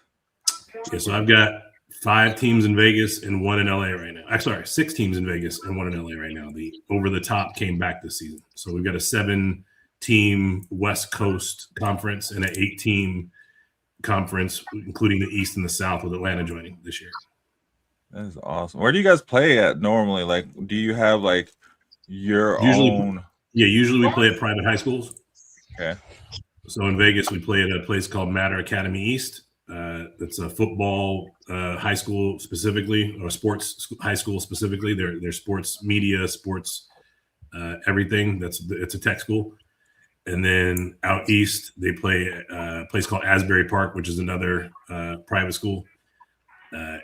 Yeah, so I've got 5 teams in Vegas and 1 in LA right now. Sorry, 6 teams in Vegas and 1 in LA right now. The over the top came back this season. So we've got a 7-team West Coast conference and an 8-team conference, including the East and the South, with Atlanta joining this year. That is awesome. Where do you guys play at normally? Like, do you have like your own? Yeah, usually we play at private high schools. Okay. So in Vegas, we play at a place called Matter Academy East. That's a football high school specifically, or sports high school specifically. They're sports media, sports everything. It's a tech school. And then out east, they play a place called Asbury Park, which is another private school.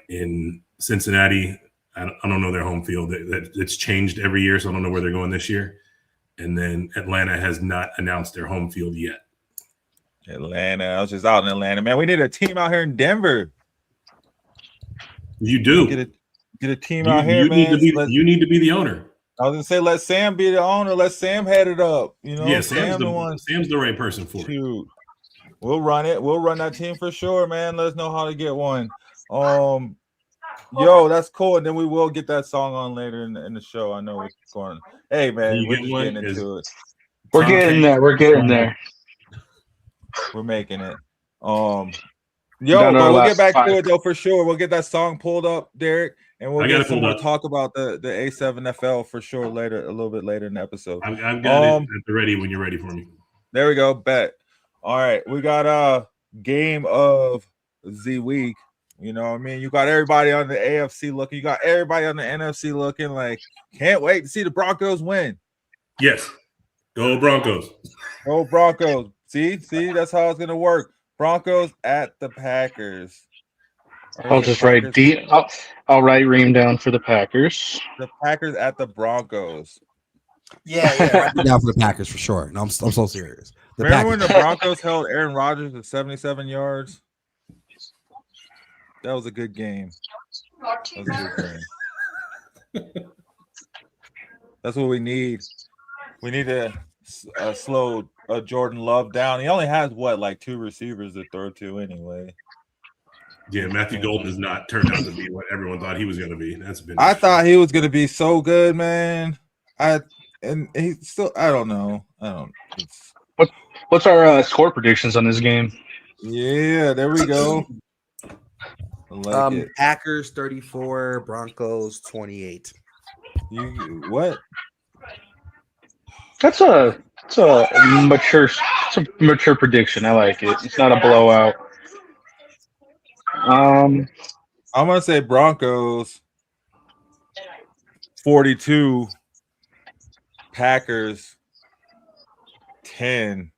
In Cincinnati, I don't know their home field. It's changed every year, so I don't know where they're going this year. And then Atlanta has not announced their home field yet. Atlanta. I was just out in Atlanta, man. We need a team out here in Denver. You do get a team out here, man. You need to be the owner. I was gonna say, let Sam be the owner. Let Sam head it up. You know, yeah, Sam's the right person for it. We'll run it. We'll run that team for sure, man. Let us know how to get one. Yo, that's cool. And then we will get that song on later in the show. I know what's going. Hey, man, we're just getting into it. We're getting there. We're getting there. We're making it. But we'll get back to it though for sure. We'll get that song pulled up, Derek, and we'll get some more talk about the A7FL for sure later, a little bit later in the episode. I've got it at the ready when you're ready for me. There we go. Bet. All right, we got a game of the week. You know what I mean? You got everybody on the AFC looking. You got everybody on the NFC looking like can't wait to see the Broncos win. Yes. Go Broncos. Go Broncos. See, that's how it's gonna work. Broncos at the Packers. I'll just write I'll write Reem down for the Packers. The Packers at the Broncos. Yeah. Write me down for the Packers for sure. No, I'm so serious. Remember when the Broncos held Aaron Rodgers to 77 yards? That was a good game. That's what we need. We need to slow Jordan Love down. He only has like 2 receivers to throw to anyway. Yeah, Matthew Golden has not turned out to be what everyone thought he was going to be. I thought he was going to be so good, man. And he still. I don't know. What's our score predictions on this game? Yeah, there we go. Packers 34, Broncos 28. What? That's a mature prediction. I like it. It's not a blowout. I'm gonna say Broncos 42, Packers 10.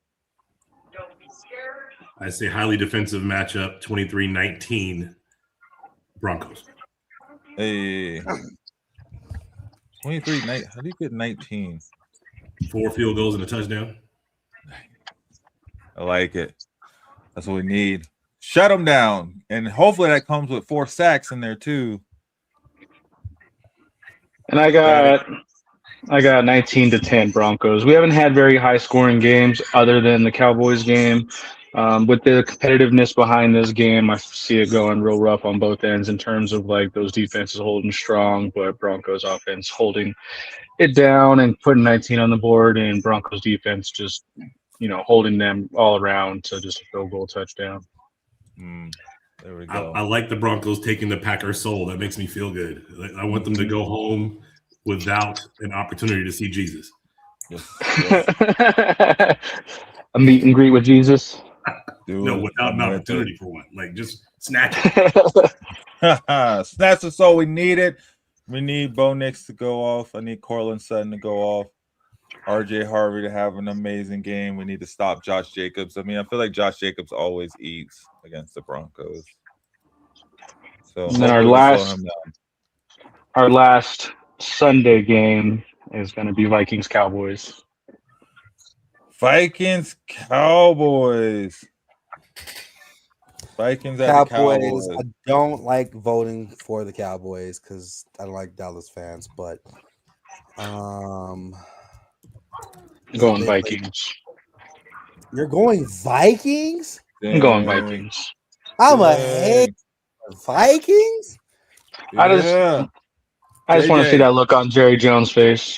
I say highly defensive matchup 23-19 Broncos. Hey. 23. How do you get 19? 4 field goals and a touchdown. I like it. That's what we need. Shut them down. And hopefully that comes with 4 sacks in there too. And I got 19-10 Broncos. We haven't had very high scoring games other than the Cowboys game. With the competitiveness behind this game, I see it going real rough on both ends in terms of like those defenses holding strong, but Broncos offense holding it down and putting 19 on the board, and Broncos defense just holding them all around to just a field goal touchdown. There we go. I like the Broncos taking the Packers soul. That makes me feel good. I want them to go home without an opportunity to see Jesus. Yes. A meet and greet with Jesus. Dude, no, without an opportunity for one. Like, just snatch it. Snatch the soul. We need it. We need Bo Nix to go off. I need Cortland Sutton to go off. RJ Harvey to have an amazing game. We need to stop Josh Jacobs. I mean, I feel like Josh Jacobs always eats against the Broncos. So and then our last Sunday game is going to be Vikings Cowboys. Vikings Cowboys. Vikings at Cowboys. the Cowboys. I don't like voting for the Cowboys because I don't like Dallas fans, but going Vikings. You're going Vikings? I'm going Vikings. I'm a hate Vikings. I just want to see that look on Jerry Jones' face,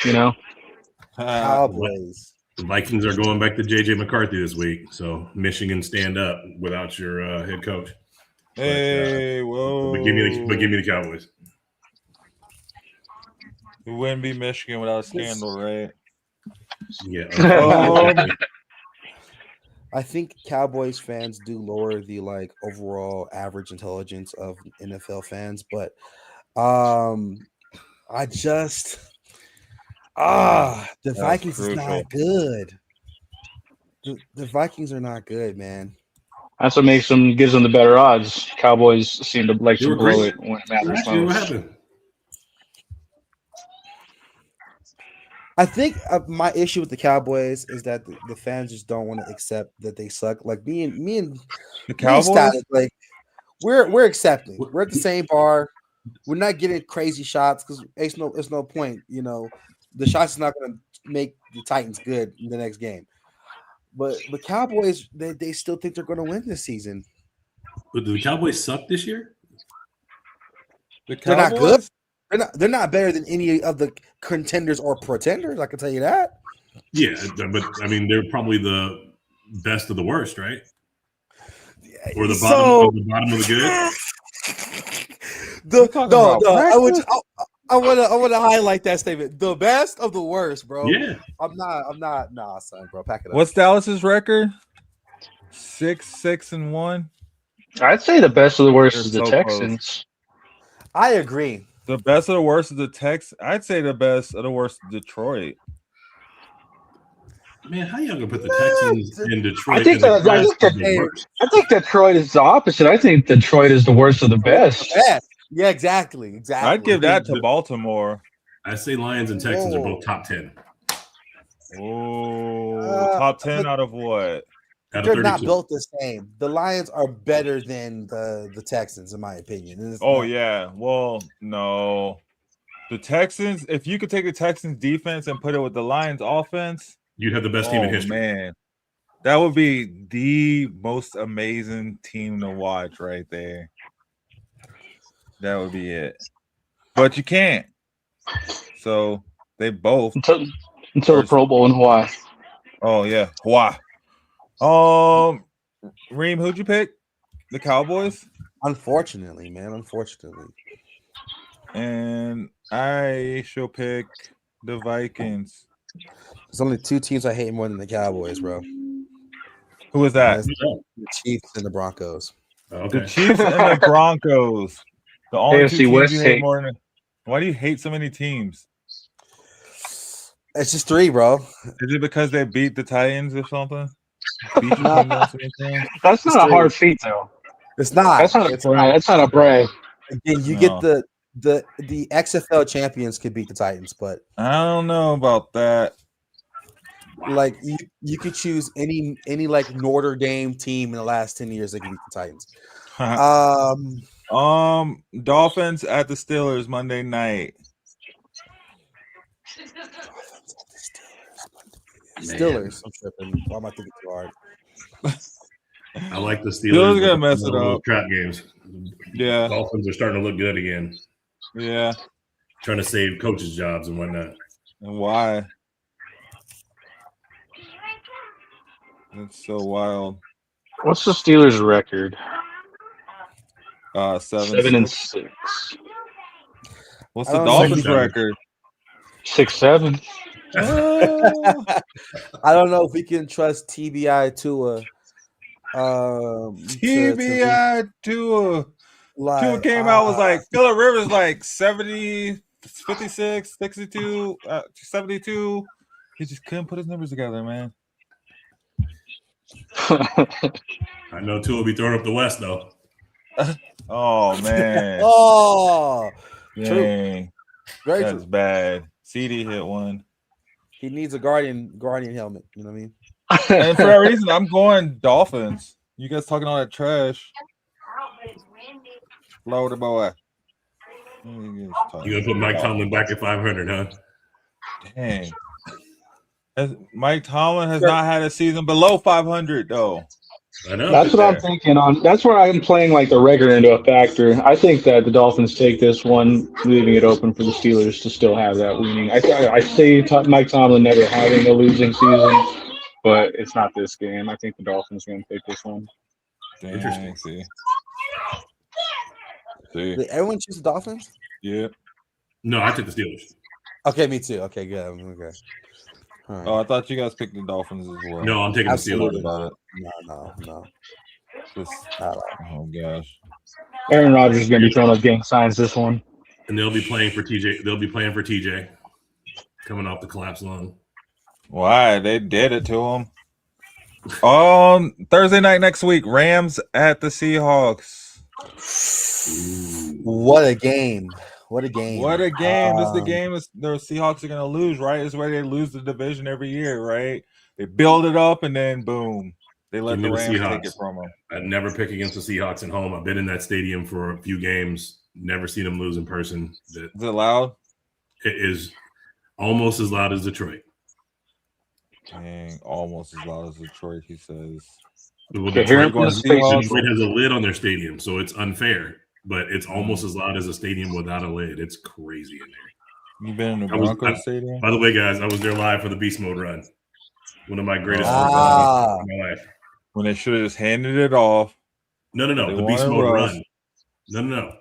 Cowboys. The Vikings are going back to J.J. McCarthy this week, so Michigan stand up without your head coach. Hey, whoa! But give me the Cowboys. We wouldn't be Michigan without a scandal, right? Yeah. I think Cowboys fans do lower the overall average intelligence of NFL fans, but I just the Vikings is not good. The Vikings are not good, man. That's what gives them the better odds. Cowboys seem to like to blow it when it matters What most. happened? I think my issue with the Cowboys is that the fans just don't want to accept that they suck. Like me and the Cowboys, we're accepting. We're at the same bar. We're not getting crazy shots because it's no point. The shots is not going to make the Titans good in the next game. But the Cowboys, they still think they're going to win this season. But do the Cowboys suck this year? They're not good. They're not better than any of the contenders or pretenders. I can tell you that. Yeah, but I mean, they're probably the best of the worst, right? Or the bottom of the good. I want to highlight that statement. The best of the worst, bro. Yeah. I'm not. Nah, son, bro. Pack it up. What's Dallas's record? 6-1. I'd say the best of the worst is the Texans. Close. I agree. The best of the worst is the Texans. I'd say the best of the worst is Detroit. Man, how you gonna put the Texans in Detroit? I think Detroit is the opposite. I think Detroit is the worst of the best. Yeah, exactly. I'd give that to Baltimore. I say Lions and Texans are both top 10. Oh, top 10 out of what? They're not built the same. The Lions are better than the Texans, in my opinion. Yeah. Well, no. The Texans, if you could take the Texans defense and put it with the Lions offense, you'd have the best team in history. Man. That would be the most amazing team to watch right there. That would be it. But you can't. So they both until the Pro Bowl in Hawaii. Oh yeah, Hawaii. Reem, who'd you pick? The Cowboys? Unfortunately, man. Unfortunately. And I shall pick the Vikings. There's only two teams I hate more than the Cowboys, bro. Who is that? The Chiefs and the Broncos. Okay. The Chiefs and the Broncos. The only AFC two teams West you hate more than. Why do you hate so many teams? It's just three, bro. Is it because they beat the Titans or something? That's not a hard feat, though. It's not. That's not a brag. Again, you get the XFL champions could beat the Titans, but I don't know about that. Like you could choose any like Notre Dame team in the last 10 years that can beat the Titans. Dolphins at the Steelers Monday night. Steelers. I'm tripping. Why am I thinking too hard? I like the Steelers Steelers. gonna mess it up. Trap games. Yeah. Dolphins are starting to look good again. Yeah. Trying to save coaches' jobs and whatnot. And why? That's so wild. What's the Steelers' record? 7-6. What's the I don't know. Dolphins 6-7. record? 6-7. I don't know if we can trust TBI Tua. TBI Tua. Like, Tua came out was like Phillip Rivers like 70, 56, 62, 72. He just couldn't put his numbers together, man. I know Tua will be throwing up the West though. Oh man. Oh, Dang. true. Very That's true. bad. CD hit one. He needs a guardian helmet. You know what I mean? And for that reason, I'm going Dolphins. You guys talking all that trash. Load the boy. You gonna put Mike Tomlin back at 500, huh? Dang. Mike Tomlin has not had a season below 500 though. I know. That's what I'm thinking on. That's where I'm playing like the record into a factor. I think that the Dolphins take this one, leaving it open for the Steelers to still have that winning. I say Mike Tomlin never having a losing season, but it's not this game. I think the Dolphins are going to take this one. Interesting. See. Did everyone choose the Dolphins? Yeah. No, I took the Steelers. Okay, me too. Okay, good. Okay. All right. Oh, I thought you guys picked the Dolphins as well. No, I'm taking the Absolutely. Steelers. About it. No. Just, oh gosh. Aaron Rodgers is going to be throwing up gang signs this one. And they'll be playing for TJ. They'll be playing for TJ coming off the collapsed lung. Why? They did it to him. Thursday night next week, Rams at the Seahawks. What a game. What a game. What a game. This is the game the Seahawks are going to lose, right? It's where they lose the division every year, right? They build it up and then boom. They let the Rams take it from them. I'd never pick against the Seahawks at home. I've been in that stadium for a few games. Never seen them lose in person. Is it loud? It is almost as loud as Detroit. Dang, almost as loud as Detroit, he says. Well, Detroit has a lid on their stadium, so it's unfair. But it's almost as loud as a stadium without a lid. It's crazy in there. You been in the Broncos stadium? By the way, guys, I was there live for the Beast Mode run. One of my greatest moments in my life. When they should have just handed it off. No. The Beast Mode run. No.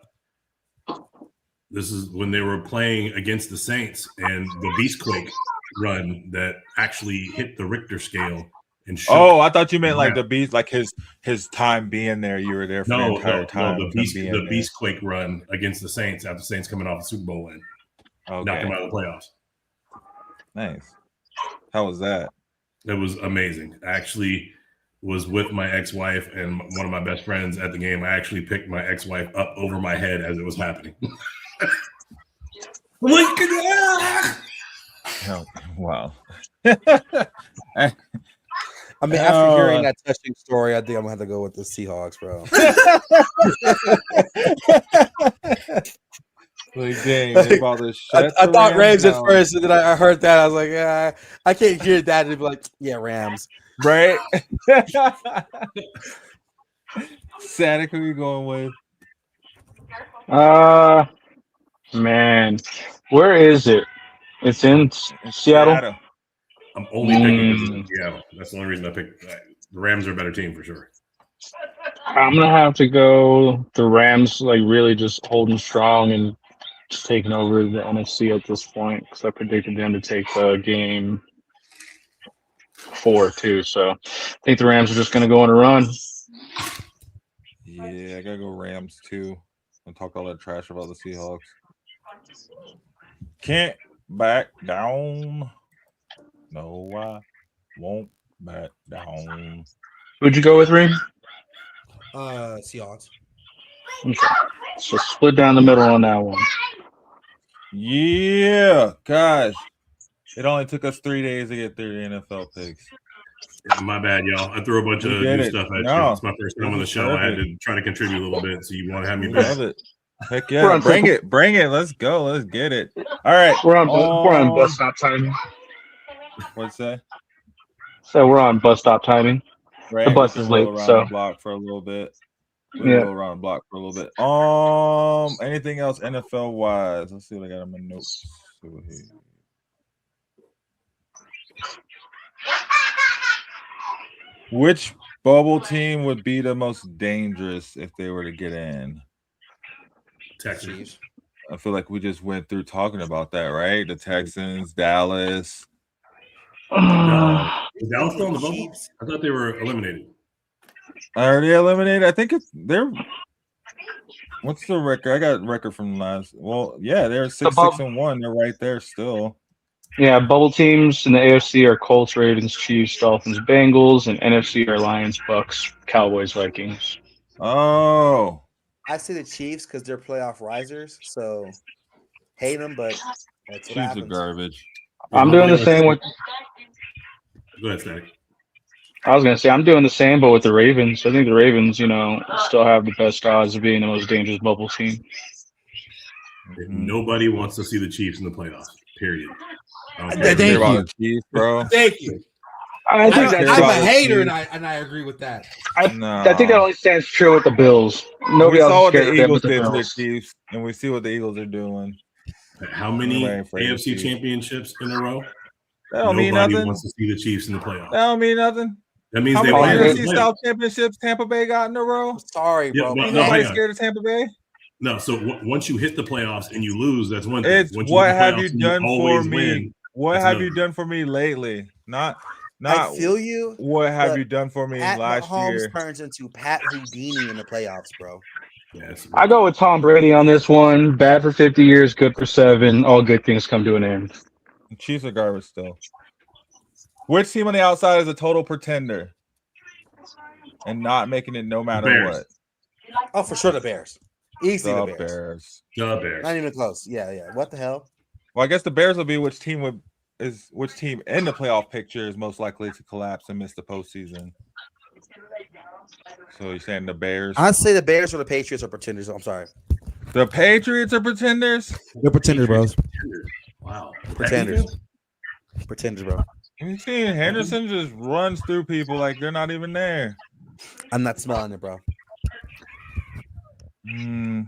This is when they were playing against the Saints and the Beastquake run that actually hit the Richter scale. And I thought you meant like the Beast, like his time being there. You were there for the entire time. No, the Beastquake run against the Saints after the Saints coming off the Super Bowl win. Okay. Knocked them out of the playoffs. Nice. How was that? It was amazing. I actually was with my ex-wife and one of my best friends at the game. I actually picked my ex-wife up over my head as it was happening. Oh, wow. I mean, after hearing that touching story, I think I'm gonna have to go with the Seahawks, bro. Like, dang, they about to shut I the thought Rams at down. first, and then I heard that. I was like, yeah, I can't hear that and be like, yeah, Rams. Right? Statik, who you going with? Man, where is it? It's in Seattle. I'm only picking Seattle. That's the only reason I picked. The Rams are a better team for sure. I'm gonna have to go the Rams, like really just holding strong and just taking over the NFC at this point because I predicted them to take game 4 too. So I think the Rams are just gonna go on a run. Yeah, I gotta go Rams too. And talk all that trash about the Seahawks. Can't back down. No, I won't back down. Who'd you go with, Reem? Seahawks. Okay. So split down the middle on that one. Yeah, gosh. It only took us 3 days to get through the NFL picks. My bad, y'all. I threw a bunch of new stuff at you. It's my first time on the show. I had to try to contribute a little bit, so you want to have me back. Love it. Heck yeah, bring it. Let's go. Let's get it. All right, we're on bus stop timing. What's that? So we're on bus stop timing. Right, the bus we is can roll late, around so the block for a little bit. yeah. Roll around the block for a little bit. Anything else NFL wise? Let's see what I got in my notes. Which bubble team would be the most dangerous if they were to get in? Texans. I feel like we just went through talking about that, right? The Texans, Dallas. Is Dallas still in the bubble? I thought they were eliminated. Are they eliminated? I think they're. What's the record? I got record from last. Well, yeah, they're 6-6-1. They're right there still. Yeah, bubble teams in the AFC are Colts, Ravens, Chiefs, Dolphins, Bengals, and NFC are Lions, Bucks, Cowboys, Vikings. Oh. I say the Chiefs because they're playoff risers. So hate them, but that's what Chiefs happens. are garbage. I'm doing the same with. Go ahead, Statik. I was gonna say I'm doing the same, but with the Ravens. I think the Ravens, still have the best odds of being the most dangerous bubble team. Nobody wants to see the Chiefs in the playoffs. Period. Thank you, Chiefs, bro. Thank you. I think I'm a hater, and I agree with that. I think that only stands true with the Bills. Nobody else is scared of them but the Bills. Chiefs, and we see what the Eagles are doing. How many AFC championships in a row? That don't mean nothing. Nobody wants to see the Chiefs in the playoffs. That don't mean nothing. That means how they many won NFC South championships Tampa Bay got in a row? Sorry, bro. Nobody's scared of Tampa Bay. No, so once you hit the playoffs and you lose, that's one thing. It's once what have you done for me? Win, what have you done for me lately? Not. I feel you. What have you done for me Pat last Mahomes year? Turns into Pat Houdini in the playoffs, bro. Yes. I go with Tom Brady on this one. Bad for 50 years, good for 7. All good things come to an end. The Chiefs are garbage still. Which team on the outside is a total pretender and not making it no matter what? Oh, for sure the Bears. Easy the Bears. The Bears. Not even close. Yeah. What the hell? Well, I guess the Bears will be which team in the playoff picture is most likely to collapse and miss the postseason. So you're saying the Bears? I'd say the Bears or the Patriots are pretenders. I'm sorry. The Patriots are pretenders? They're pretenders, bros. Wow. Pretenders. Pretenders, bro. You see Henderson just runs through people like they're not even there. I'm not smelling it, bro. Did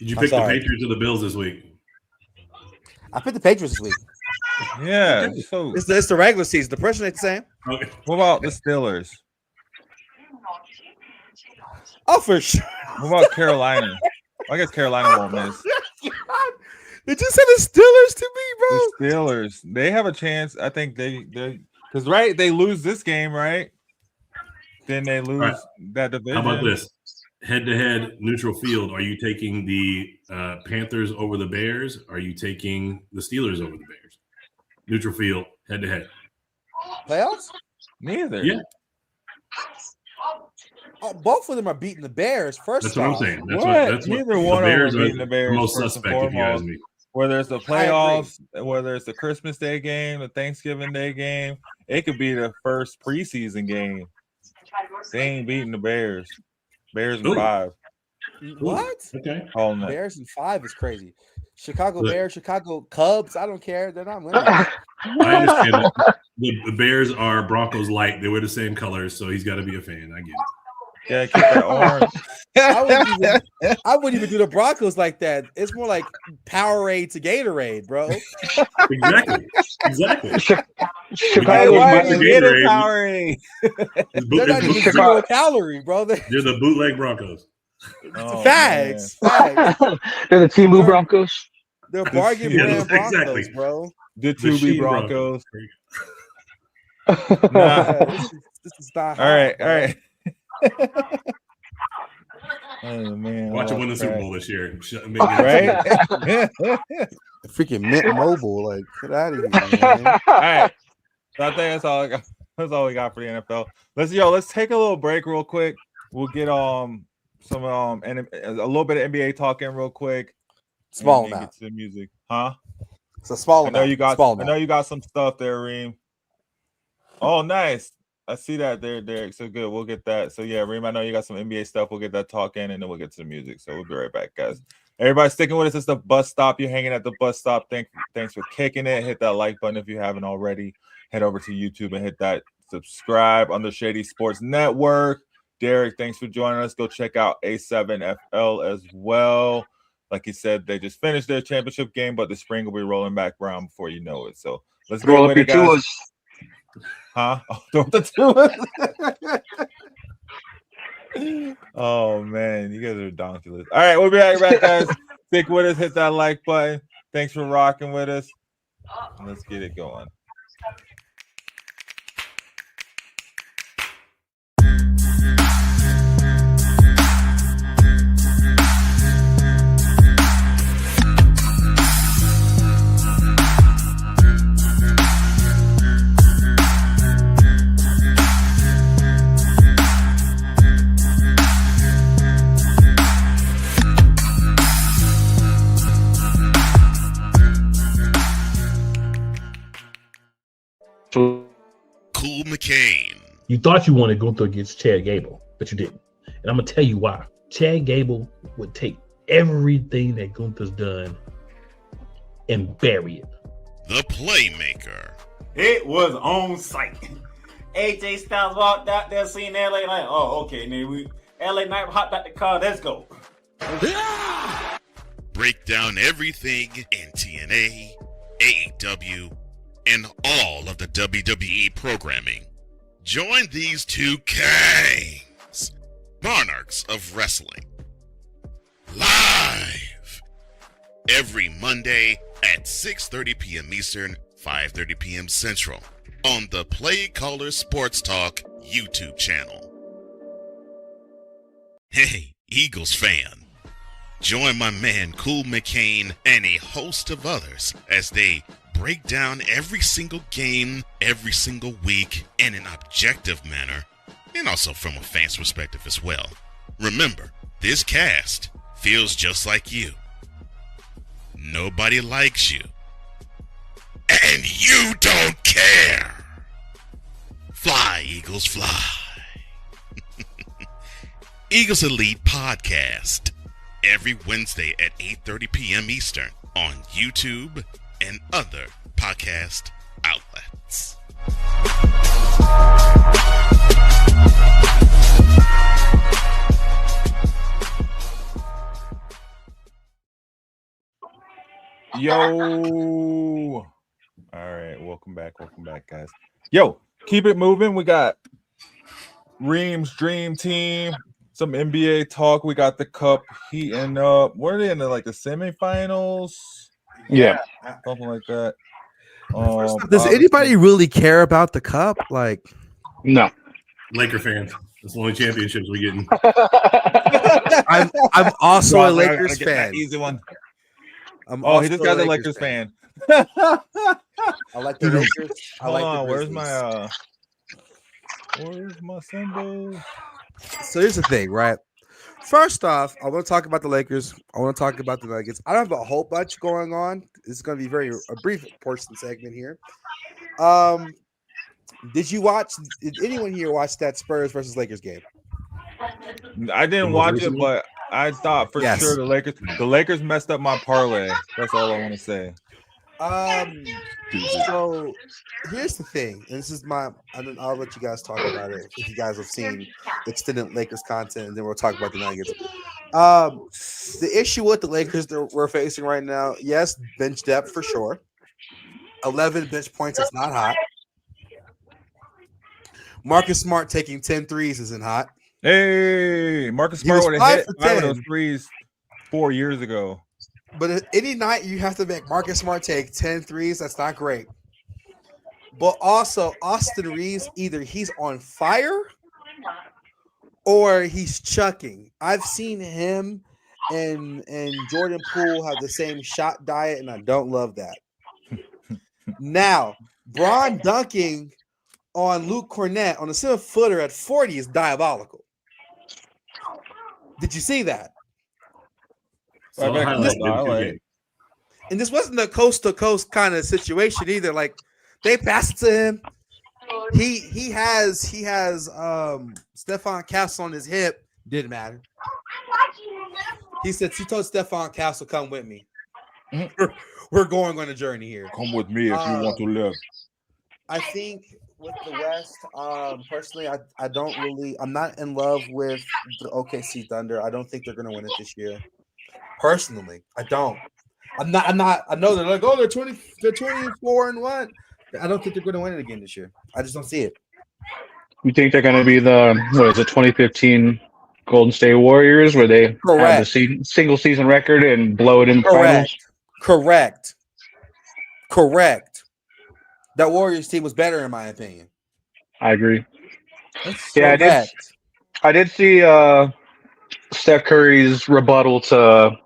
you pick the Patriots or the Bills this week? I picked the Patriots this week. Yeah. So it's the regular season. The pressure ain't the same. Okay. What about the Steelers? Oh, for sure. What about Carolina? I guess Carolina won't miss. Did you say the Steelers to me, bro? The Steelers, they have a chance. I think they because they lose this game, right? Then they lose that division. How about this? Head-to-head neutral field. Are you taking the Panthers over the Bears? Are you taking the Steelers over the Bears? Neutral field, head-to-head. Playoffs? Neither. Yeah. Oh, both of them are beating the Bears. That's what I'm saying. Neither one of them are beating the Bears. The most suspect, if you ask me. Whether it's the playoffs, whether it's the Christmas Day game, the Thanksgiving Day game, it could be the first preseason game. They ain't beating the Bears. Bears in 5. What? Okay. Bears in 5 is crazy. Chicago Bears, Chicago Cubs. I don't care. They're not winning. I understand that. The Bears are Broncos light. They wear the same colors, so he's got to be a fan. I get it. Yeah, keep that orange. I wouldn't even do the Broncos like that. It's more like Powerade to Gatorade, bro. Exactly. Chicago Powerade. They're not even 0 calorie, bro. They're the bootleg Broncos. Facts. They're the Timu Broncos. They're bargain brand Broncos, bro. The 2B Broncos. This is not all right. Oh man! Watch them win the Super Bowl this year, right? Freaking Mint Mobile, like get out of here, man. All right, so I think that's all I got. That's all we got for the NFL. Let's take a little break real quick. We'll get some and a little bit of NBA talk in real quick. Small amount. Get to the music, huh? It's a small amount. I know you got some stuff there, Reem. Oh, nice. I see that there, Derek. So good. We'll get that. So yeah, Reem, I know you got some NBA stuff. We'll get that talk in, and then we'll get to the music. So we'll be right back, guys. Everybody sticking with us. It's the bus stop. You're hanging at the bus stop. Thanks for kicking it. Hit that like button if you haven't already. Head over to YouTube and hit that subscribe on the Shady Sports Network. Derek, thanks for joining us. Go check out A7FL as well. Like he said, they just finished their championship game, but the spring will be rolling back around before you know it. So let's Roll go up with your it, guys. tours. Huh? Oh, throw up the tours. Oh man, you guys are donkulous. All right, we'll be right back, guys. Stick with us, hit that like button. Thanks for rocking with us. Let's get it going. Cool McCain. You thought you wanted Gunther against Chad Gable, but you didn't. And I'm going to tell you why. Chad Gable would take everything that Gunther's done and bury it. The Playmaker. It was on site. AJ Styles walked out there, seen LA like, oh, okay, then LA Knight hopped out the car, let's go. Break down everything in TNA, AEW, and all of the WWE programming. Join these two kings, monarchs of wrestling, live every Monday at 6:30 p.m. Eastern, 5:30 p.m. Central on the Play Caller Sports Talk YouTube channel. Hey, Eagles fan, join my man Cool McCain and a host of others as they break down every single game, every single week in an objective manner, and also from a fan's perspective as well. Remember, this cast feels just like you. Nobody likes you. And you don't care. Fly, Eagles, fly. Eagles Elite Podcast, every Wednesday at 8:30 p.m. Eastern on YouTube and other podcast outlets. Yo. All right, welcome back, guys. Yo, keep it moving. We got Reem's Dream Team, some NBA talk. We got the cup heating up. What are they in the semifinals? Yeah, something like that. Does anybody really care about the cup? No. Laker fans. That's the only championships we're getting. I'm also a Lakers fan. Easy one. He just got the Lakers fan. I like the Lakers. Hold on, where's my symbol? So here's the thing, right? First off, I want to talk about the Lakers. I want to talk about the Nuggets. I don't have a whole bunch going on. This is going to be a brief portion segment here. Did anyone here watch that Spurs versus Lakers game? I didn't watch it, but I thought for sure the Lakers messed up my parlay. That's all I want to say. So here's the thing, and this is I'll let you guys talk about it if you guys have seen extended Lakers content, and then we'll talk about the Nuggets. The issue with the Lakers that we're facing right now, yes, bench depth for sure. 11 bench points is not hot. Marcus Smart taking 10 threes isn't hot. Hey, Marcus Smart would have hit 5 of those threes 4 years ago. But any night you have to make Marcus Smart take 10 threes, that's not great. But also, Austin Reeves, either he's on fire or he's chucking. I've seen him and Jordan Poole have the same shot diet, and I don't love that. Now, Bron dunking on Luke Cornett on a 7-footer at 40 is diabolical. Did you see that? And this wasn't a coast to coast kind of situation either. They passed it to him. He has Stephon Castle on his hip. Didn't matter. He told Stephon Castle, "Come with me. We're going on a journey here. Come with me if you want to live." I think with the West, personally, I'm not in love with the OKC Thunder. I don't think they're going to win it this year. Personally, I don't. I'm not. I know they're like, they're 24-1. I don't think they're going to win it again this year. I just don't see it. You think they're going to be the 2015 Golden State Warriors, where they have the single season record and blow it in the finals? Correct. That Warriors team was better, in my opinion. I agree. Yeah, I did see Steph Curry's rebuttal to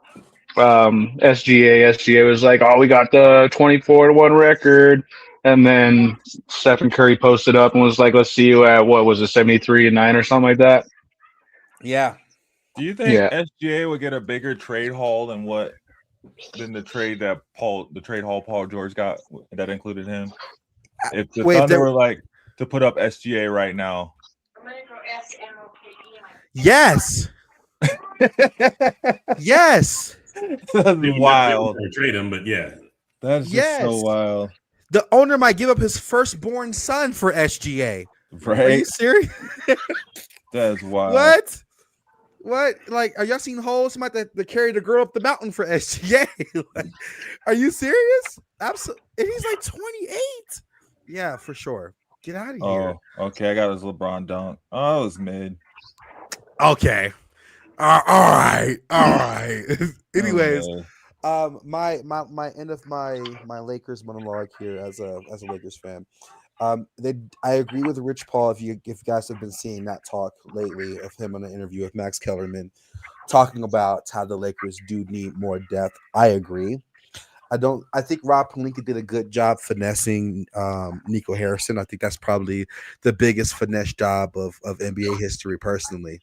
SGA. SGA was like, "Oh, we got the 24-1 record," and then Stephen Curry posted up and was like, "Let's see you at 73-9 or something like that." Yeah. Do you think SGA would get a bigger trade haul than the trade that Paul George got that included him? If the Thunder were like to put up SGA right now. Yes. Yes. That's wild. Trade him, but yeah. That's just so wild. The owner might give up his firstborn son for SGA. Right? Are you serious? That's wild. What? Like, are y'all seeing holes? Somebody that carry the girl up the mountain for SGA? Like, are you serious? Absolutely. And he's like 28. Yeah, for sure. Get out of here. Oh, okay. I got his LeBron dunk. Oh, it was mid. Okay. All right. Anyways, my end of my Lakers monologue here as a Lakers fan. I agree with Rich Paul. If you guys have been seeing that talk lately of him on an interview with Max Kellerman, talking about how the Lakers do need more depth. I agree. I think Rob Pelinka did a good job finessing Nico Harrison. I think that's probably the biggest finesse job of NBA history, personally.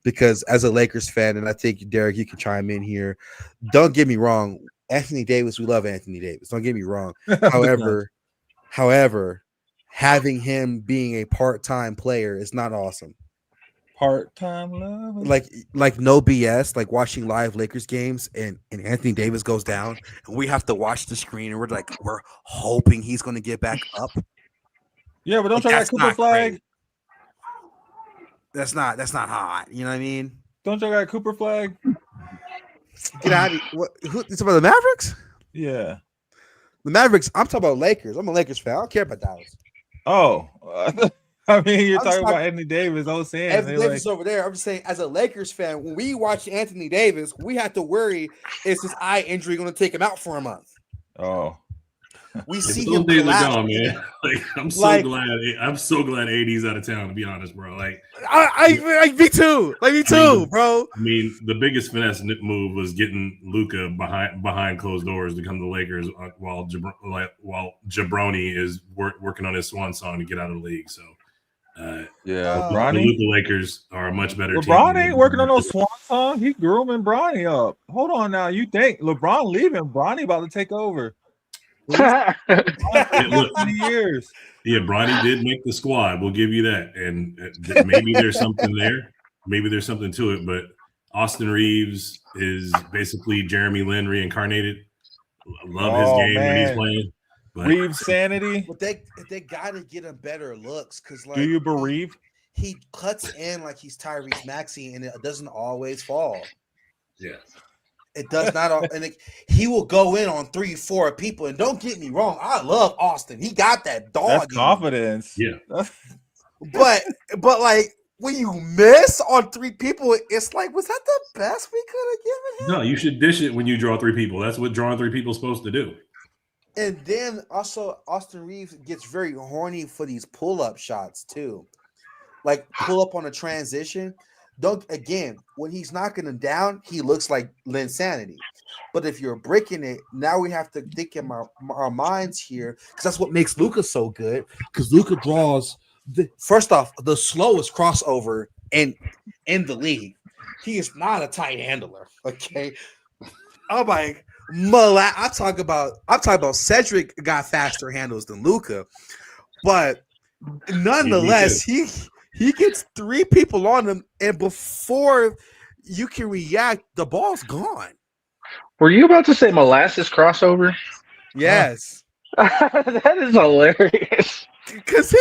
Because as a Lakers fan, and I think Derek, you can chime in here. Don't get me wrong, Anthony Davis. We love Anthony Davis. Don't get me wrong. However, having him being a part-time player is not awesome. Part-time love, like no BS. Like watching live Lakers games, and Anthony Davis goes down, and we have to watch the screen, and we're hoping he's going to get back up. Yeah, but don't try that Cooper flag. Great. That's not hot. You know what I mean? Don't try that Cooper flag. Get out of here. What? It's about the Mavericks? Yeah. The Mavericks. I'm talking about Lakers. I'm a Lakers fan. I don't care about Dallas. Oh, I mean, you're talking about Anthony Davis. I was saying Anthony Davis over there. I'm just saying, as a Lakers fan, when we watch Anthony Davis, we have to worry: is his eye injury going to take him out for a month? Oh, we see him days are gone, man. Like, I'm so glad AD's out of town. To be honest, bro. Like, me too. Like, me too, bro. I mean, the biggest finesse move was getting Luka behind closed doors to come to the Lakers while Jabroni is working on his swan song to get out of the league. So, the Luka Lakers are a much better team. LeBron ain't working on no swan song. He grooming Bronny up. Hold on now. You think LeBron leaving? Bronny about to take over. Years. Yeah, Bronny did make the squad. We'll give you that. And maybe there's something there. Maybe there's something to it. But Austin Reeves is basically Jeremy Lin reincarnated. Love his game when he's playing. But Reeves sanity. But they gotta get him better looks, because do you bereave? He cuts in like he's Tyrese Maxey, and it doesn't always fall. Yeah. It does not, and he will go in on 3-4 people. And don't get me wrong, I love Austin. He got that dog. That's confidence. Yeah. But like when you miss on 3 people, it's like, was that the best we could have given him? No, you should dish it when you draw 3 people. That's what drawing 3 people is supposed to do. And then also Austin Reeves gets very horny for these pull-up shots too, like pull up on a transition. When he's knocking them down, he looks like Linsanity. But if you're breaking it, now we have to think in our minds here, because that's what makes Luka so good. Because Luka draws first off the slowest crossover in the league. He is not a tight handler. Okay, I'm like I'm talking about Cedric got faster handles than Luka, but nonetheless he gets 3 people on him, and before you can react. The ball's gone. Were you about to say molasses crossover? Yes. That is hilarious. Because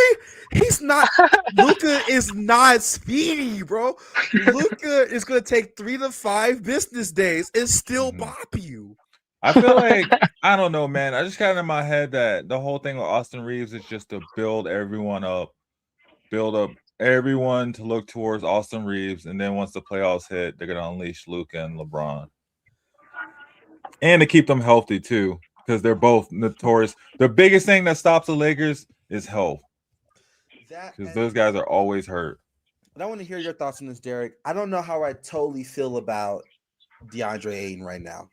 he's not Luka is not speedy, bro. Luka is gonna take 3 to 5 business days and still bop you. I feel like I don't know, man. I just got in my head that the whole thing with Austin Reeves is just to build everyone up, build up everyone to look towards Austin Reeves, and then once the playoffs hit, they're gonna unleash Luka and LeBron, and to keep them healthy too, because they're both notorious. The biggest thing that stops the Lakers is health, because those guys are always hurt. But I want to hear your thoughts on this, Derek. I don't know how I totally feel about DeAndre Ayton right now.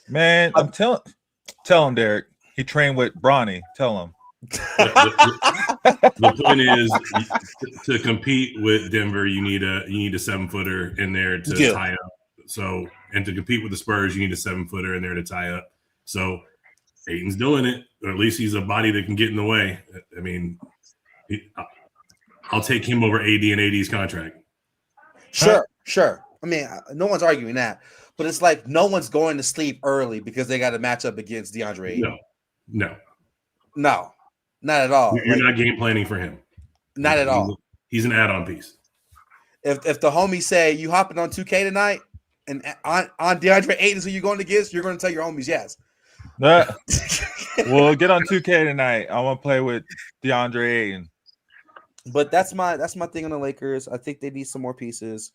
Man, I'm tell him, Derek. He trained with Bronny. Tell him. The point is, to compete with Denver, you need a 7-footer in there to tie up. So, and to compete with the Spurs, you need a 7-footer in there to tie up. So, Ayton's doing it, or at least he's a body that can get in the way. I mean, I'll take him over AD and AD's contract. Sure. I mean, no one's arguing that, but it's like no one's going to sleep early because they got to match up against DeAndre Ayton. No, not at all. You're not game planning for him. Not at all. He's an add-on piece. If the homies say you hopping on 2K tonight and on DeAndre Ayton is who you're going against, you're going to tell your homies yes. Well, get on 2K tonight. I want to play with DeAndre Ayton. But that's my thing on the Lakers. I think they need some more pieces.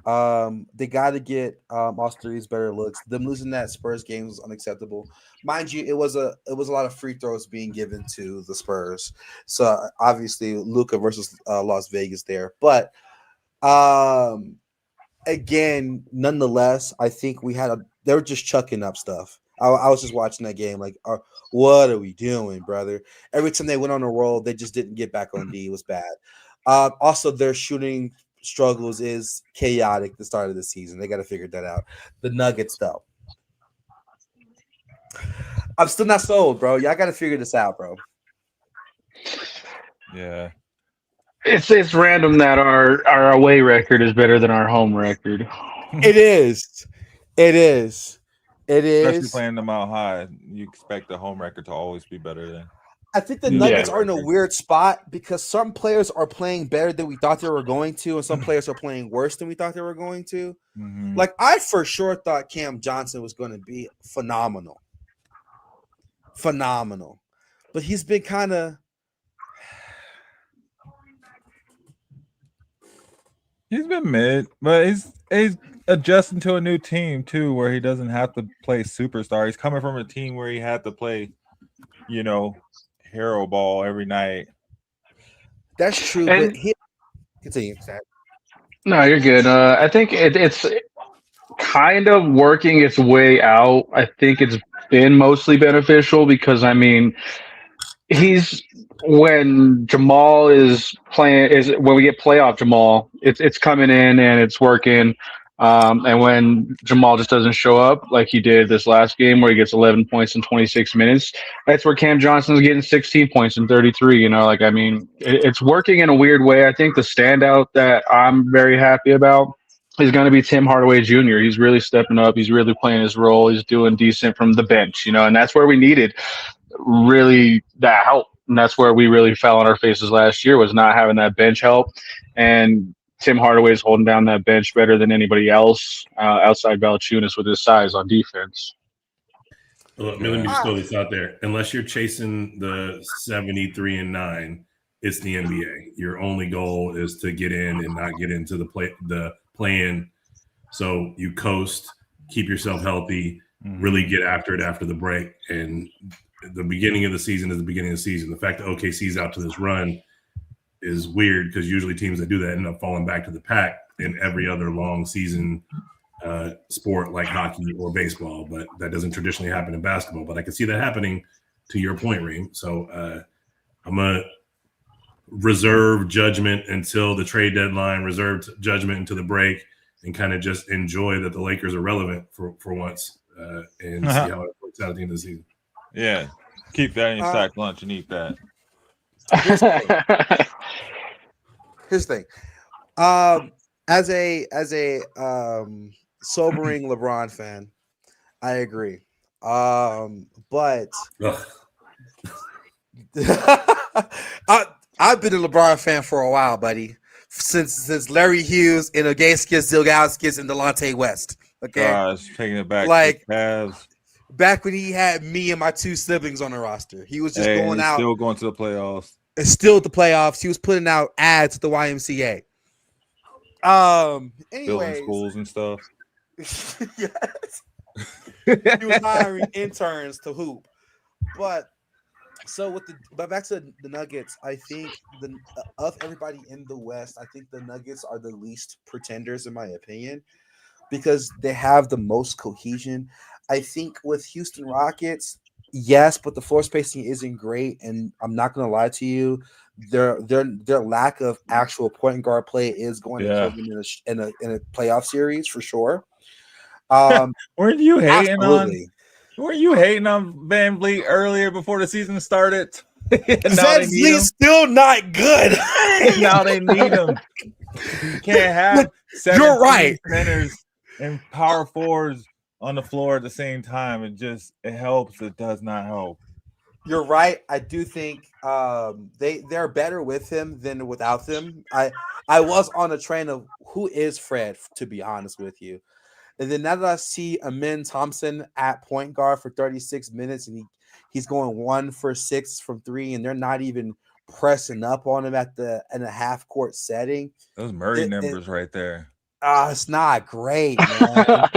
They got to get Austin Reeves better looks. Them losing that Spurs game was unacceptable. Mind you, it was a lot of free throws being given to the Spurs. So obviously Luka versus Las Vegas there. But again, nonetheless, I think they were just chucking up stuff. I was just watching that game like, what are we doing, brother? Every time they went on a roll, they just didn't get back on D. It was bad. Also, their shooting struggles is chaotic the start of the season. They got to figure that out. The Nuggets, though. I'm still not sold, bro. Y'all got to figure this out, bro. Yeah. It's random that our away record is better than our home record. It is. Especially playing them out high. You expect the home record to always be better than. I think the Nuggets are in a weird spot because some players are playing better than we thought they were going to, and some players are playing worse than we thought they were going to. Mm-hmm. Like, I for sure thought Cam Johnson was going to be phenomenal. But he's been kind of... He's been mid, but he's adjusting to a new team too, where he doesn't have to play superstar. He's coming from a team where he had to play, hero ball every night. That's true. But continue. No, you're good. I think it's kind of working its way out. I think it's been mostly beneficial because, I mean, when Jamal is playing, when we get playoff Jamal, it's coming in and it's working. And when Jamal just doesn't show up like he did this last game where he gets 11 points in 26 minutes, that's where Cam Johnson's getting 16 points in 33. It's working in a weird way. I think the standout that I'm very happy about is going to be Tim Hardaway Jr. He's really stepping up. He's really playing his role. He's doing decent from the bench, and that's where we needed really that help. And that's where we really fell on our faces last year, was not having that bench help. And Tim Hardaway is holding down that bench better than anybody else outside Valanciunas with his size on defense. Look, let me just throw this out there. Unless you're chasing the 73-9, it's the NBA. Your only goal is to get in and not get into the play-in. So you coast, keep yourself healthy, really get after it after the break. And the beginning of the season is the beginning of the season. The fact that OKC's out to this run is weird because usually teams that do that end up falling back to the pack in every other long season sport like hockey or baseball, but that doesn't traditionally happen in basketball. But I can see that happening, to your point, Reem. So I'm going to reserve judgment until the trade deadline, reserve judgment until the break, and kind of just enjoy that the Lakers are relevant for once and see how it works out at the end of the season. Yeah, keep that in your sack lunch and eat that. Here's the thing. As a sobering LeBron fan, I agree. But I've been a LeBron fan for a while, buddy. Since Larry Hughes and Agaskis, Zilgauskas, and Delonte West. Okay, Gosh, taking it back like to the Cavs. back when he had me and my two siblings on the roster, he was just going He's out. still going to the playoffs. And still at the playoffs. He was putting out ads at the YMCA. Building Anyways, schools and stuff. yes. He was hiring interns to hoop. But back to the Nuggets, I think of everybody in the West, I think the Nuggets are the least pretenders in my opinion because they have the most cohesion. I think with Houston Rockets, yes, but the floor spacing isn't great, and I'm not gonna lie to you, their lack of actual point guard play is going to kill them in a playoff series for sure. Weren't you hating absolutely. Weren't you hating on Van Vliet earlier before the season started? Van Vliet's still not good. Now they need him. You can't have 17 centers and power forwards on the floor at the same time. It helps. It does not help. You're right. I do think they're better with him than without him. I was on a train of who is Fred, to be honest with you. And then now that I see Amin Thompson at point guard for 36 minutes and he's going 1 for 6 from 3, and they're not even pressing up on him in a half court setting. Those Murray numbers right there. It's not great, man.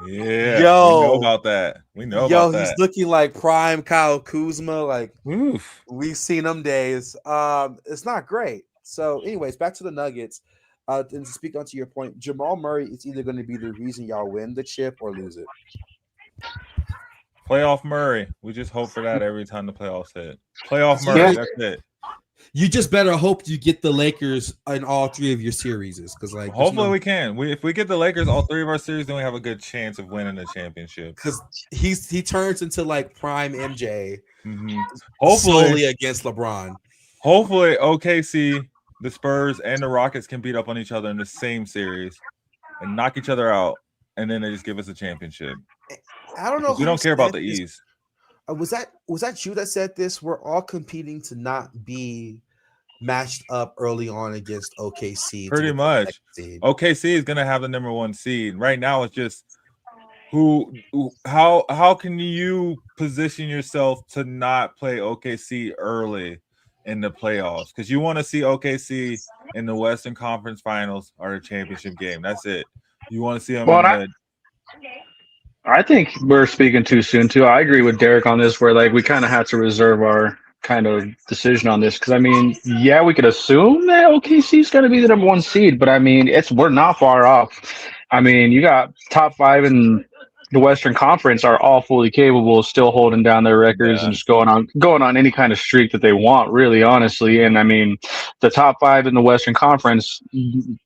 Yeah, we know about that. He's looking like prime Kyle Kuzma. Like, oof. We've seen them days. It's not great. So, anyways, back to the Nuggets. And to speak onto your point, Jamal Murray is either going to be the reason y'all win the chip or lose it. Playoff Murray. We just hope for that every time the playoffs hit. Playoff Murray. That's it. You just better hope you get the Lakers in all 3 of your series, because hopefully we can. If we get the Lakers all 3 of our series, then we have a good chance of winning the championship. Because he turns into like prime MJ, hopefully solely against LeBron. Hopefully OKC, the Spurs, and the Rockets can beat up on each other in the same series and knock each other out, and then they just give us a championship. I don't know. We don't care about the East. Was that you that said this? We're all competing to not be matched up early on against OKC. Pretty much. OKC is going to have the number 1 seed. Right now, it's just how can you position yourself to not play OKC early in the playoffs? Because you want to see OKC in the Western Conference Finals or the championship game. That's it. You want to see them I think we're speaking too soon too. I agree with Derek on this, where like we kind of had to reserve our kind of decision on this, because I mean, yeah, we could assume that OKC is going to be the number 1 seed, but I mean, we're not far off. I mean, you got top 5 in the Western Conference are all fully capable of still holding down their records and just going on any kind of streak that they want, really, honestly. And I mean, the top 5 in the Western Conference,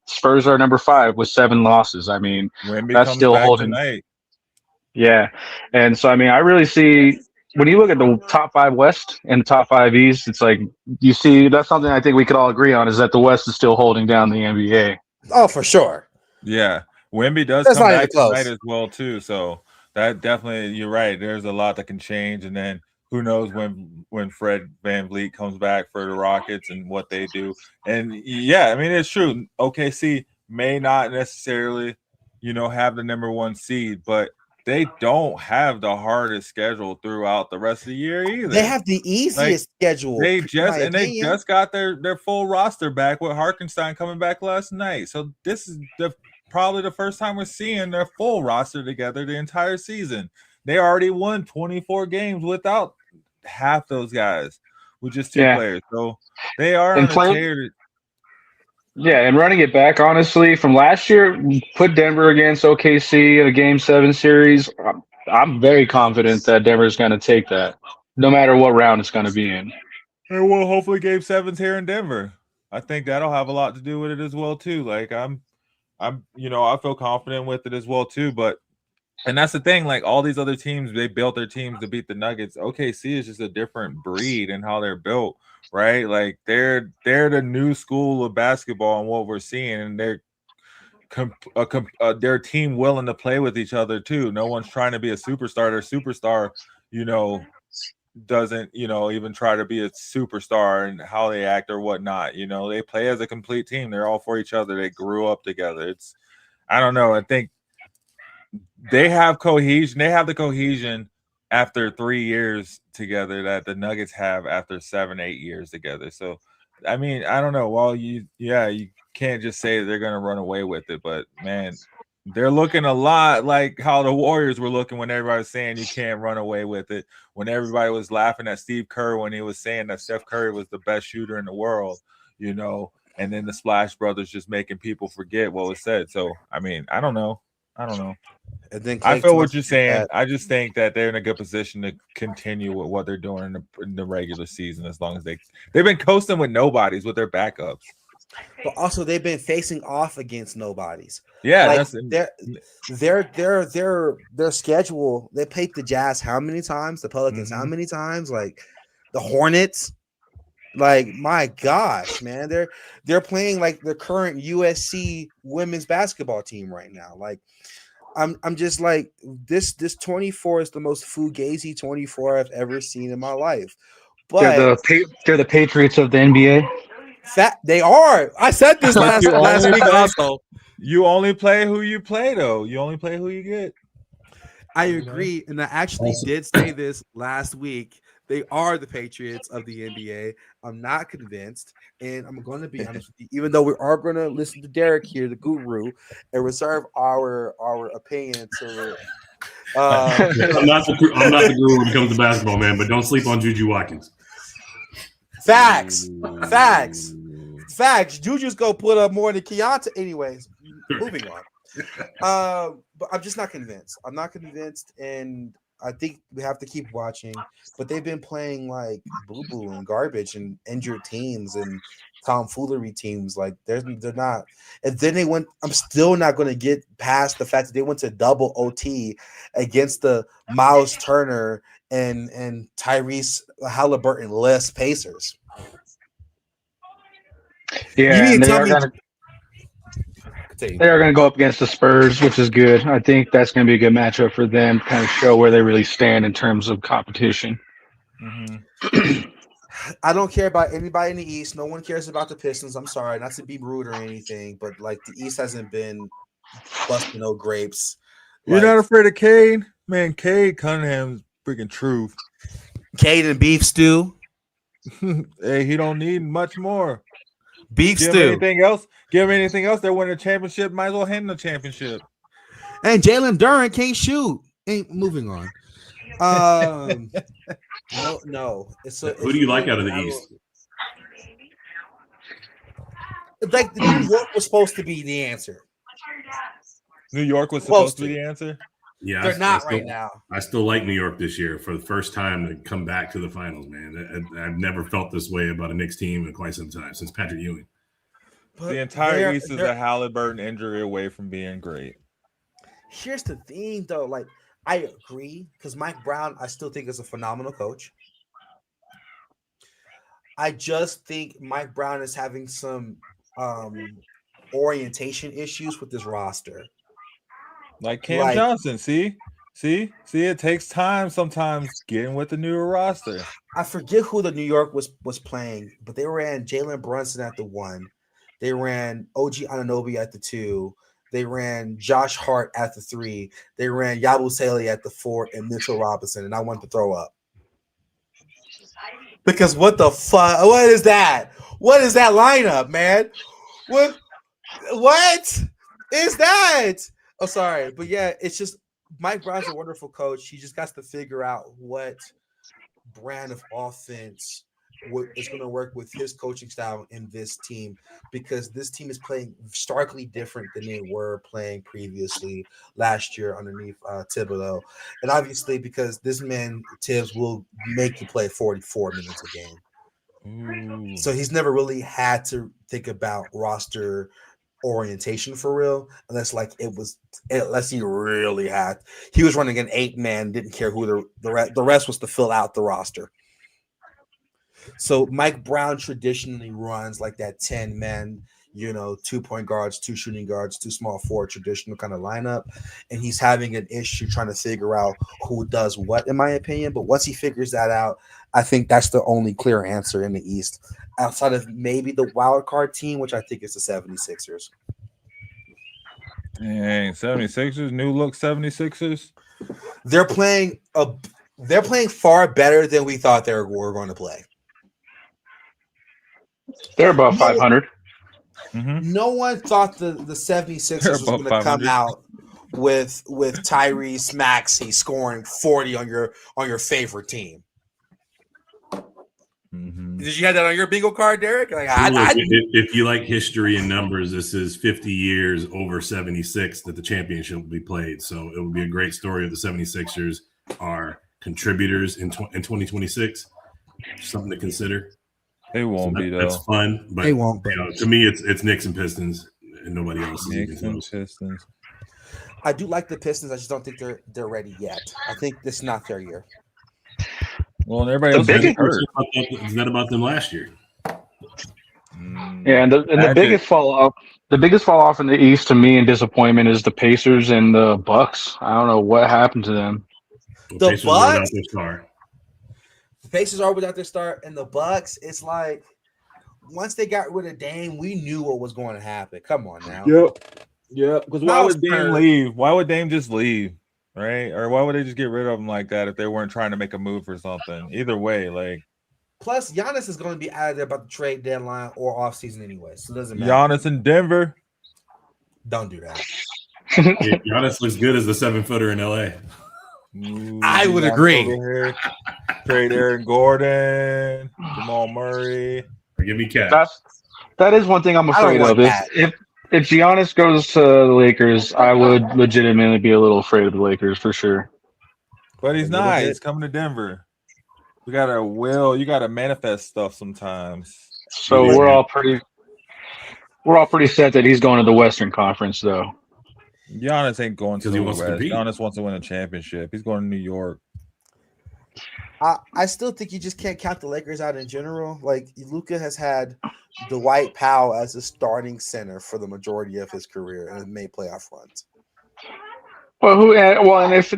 Spurs are number 5 with 7 losses. I mean, that's still holding. Tonight. Yeah. And so, I mean, I really see when you look at the top 5 West and the top 5 East, it's like you see that's something I think we could all agree on, is that the West is still holding down the NBA. Oh, for sure. Yeah. Wemby does come back tonight as well, too. So that definitely, you're right. There's a lot that can change. And then who knows when Fred VanVleet comes back for the Rockets and what they do. And yeah, I mean, it's true. OKC may not necessarily, have the number 1 seed, but they don't have the hardest schedule throughout the rest of the year either. They have the easiest schedule. They just got their full roster back with Hartenstein coming back last night. So this is probably the first time we're seeing their full roster together the entire season. They already won 24 games without half those guys, with just 2 players. So they are on a tear. Yeah, and running it back, honestly, from last year, put Denver against OKC in a Game 7 series. I'm very confident that Denver's going to take that, no matter what round it's going to be in. And well, hopefully Game 7's here in Denver. I think that'll have a lot to do with it as well, too. Like, I feel confident with it as well, too. But And that's the thing, like all these other teams, they built their teams to beat the Nuggets. OKC is just a different breed in how they're built, right? Like they're the new school of basketball and what we're seeing, and they're their team willing to play with each other too. No one's trying to be a superstar. Their superstar, doesn't, even try to be a superstar and how they act or whatnot. They play as a complete team. They're all for each other. They grew up together. I don't know. I think they have cohesion. They have the cohesion after 3 years together that the Nuggets have after 7-8 years together. So, I mean, I don't know. Well, you can't just say they're going to run away with it, but man, they're looking a lot like how the Warriors were looking when everybody was saying you can't run away with it. When everybody was laughing at Steve Kerr when he was saying that Steph Curry was the best shooter in the world, and then the Splash Brothers just making people forget what was said. So, I mean, I don't know. And then I feel what you're saying. I just think that they're in a good position to continue with what they're doing in the regular season, as long as they've been coasting with nobodies with their backups. But also they've been facing off against nobodies. Yeah, like that's their schedule. They played the Jazz how many times? The Pelicans how many times? Like the Hornets. Like my gosh, man, they're playing like the current USC women's basketball team right now. Like I'm just like this 24 is the most fugazi 24 I've ever seen in my life. But they're the Patriots of the NBA. They are. I said this last week also. You only play who you play, though. You only play who you get. I agree, and I actually did say this last week. They are the Patriots of the NBA. I'm not convinced, and I'm going to be honest with you. Even though we are going to listen to Derek here, the guru, and reserve our opinion to. I'm not the guru when it comes to basketball, man. But don't sleep on Juju Watkins. Facts. Juju's go put up more than Keontae. Anyways, moving on. But I'm just not convinced. I'm not convinced, and I think we have to keep watching. But they've been playing like boo-boo and garbage and injured teams and tomfoolery teams. Like they're not. And then they went. I'm still not going to get past the fact that they went to double OT against the Miles Turner and Tyrese Halliburton-less Pacers. Yeah, and they are going to go up against the Spurs, which is good. I think that's going to be a good matchup for them to kind of show where they really stand in terms of competition. I don't care about anybody in the East. No one cares about the Pistons. I'm sorry, not to be rude or anything, but like the East hasn't been busting no grapes. You're not afraid of Cade? Man, Cade Cunningham's freaking truth. Cade and beef stew. Hey, he don't need much more. Beef Give stew. him anything else? Give him anything else? They're winning a championship. Might as well hand the championship. And Jalen Duren can't shoot. Ain't moving on. No. Who do you like out of the East? Like the New York was supposed to be the answer. New York was supposed to be the answer. Yeah, they're not right now. I still like New York this year for the first time to come back to the finals, man. I've never felt this way about a Knicks team in quite some time since Patrick Ewing. But the entire East is a Halliburton injury away from being great. Here's the thing, though. Like, I agree because Mike Brown, I still think is a phenomenal coach. I just think Mike Brown is having some orientation issues with this roster. Like Cam Johnson, see, it takes time sometimes getting with the newer roster. I forget who the New York was playing, but they ran Jalen Brunson at the 1. They ran OG Anunoby at the 2. They ran Josh Hart at the 3. They ran Yabusele at the 4 and Mitchell Robinson, and I wanted to throw up. Because what the fuck? What is that? What is that lineup, man? What is that? Oh, sorry. But yeah, it's just Mike Brown's a wonderful coach. He just got to figure out what brand of offense is going to work with his coaching style in this team, because this team is playing starkly different than they were playing previously last year underneath Thibodeau. And obviously because this man Tibbs will make you play 44 minutes a game. So he's never really had to think about roster orientation for real, unless he really had. He was running an 8-man, didn't care who the rest was to fill out the roster. So Mike Brown traditionally runs like that 10-man, 2 point guards, 2 shooting guards, 2 small forward traditional kind of lineup, and he's having an issue trying to figure out who does what, in my opinion. But once he figures that out, I think that's the only clear answer in the East, outside of maybe the wild card team, which I think is the 76ers. Dang, 76ers, new look 76ers. They're playing far better than we thought they were going to play. They're about 500. No one thought the 76ers was going to come out with Tyrese Maxey scoring 40 on your favorite team. Did you have that on your bingo card, Derek? If you like history and numbers, this is 50 years over 76 that the championship will be played. So it would be a great story if the 76ers are contributors in 2026. Something to consider. They won't be though. That's fun, but they won't be. To me, it's Knicks and Pistons, and nobody else. Knicks and Pistons. I do like the Pistons. I just don't think they're ready yet. I think this is not their year. Well, and everybody else is hurt. It's not about them last year. Yeah, and the biggest fall off in the East to me and disappointment is the Pacers and the Bucks. I don't know what happened to them. The Bucks. The Pacers are without their star, and the Bucks. It's like once they got rid of Dame, we knew what was going to happen. Come on now. Yep. Because why would Dame leave? Why would Dame just leave? Right? Or why would they just get rid of him like that if they weren't trying to make a move for something? Either way, like. Plus, Giannis is going to be out of there about the trade deadline or off season anyway, so it doesn't matter. Giannis in Denver. Don't do that. Giannis looks good as the 7-footer in LA. Ooh, I would agree. Trade Aaron Gordon, Jamal Murray. Give me cash. That is one thing I'm afraid of. If Giannis goes to the Lakers, I would legitimately be a little afraid of the Lakers for sure. But he's not. He's coming to Denver. You gotta manifest stuff sometimes. So we're all pretty set that he's going to the Western Conference, though. Giannis ain't going to the West. Compete. Giannis wants to win a championship. He's going to New York. I still think you just can't count the Lakers out in general. Like Luka has had Dwight Powell as a starting center for the majority of his career and has made playoff runs. And if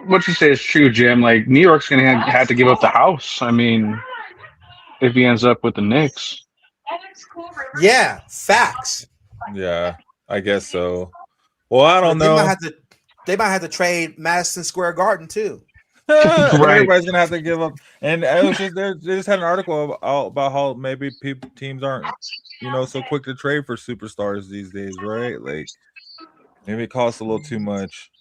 what you say is true, Jim, like New York's going to have to give up the house. I mean, if he ends up with the Knicks. Yeah, facts. Yeah, I guess so. Well, I don't know. They might have to trade Madison Square Garden too. Right. Everybody's gonna have to give up. And it was just, they just had an article about how maybe teams aren't, so quick to trade for superstars these days, right? Like maybe it costs a little too much.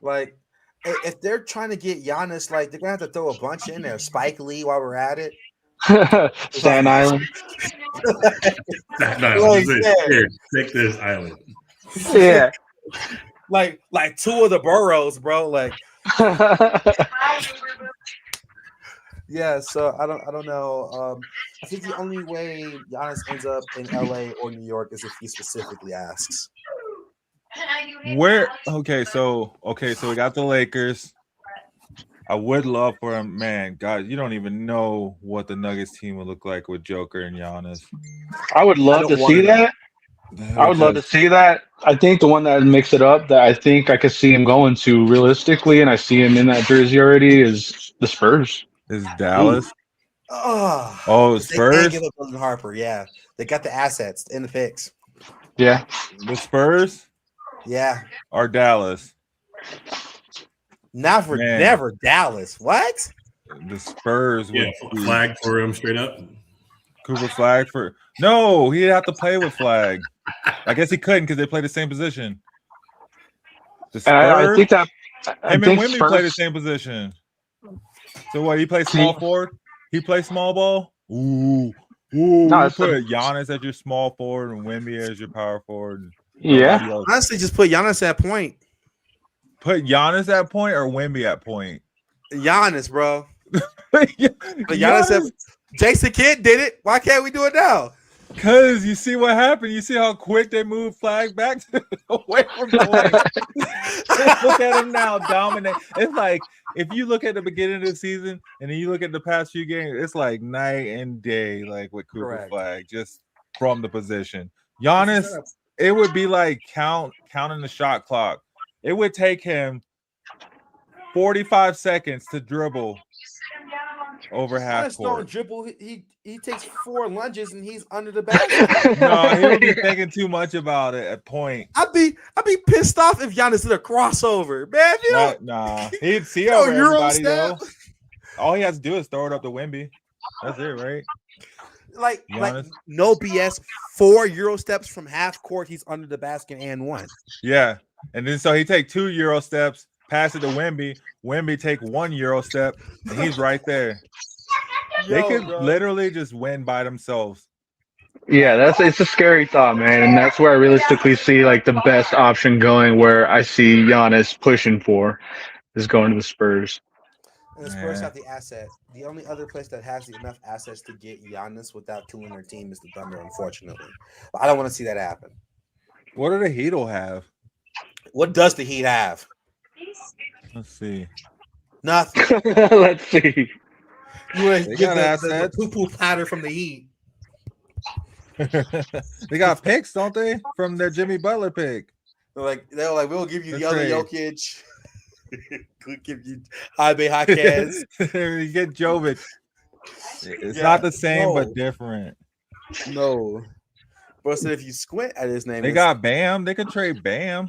Like if they're trying to get Giannis, like they're gonna have to throw a bunch in there. Spike Lee while we're at it. Staten Island. Here, take this island. Yeah. like 2 of the boroughs, bro. Like yeah, so I don't know. I think the only way Giannis ends up in LA or New York is if he specifically asks. So we got the Lakers. I would love for him, man. God, you don't even know what the Nuggets team would look like with Joker and Giannis. I would love to see that. Love to see that. I think the one that mix it up that I think I could see him going to realistically, and I see him in that jersey already, is the Spurs. Is Dallas? Oh, Spurs. They can't give up on Harper. Yeah, they got the assets in the picks. Yeah, the Spurs. Yeah, or Dallas. Never Dallas. What? The Spurs. Yeah, flag for him straight up. Cooper Flag for no, he'd have to play with Flag. I guess he couldn't because they play the same position. The Spurs, I think that him and Wemby play the same position. So what? He plays small forward. He plays small ball. Ooh. No, put Giannis as your small forward and Wemby as your power forward. Yeah. Honestly, just put Giannis at point. Put Giannis at point or Wemby at point. Giannis, bro. But Giannis at Jason Kidd did it. Why can't we do it now? Because you see what happened. You see how quick they moved Flag back away from point. Look at him now, dominate. It's like if you look at the beginning of the season and then you look at the past few games, it's like night and day, like with Cooper Flag, just from the position. Giannis, it would be like counting the shot clock. It would take him 45 seconds to dribble over half court. Don't dribble. He takes 4 lunges and he's under the basket. No, he would be thinking too much about it at point. I'd be pissed off if Giannis did a crossover, man. You know, nah, he'd see over everybody though. All he has to do is throw it up to Wemby. That's it, right? Like no BS. 4 Euro steps from half court, he's under the basket and 1. Yeah, and then so he take 2 Euro steps, pass it to Wemby. Wemby take 1 Euro step, and he's right there. They could literally just win by themselves. Yeah, it's a scary thought, man, and that's where I realistically see like the best option going. Where I see Giannis pushing for is going to the Spurs. And the Spurs have the asset. The only other place that has enough assets to get Giannis without killing their team is the Thunder, unfortunately. But I don't want to see that happen. What do the Heat have? What does the Heat have? Let's see. Nothing. Let's see. You want to They get got assets. the poo-poo powder from the Heat. They got picks, don't they? From their Jimmy Butler pick. They're like, we'll give you the other trade. Jokic. We'll give you Jaime Jaquez. You get Jovic. It's not the same, but different. No. But so if you squint at his name, They got Bam. They could trade Bam.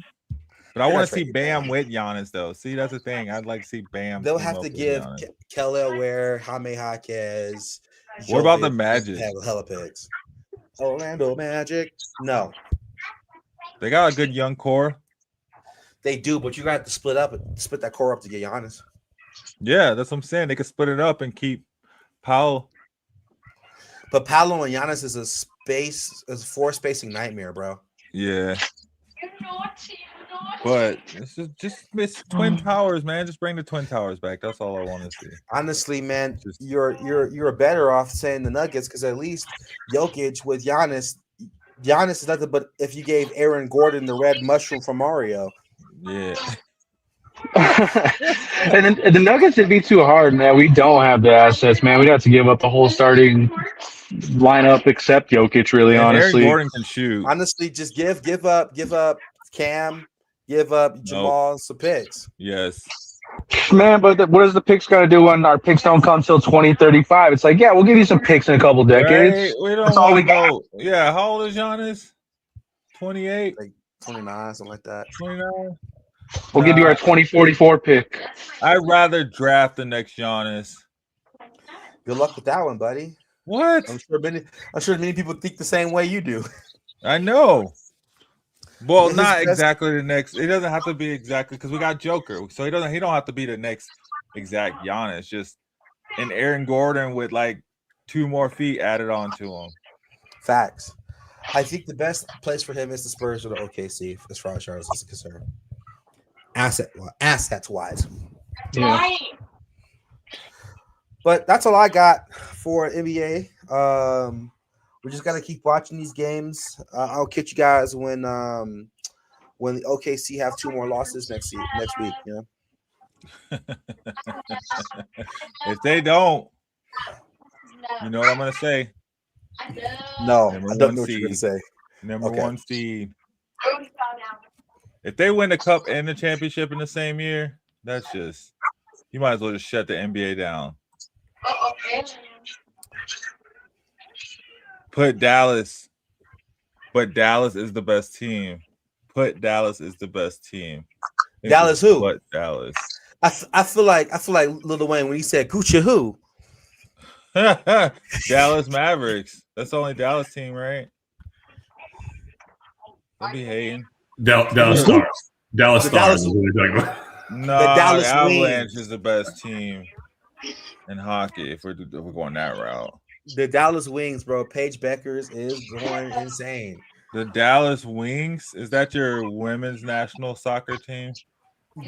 But I want to see Bam with Giannis, though. See, that's the thing. I'd like to see Bam. They'll have to give Kelly Ware, Jaime Jaquez. What about the Magic? Hella picks. Orlando Magic. No. They got a good young core. They do, but you got to split that core up to get Giannis. Yeah, that's what I'm saying. They could split it up and keep Powell. But Paolo and Giannis is a floor spacing nightmare, bro. Yeah. But it's just miss Twin Towers, man. Just bring the Twin Towers back. That's all I want to see. Honestly, man, you're better off saying the Nuggets because at least Jokic with Giannis is nothing but if you gave Aaron Gordon the red mushroom from Mario. Yeah. And then the Nuggets would be too hard, man. We don't have the assets, man. We'd have to give up the whole starting lineup except Jokic, really, and honestly. Aaron Gordon can shoot. Honestly, just give up Cam, give up Jamal some picks. Yes. Man, but what does the picks got to do when our picks don't come till 2035? It's like, yeah, we'll give you some picks in a couple decades. Right? We don't That's all we got. go. Yeah, how old is Giannis? 28? Like 29, something like that. 29? We'll give you our 2044 pick. I'd rather draft the next Giannis. Good luck with that one, buddy. What? I'm sure many people think the same way you do. I know. Well, not exactly the next. It doesn't have to be exactly because we got Joker, so he don't have to be the next exact Giannis. Just an Aaron Gordon with like 2 more feet added on to him. Facts. I think the best place for him is the Spurs or the OKC as far as Charles is concerned. Assets wise. Yeah. But that's all I got for NBA. We just got to keep watching these games. I'll catch you guys when the OKC have 2 more losses next week. You know, If they don't, you know what I'm gonna say. No, Number I don't 1 know what you're gonna seed. say. Number Okay. 1 seed. If they win the cup and the championship in the same year, that's just you might as well just shut the NBA down. Put Dallas, but Dallas is the best team. Put Dallas is the best team. Dallas who? What Dallas? I feel like Lil Wayne when he said Gucci who. Dallas Mavericks. That's the only Dallas team, right? Don't be hating. Dallas Stars. Dallas Stars is what we're talking about. No, The Dallas Avalanche Wings. is the best team in hockey if we're going that route. The Dallas Wings, bro. Paige Beckers is going insane. The Dallas Wings, is that your women's national soccer team?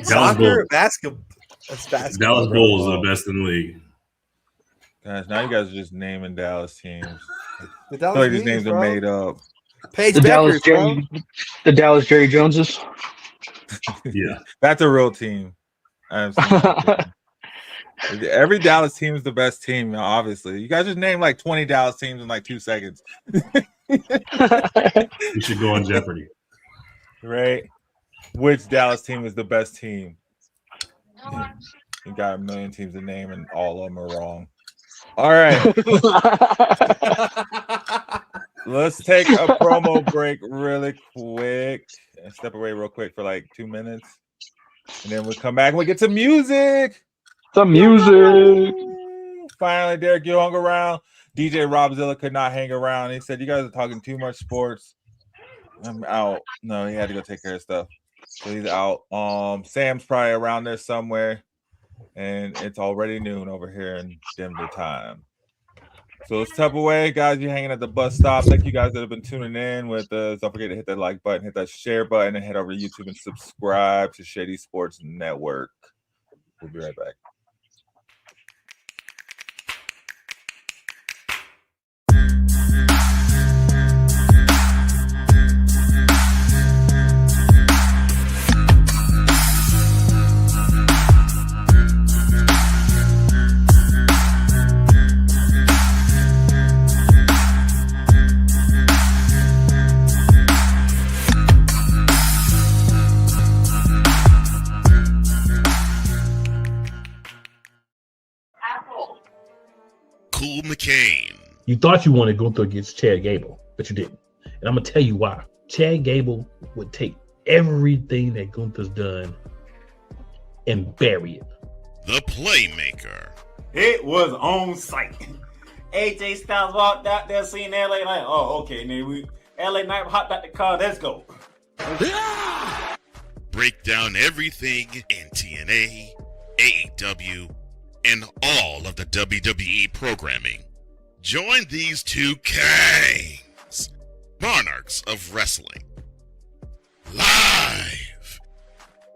Soccer, basketball. That's basketball. Dallas Bulls are the best in the league. Guys, now you guys are just naming Dallas teams. The So Dallas these names bro. are made up. Paige The Dallas Beckers, bro. Jerry Joneses. Yeah. That's a real team. I've seen that. Every Dallas team is the best team, obviously. You guys just named like 20 Dallas teams in like 2 seconds. You should go on Jeopardy. Right? Which Dallas team is the best team? You got a million teams to name, and all of them are wrong. All right. Let's take a promo break really quick. And step away real quick for like 2 minutes. And then we'll come back and we get some music. Some music. Finally, Derek, you hung around. DJ Robzilla could not hang around. He said, "You guys are talking too much sports. I'm out." No, he had to go take care of stuff. So he's out. Sam's probably around there somewhere. And it's already noon over here in Denver time. So let's step away, guys. You're hanging at the bus stop. Thank you guys that have been tuning in with us. Don't forget to hit that like button, hit that share button, and head over to YouTube and subscribe to Shady Sports Network. We'll be right back. McCain. You thought you wanted Gunther against Chad Gable, but you didn't. And I'm going to tell you why. Chad Gable would take everything that Gunther's done and bury it. The Playmaker. It was on site. AJ Styles walked out there, seen LA like, oh, okay, nigga, LA Knight hopped out the car, let's go. Break down everything in TNA, AEW, and all of the WWE programming. Join these two kings, monarchs of wrestling, live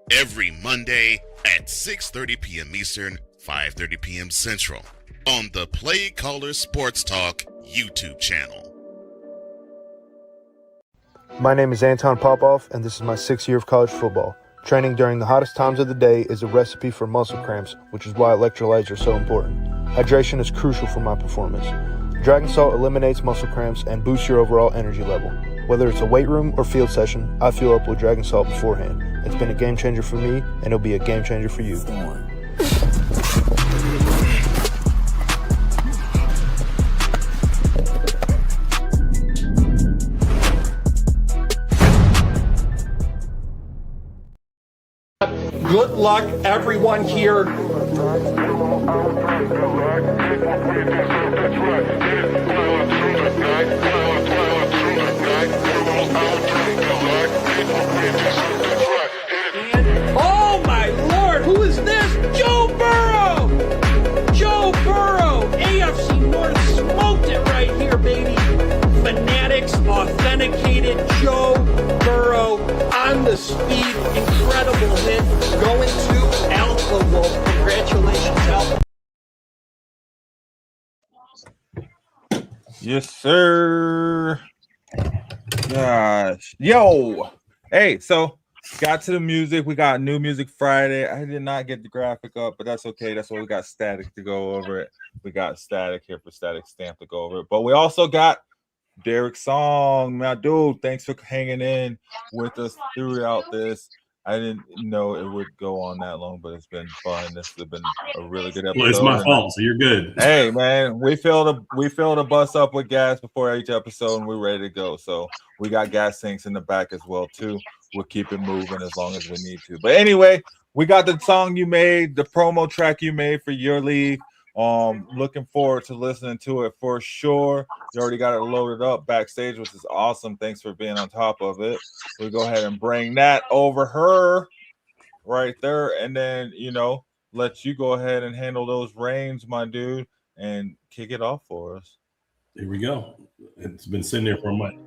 every Monday at 6:30 p.m. Eastern, 5:30 p.m. Central on the Play Caller Sports Talk YouTube channel. My name is Anton Popoff, and this is my 6th year of college football. Training during the hottest times of the day is a recipe for muscle cramps, which is why electrolytes are so important. Hydration is crucial for my performance. Dragon Salt eliminates muscle cramps and boosts your overall energy level. Whether it's a weight room or field session, I fuel up with Dragon Salt beforehand. It's been a game changer for me, and it'll be a game changer for you. Good luck, everyone here. Oh my Lord, who is this? Joe Burrow! Joe Burrow! AFC North smoked it right here, baby. Fanatics, authenticated Joe Burrow on the speed, incredible hit, going to Alpha Wolf. Congratulations, Alpha. Yes, sir. Gosh. Yo. Hey, so got to the music. We got new music Friday. I did not get the graphic up, but that's okay. That's why we got Static to go over it. We got Static here for Static Stamp to go over it. But we also got Derek's song. My dude, thanks for hanging in with us throughout this. I didn't know it would go on that long, but it's been fun. This has been a really good episode. Well, it's my fault, so you're good. Hey, man, we fill the bus up with gas before each episode, and we're ready to go. So we got gas tanks in the back as well too. We'll keep it moving as long as we need to. But anyway, we got the song you made, the promo track you made for your league. Looking forward to listening to it for sure. You already got it loaded up backstage, which is awesome. Thanks for being on top of it. We'll go ahead and bring that over her right there, and then let you go ahead and handle those reins, my dude, and kick it off for us. Here we go. It's been sitting there for a month.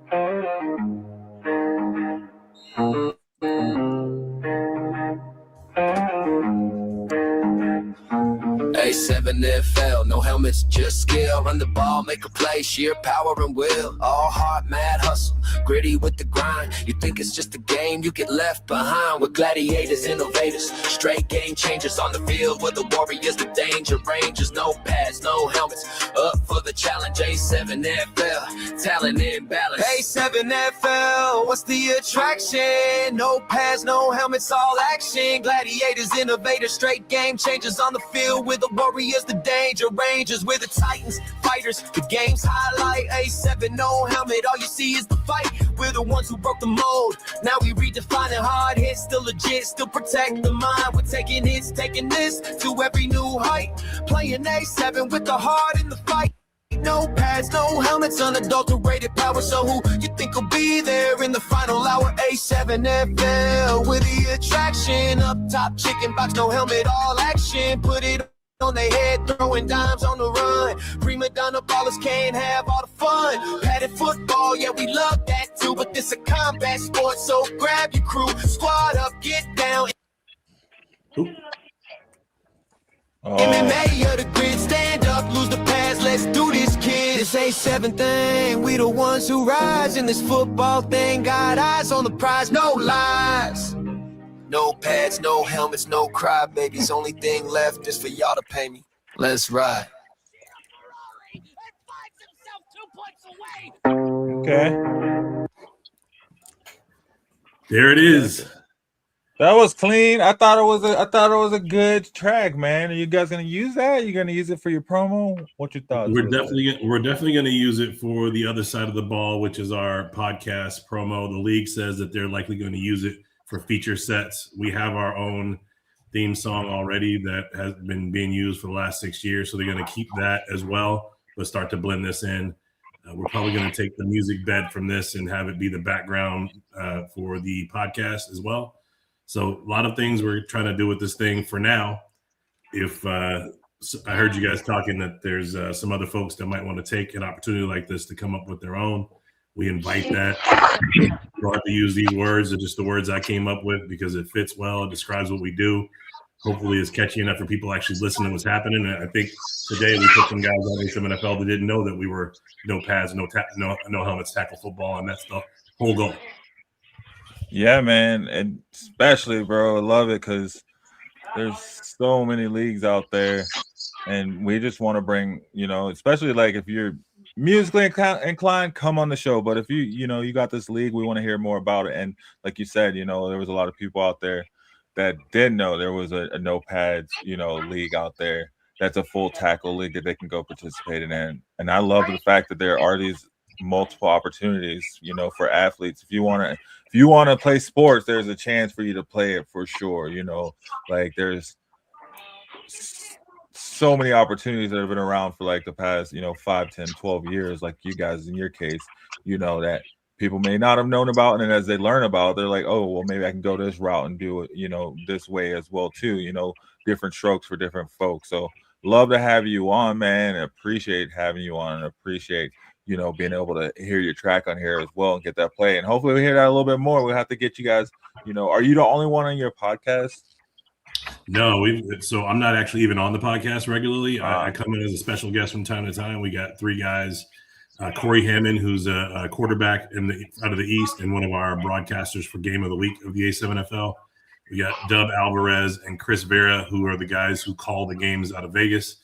A7 NFL, no helmets, just skill. Run the ball, make a play, sheer power and will. All heart, mad hustle, gritty with the grind. You think it's just a game, you get left behind. With gladiators, innovators, straight game changers on the field. With the warriors, the danger rangers. No pads, no helmets, up for the challenge. A7 NFL, talent and balance. A7 NFL, what's the attraction? No pads, no helmets, all action. Gladiators, innovators, straight game changers on the field. With the warriors, the danger rangers. We're the titans, fighters, the game's highlight. A7, no helmet, all you see is the fight. We're the ones who broke the mold. Now we redefining hard hits, still legit, still protect the mind. We're taking hits, taking this to every new height. Playing A7 with the heart in the fight. No pads, no helmets, unadulterated power. So who you think will be there in the final hour? A7 NFL with the attraction. Up top, chicken box, no helmet, all action. Put it on their head, throwing dimes on the run. Prima donna ballers can't have all the fun. Padded football, yeah, we love that too. But this a combat sport, so grab your crew. Squad up, get down. MMA of the grid, stand up, lose the pass, let's do this, kid. This A7 thing, we the ones who rise in this football thing. Got eyes on the prize, no lies. No pads, no helmets, no cry babies. Only thing left is for y'all to pay me. Let's ride. Okay. There it is. That was clean. I thought it was a good track, man. Are you guys gonna use that? You gonna use it for your promo? What your thoughts? We're definitely gonna use it for the other side of the ball, which is our podcast promo. The league says that they're likely going to use it for feature sets. We have our own theme song already that has been being used for the last 6 years, so they're going to keep that as well, but start to blend this in. We're probably going to take the music bed from this and have it be the background for the podcast as well. So a lot of things we're trying to do with this thing for now. If I heard you guys talking that there's some other folks that might want to take an opportunity like this to come up with their own, we invite that. You don't have to use these words. They're just the words I came up with because it fits well. It describes what we do. Hopefully it's catchy enough for people actually listening to what's happening. And I think today we put some guys on NFL that didn't know that we were no pads, no helmets, tackle football, and that's the whole goal. Yeah, man, and especially, bro, I love it because there's so many leagues out there, and we just want to bring, especially like if you're musically inclined, come on the show. But if you got this league, we want to hear more about it. And like you said, there was a lot of people out there that didn't know there was a no pads, league out there. That's a full tackle league that they can go participate in. And I love the fact that there are these multiple opportunities, for athletes. If you want to play sports, there's a chance for you to play it for sure. Like there's so many opportunities that have been around for like the past, 5, 10, 12 years, like you guys in your case, that people may not have known about. And then as they learn about it, they're like, oh, well, maybe I can go this route and do it, this way as well too, different strokes for different folks. So love to have you on, man. I appreciate having you on and appreciate being able to hear your track on here as well and get that play. And hopefully we hear that a little bit more. We'll have to get you guys, are you the only one on your podcast? No, so I'm not actually even on the podcast regularly. I come in as a special guest from time to time. We got 3 guys, Corey Hammond, who's a quarterback out of the East and one of our broadcasters for Game of the Week of the A7NFL. We got Dub Alvarez and Chris Vera, who are the guys who call the games out of Vegas.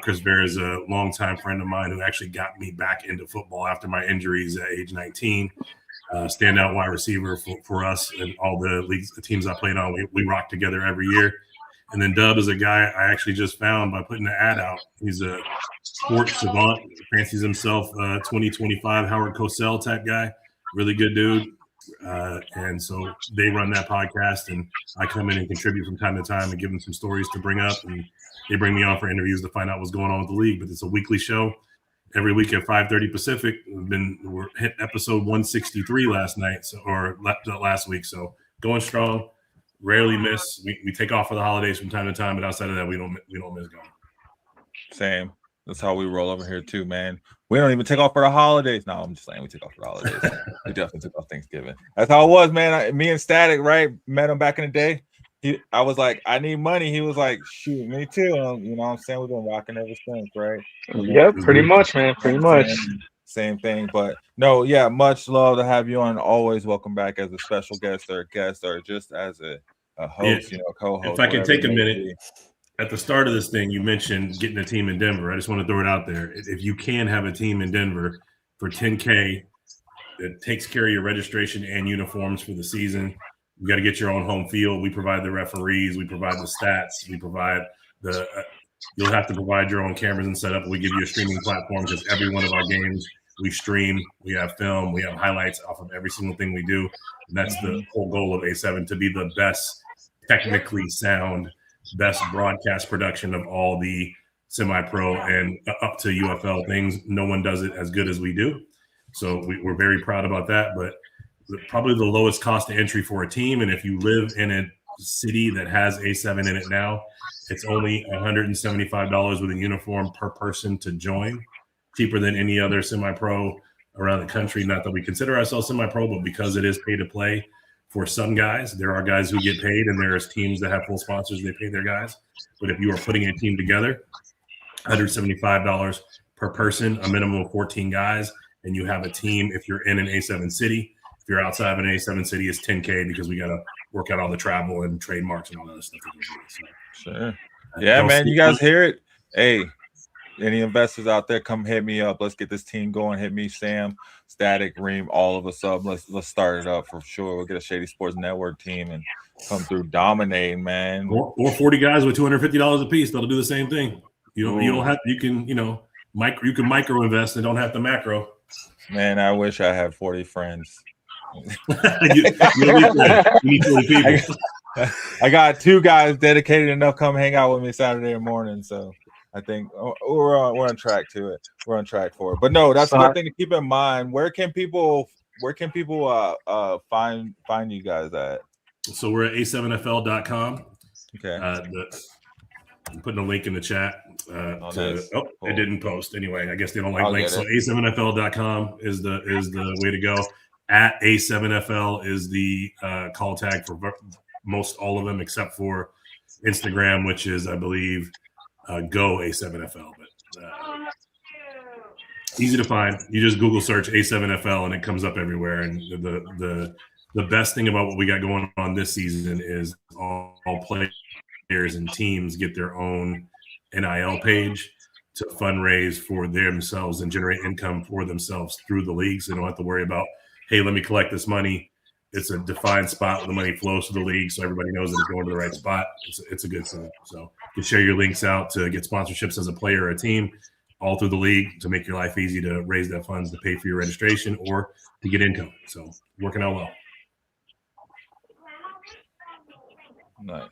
Chris Vera is a longtime friend of mine who actually got me back into football after my injuries at age 19. Standout wide receiver for us and all the leagues, the teams I played on. We rock together every year. And then Dub is a guy I actually just found by putting the ad out. He's a sports savant, fancies himself 2025 Howard Cosell type guy. Really good dude. And so they run that podcast, and I come in and contribute from time to time and give them some stories to bring up. And they bring me on for interviews to find out what's going on with the league. But it's a weekly show every week at 5:30 Pacific. We're hit episode 163 last week. So going strong, rarely miss. We take off for the holidays from time to time, but outside of that, we don't miss going. Same. That's how we roll over here too, man. We don't even take off for the holidays. No, I'm just saying we take off for the holidays. We definitely took off Thanksgiving. That's how it was, man. Me and Statik, right? Met him back in the day. I was like, I need money. He was like, shoot, me too. You know what I'm saying? We've been rocking ever since, right? Yep, pretty much, man. Pretty much. Same thing. But no, yeah, much love to have you on. Always welcome back as a special guest or just as a host, co-host. If I can take a minute, at the start of this thing, you mentioned getting a team in Denver. I just want to throw it out there. If you can have a team in Denver for $10K that takes care of your registration and uniforms for the season, you got to get your own home field. We provide the referees. We provide the stats. We provide you'll have to provide your own cameras and setup. We give you a streaming platform because every one of our games we stream. We have film. We have highlights off of every single thing we do. And that's the whole goal of A7, to be the best, technically sound, best broadcast production of all the semi-pro and up to UFL things. No one does it as good as we do. So we're very proud about that. But probably the lowest cost of entry for a team. And if you live in a city that has A7 in it now, it's only $175 with a uniform per person to join, cheaper than any other semi-pro around the country. Not that we consider ourselves semi-pro, but because it is pay to play for some guys. There are guys who get paid, and there's teams that have full sponsors. They pay their guys. But if you are putting a team together, $175 per person, a minimum of 14 guys, and you have a team. If you're in an A7 city, if you're outside of an A7 city, it's $10K because we got to work out all the travel and trademarks and all that other stuff. Sure. Yeah, man, you guys hear it? Hey, any investors out there, come hit me up. Let's get this team going. Hit me, Sam, Statik, Reem, all of us up. Let's start it up for sure. We'll get a Shady Sports Network team and come through dominating, man. Or 40 guys with $250 a piece that'll do the same thing. You can micro invest and don't have to macro. Man, I wish I had 40 friends. you need 40 people. I got 2 guys dedicated enough come hang out with me Saturday morning, so I think we're on track to it. We're on track for it. But no, that's a good thing to keep in mind. Where can people find you guys at? So we're at a7fl.com. Okay. I'm putting a link in the chat. Nice. Cool. It didn't post anyway. I guess they don't like links. So a7fl.com is the way to go. At A7FL is the call tag for most all of them, except for Instagram, which is, I believe, Go A7FL. But easy to find. You just Google search A7FL and it comes up everywhere. And the best thing about what we got going on this season is all players and teams get their own NIL page to fundraise for themselves and generate income for themselves through the league. So they don't have to worry about, hey, let me collect this money. It's a defined spot where the money flows to the league, so everybody knows that it's going to the right spot. It's a good thing. So you can share your links out to get sponsorships as a player or a team all through the league to make your life easy to raise that funds to pay for your registration or to get income. So working out well. Nice.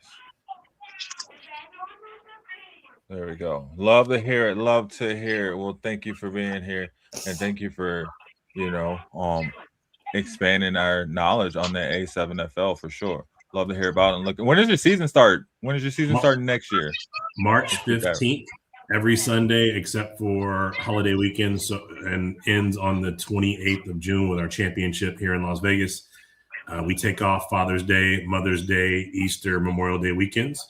There we go. Love to hear it. Love to hear it. Well, thank you for being here, and thank you for, expanding our knowledge on the A7FL for sure. Love to hear about it. And look, when does your season start? When is your season starting next year? March 15th, every Sunday except for holiday weekends, and ends on the 28th of June with our championship here in Las Vegas. We take off Father's Day, Mother's Day, Easter, Memorial Day weekends.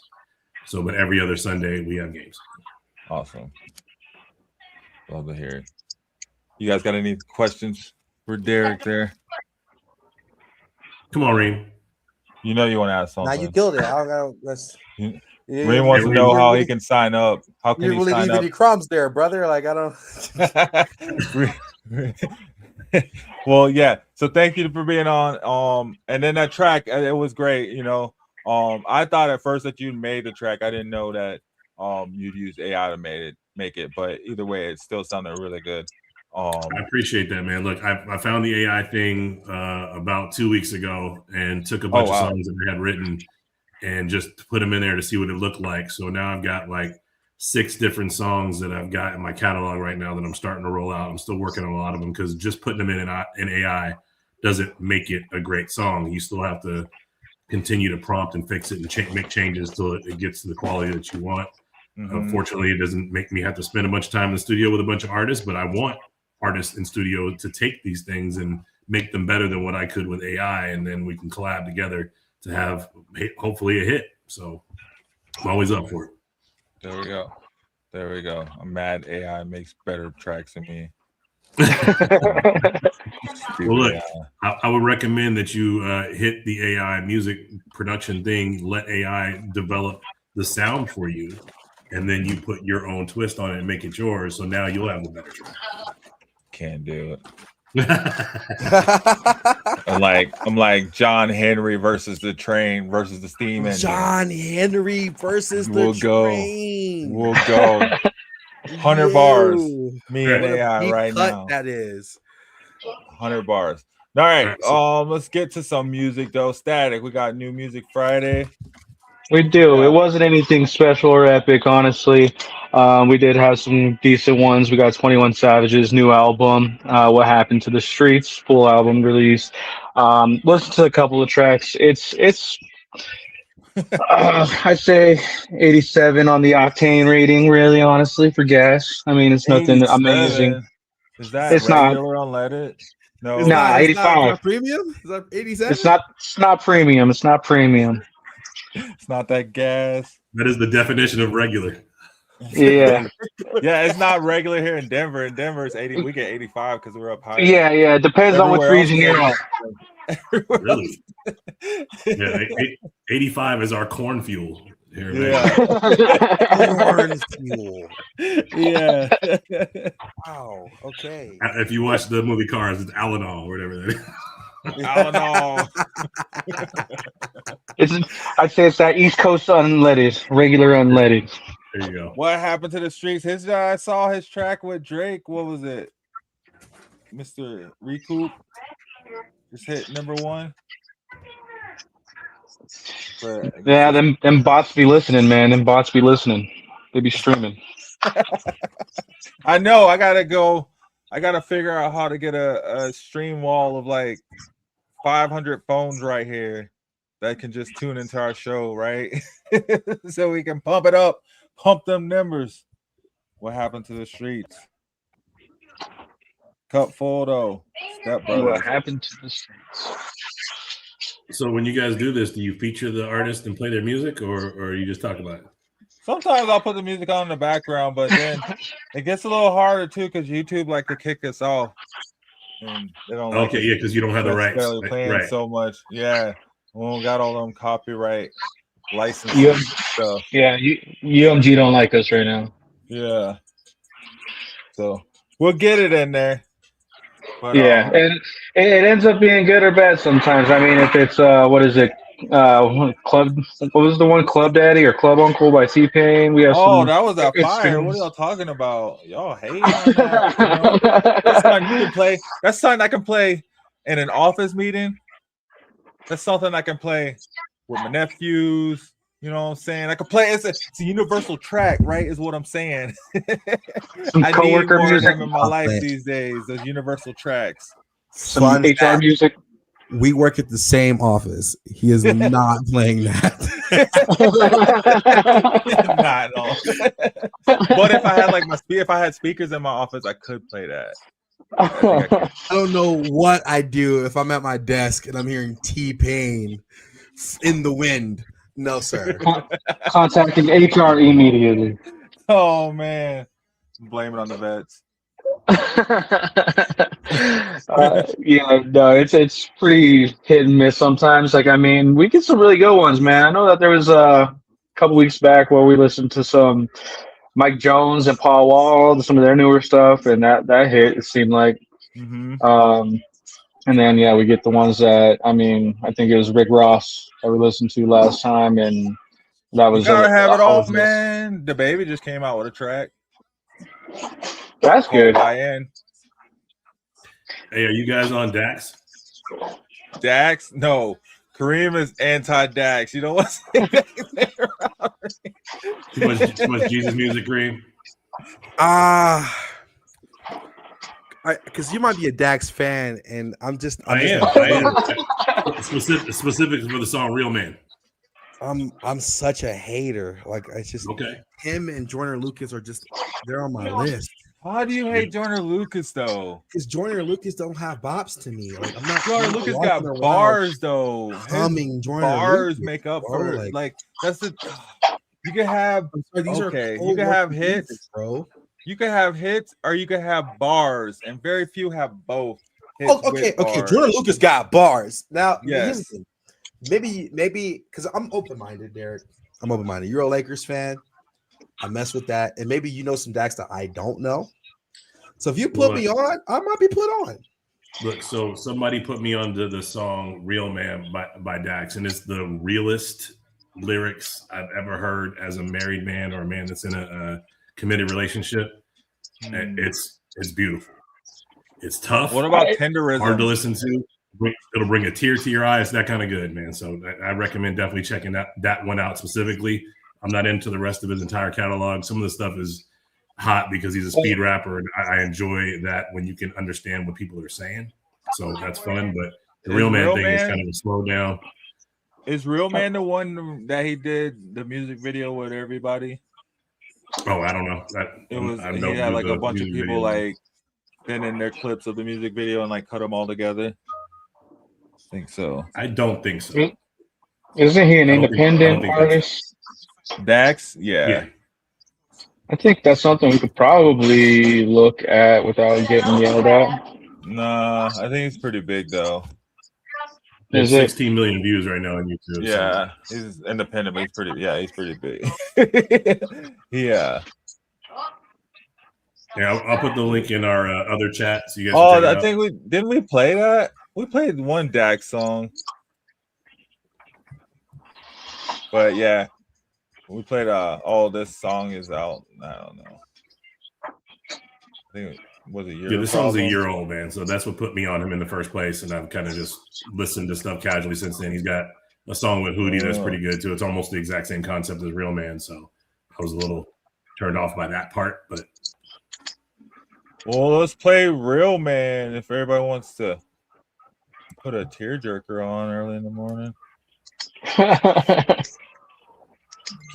So, but every other Sunday we have games. Awesome. Love to hear it. You guys got any questions for Derek there? Come on, Reem. You know you want to ask something. Now you killed it. I don't know. Reem wants to know how he can sign up. How can he sign up? Any crumbs there, brother? Like, I don't. Well, yeah. So thank you for being on. And then that track, it was great. I thought at first that you made the track. I didn't know that you'd use AI to make it. But either way, it still sounded really good. I appreciate that, man. Look, I found the AI thing about 2 weeks ago and took a bunch of songs that I had written and just put them in there to see what it looked like. So now I've got like 6 different songs that I've got in my catalog right now that I'm starting to roll out. I'm still working on a lot of them because just putting them in AI doesn't make it a great song. You still have to continue to prompt and fix it and make changes till it gets to the quality that you want. Fortunately, it doesn't make me have to spend a bunch of time in the studio with a bunch of artists, but I want artists in studio to take these things and make them better than what I could with AI, and then we can collab together to have hopefully a hit. So I'm always up for it. There we go. I'm mad AI makes better tracks than me. Well, look, I would recommend that you hit the AI music production thing, let AI develop the sound for you, and then you put your own twist on it and make it yours. So now you'll have a better track. Can't do it. I'm like John Henry versus the train versus the steam engine. John Henry versus the train. We'll go. 100 bars. Me and AI right now. That is 100 bars. All right. Let's get to some music though. Static. We got new music Friday. We do. It wasn't anything special or epic, honestly. We did have some decent ones. We got 21 Savage's new album, What Happened to the Streets, full album release. Listen to a couple of tracks. It's I'd say 87 on the octane rating, really, honestly, for gas. I mean, it's nothing 87. amazing. Is that it's regular unleaded? No, it's 85. Not premium? Is that 87? It's not premium. It's not premium. It's not that gas. That is the definition of regular. Yeah. Yeah, it's not regular here in Denver. In Denver, it's 80. We get 85 because we're up high. Yeah. It depends on what freezing you're at. Really? Yeah, 85 is our corn fuel here. Corn fuel. Yeah. Wow. Okay. If you watch the movie Cars, it's Alanol or whatever that is. Alanol. I'd say it's that East Coast unleaded, regular unleaded. There you go. What happened to the streets? I saw his track with Drake. What was it? Mr. Recoup just hit #1. Yeah, them bots be listening, man. Them bots be listening. They be streaming. I know. I gotta figure out how to get a stream wall of like 500 phones right here that can just tune into our show, right? So we can pump it up, pump them numbers. What happened to the streets? Cup full though. What happened to the streets? So when you guys do this, do you feature the artist and play their music, or you just talk about it? Sometimes I'll put the music on in the background, but then it gets a little harder too because YouTube like to kick us off. And they don't because you don't have the rights. Playing right. so much. Yeah. We don't got all them copyright licenses stuff. Yeah, UMG don't like us right now. Yeah. So we'll get it in there. But, yeah, and it ends up being good or bad sometimes. I mean, if it's what is it? Club. What was the one? Club Daddy or Club Uncle by T-Pain. We have. That was a fire. What are y'all talking about? Y'all hate on that. That's something you can play. That's something I can play in an office meeting. That's something I can play with my nephews. You know what I'm saying? I can play. It's a universal track, right? Is what I'm saying. I need more of them in my life these days. Those universal tracks. Some HR music. We work at the same office. He is not playing that. Not at all. But if I had if I had speakers in my office, I could play that. I don't know what I do if I'm at my desk and I'm hearing T-Pain in the wind. No, sir. Contacting HR immediately. Oh man, blame it on the vets. Yeah, no, it's pretty hit and miss sometimes. Like, I mean, we get some really good ones, man. I know that there was a couple weeks back where we listened to some Mike Jones and Paul Wall, some of their newer stuff, and that hit. It seemed like, and then we get the ones that I think it was Rick Ross that we listened to last time, and that was. You gotta have it all, man. The Baby just came out with a track. That's good. Hey, are you guys on Dax? Dax? No. Kareem is anti-Dax. You know what's too much Jesus music, Kareem? Because you might be a Dax fan, and I am. Specific for the song Real Man. I'm such a hater. Like, it's just him and Joyner Lucas are they're on my list. Why do you hate Joyner Lucas though? Because Joyner Lucas don't have bops to me. Like I'm not. Joyner Lucas got bars though. Humming Joyner bars Lucas, make up bro. for like that's the. You can have these are you can have hits, music, bro. You can have hits or you can have bars, and very few have both. Okay. Joyner Lucas got bars. Now, yes. Maybe because I'm open-minded, Derek. I'm open-minded. You're a Lakers fan. I mess with that, and maybe you know some Dax that I don't know. So if you put me on, I might be put on. Look, so somebody put me onto the song "Real Man" by Dax, and it's the realest lyrics I've ever heard as a married man or a man that's in a committed relationship. It's beautiful. It's tough. What about tenderism? Hard to listen to. It'll bring a tear to your eye. It's that kind of good, man. So I recommend definitely checking that one out specifically. I'm not into the rest of his entire catalog. Some of the stuff is hot because he's a speed rapper, and I enjoy that when you can understand what people are saying. So that's fun. But the Real Man thing is kind of a slow down. Is Real Man the one that he did the music video with everybody? Oh, I don't know. He had like a bunch of people like been in their clips of the music video and like cut them all together. I think so. I don't think so. Isn't he an independent artist? Dax? Yeah. I think that's something we could probably look at without getting yelled at. Nah, I think he's pretty big though. There's 16 million views right now on YouTube. Yeah, so. He's independent, but he's pretty big. Yeah. Yeah, I'll put the link in our other chat so you guys. Oh, I think we play that. We played one Dax song, but yeah, we played. This song is out. I don't know. I think it was a year. Yeah, this song's a year old, man. So that's what put me on him in the first place, and I've kind of just listened to stuff casually since then. He's got a song with Hootie that's pretty good too. It's almost the exact same concept as Real Man, so I was a little turned off by that part, but. Well, let's play Real Man if everybody wants to put a tearjerker on early in the morning.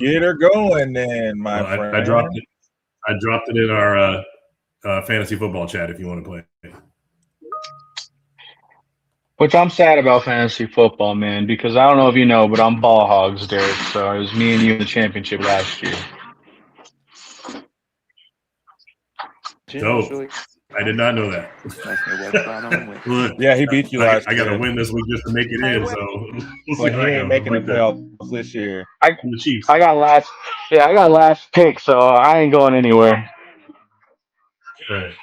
Get her going then, my friend. I dropped it in our fantasy football chat if you want to play. Which I'm sad about fantasy football, man, because I don't know if you know, but I'm ball hogs, Derek. So it was me and you in the championship last year. Dope. I did not know that. Look, yeah, he beat you last year. I got to win this week just to make it in. So he ain't making the playoffs this year. I got last pick, so I ain't going anywhere. Right.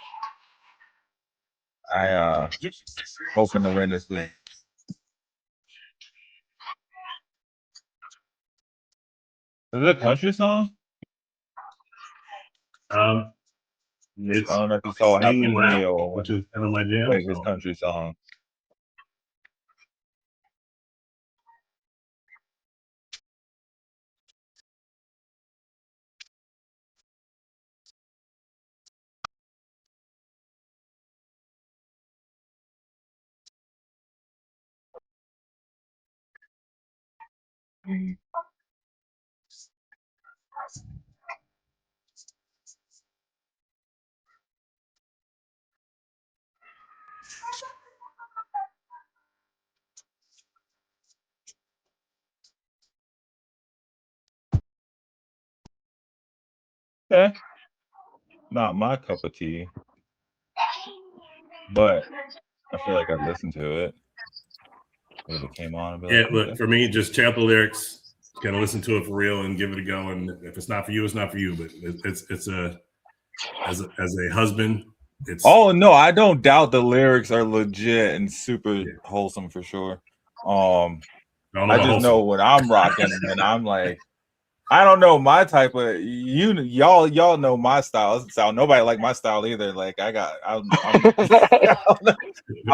I hoping to win this week. Is it a country song? It's, I don't know if you saw Hanging Around, which is kind of my jam. Like his country song. Okay. Not my cup of tea, but I feel like I listened to it. If it came on, yeah. Look, for me, just check out the lyrics, kind of listen to it for real, and give it a go. And if it's not for you, it's not for you. But it's as a husband, it's. Oh no, I don't doubt the lyrics are legit and super wholesome for sure. I just know what I'm rocking, and I'm like. I don't know my type of y'all know my style. Nobody like my style either. Like I'm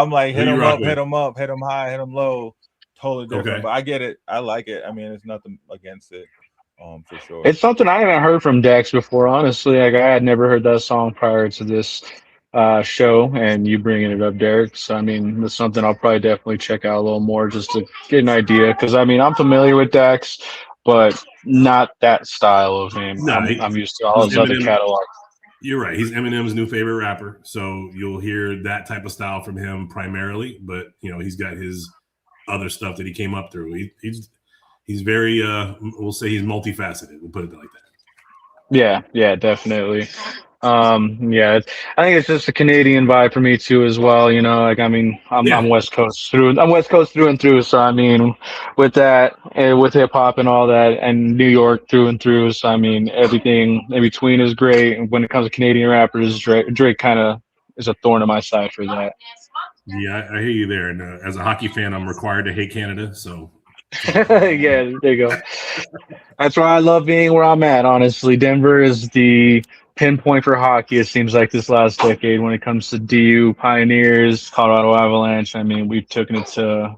like hit them up, hit them up, hit them high, hit them low. Totally different, okay. But I get it. I like it. I mean, it's nothing against it, for sure. It's something I haven't heard from Dax before. Honestly, like I had never heard that song prior to this show, and you bringing it up, Derek. So I mean, it's something I'll probably definitely check out a little more just to get an idea. Because I mean, I'm familiar with Dax, but not that style of him. No, I'm used to all his other catalog. You're right. He's Eminem's new favorite rapper, so you'll hear that type of style from him primarily. But he's got his other stuff that he came up through. He's very we'll say he's multifaceted. We'll put it like that. Yeah, definitely. I think it's just a Canadian vibe for me too, as well. I'm West Coast through. I'm West Coast through and through. So I mean, with that, with hip hop and all that, and New York through and through. So I mean, everything in between is great. And when it comes to Canadian rappers, Drake kind of is a thorn in my side for that. Yeah, I hear you there. And as a hockey fan, I'm required to hate Canada. So yeah, there you go. That's why I love being where I'm at. Honestly, Denver is the pinpoint for hockey. It seems like this last decade when it comes to DU, Pioneers, Colorado Avalanche. I mean, we've taken it to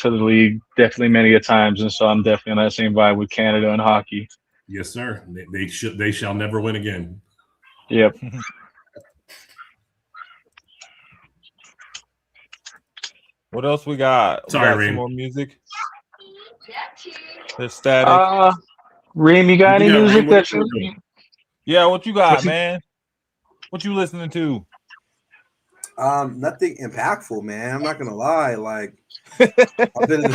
the league definitely many a times, and so I'm definitely on that same vibe with Canada and hockey. Yes, sir. They shall never win again. Yep. What else we got? Sorry, we got Reem. some more music. There's Static. Reem, you got any music that you? Yeah, what you got, man? What you listening to? Nothing impactful, man. I'm not gonna lie. Like, You don't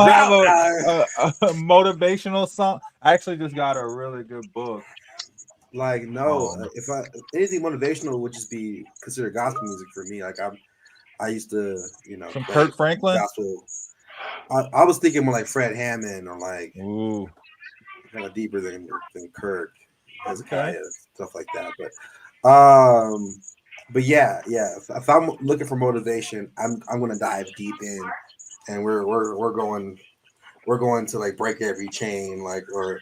have a motivational song? I actually just got a really good book. Like, no, if anything motivational would just be considered gospel music for me. Like, I used to, Some Kirk Franklin. Gospel. I was thinking more like Fred Hammond or like kind of deeper than Kirk, Hezekiah, stuff like that. But yeah. If I'm looking for motivation, I'm gonna dive deep in, and we're going to like break every chain, like, or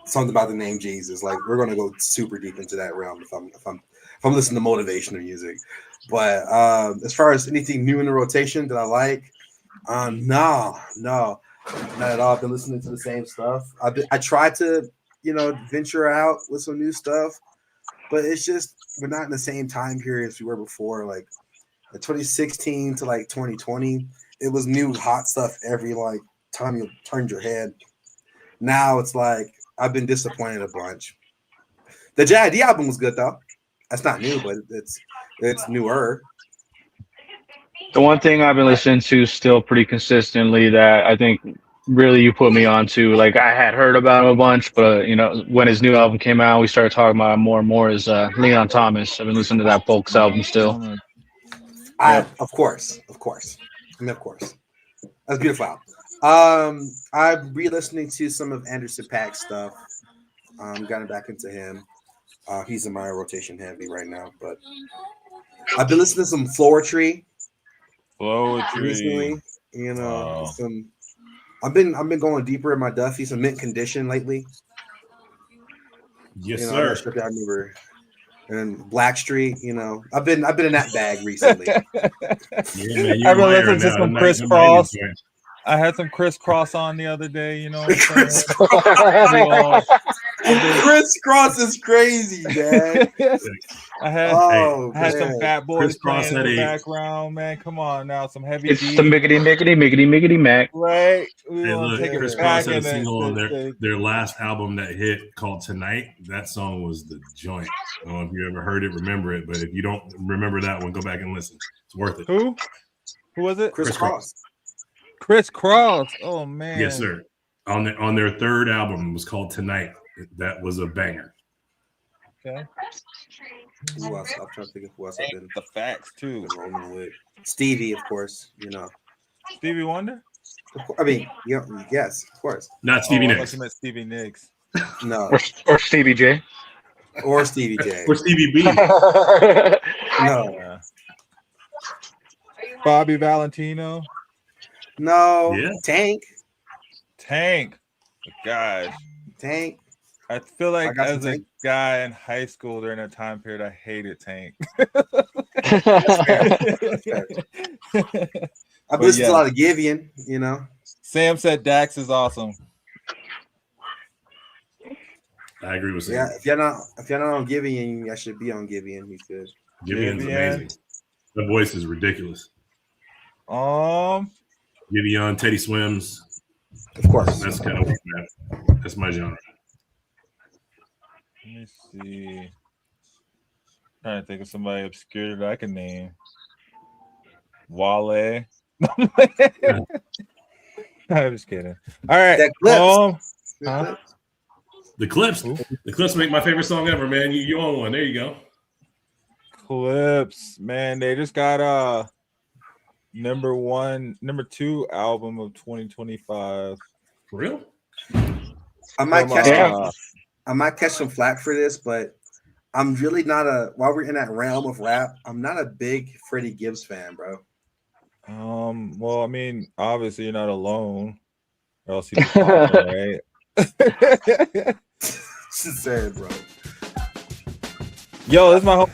something about the name Jesus. Like, we're gonna go super deep into that realm if I'm listening to motivational music. But as far as anything new in the rotation that I like, no, not at all. I've been listening to the same stuff. I tried to, venture out with some new stuff, but it's just we're not in the same time period as we were before. Like, 2016 to like 2020, it was new hot stuff every like time you turned your head. Now it's like I've been disappointed a bunch. The Shady album was good though. That's not new, but it's newer. The one thing I've been listening to still pretty consistently that I think really you put me on to, like, I had heard about him a bunch, but when his new album came out, we started talking about it more and more, is Leon Thomas. I've been listening to that Folks album still. Of course. I mean, of course. That's a beautiful album. I'm re-listening to some of Anderson .Paak's stuff. Gotten back into him. He's in my rotation heavy right now, but I've been listening to some Floetry recently. I've been going deeper in my Duffy, some Mint Condition lately. Yes, sir. I remember. And Blackstreet, I've been in that bag recently. I've been listening to some Chris Cross. I had some Chris Cross on the other day, Chris Cross is crazy, man. I had some Fat Boys playing in the background, man. Come on now, some heavy. It's the miggity mac. Right. Hey, look, Chris Cross had a single on their last album that hit called Tonight. That song was the joint. I don't know if you ever heard it, remember it, but if you don't remember that one, go back and listen. It's worth it. Who was it? Chris Cross. Chris Cross. Oh man. Yes, sir. On their third album, it was called Tonight. That was a banger. Okay. Who else? I'm trying to think of who else I've been. The facts too. Rolling with Stevie, of course. Stevie Wonder. I mean, yes, of course. Not Stevie Nicks. I thought you meant Stevie Nicks. No. Or Stevie J. Or Stevie J. Or Stevie B. No. Bobby Valentino. No. Yeah. Tank. Gosh. Tank. I feel like as a guy in high school during a time period, I hated Tank. I've listened to a lot of Givian, Sam said Dax is awesome. I agree with Sam. Yeah, if you're not on Givian, I should be on Givian. He's good. Givian's amazing. The voice is ridiculous. Givian, Teddy Swims. Of course. That's kind of that's my genre. Let me see. Trying to think of somebody obscure that I can name. Wale. I'm just kidding. All right. Huh? The Clips. The Clips make my favorite song ever, man. You own one. There you go. Clips, man. They just got number 2 album of 2025. For real? I might catch some flack for this, but I'm really not while we're in that realm of rap, I'm not a big Freddie Gibbs fan, bro. Well, I mean, obviously you're not alone, or else he'd be popping, right? Just saying, bro. Yo, this is my whole.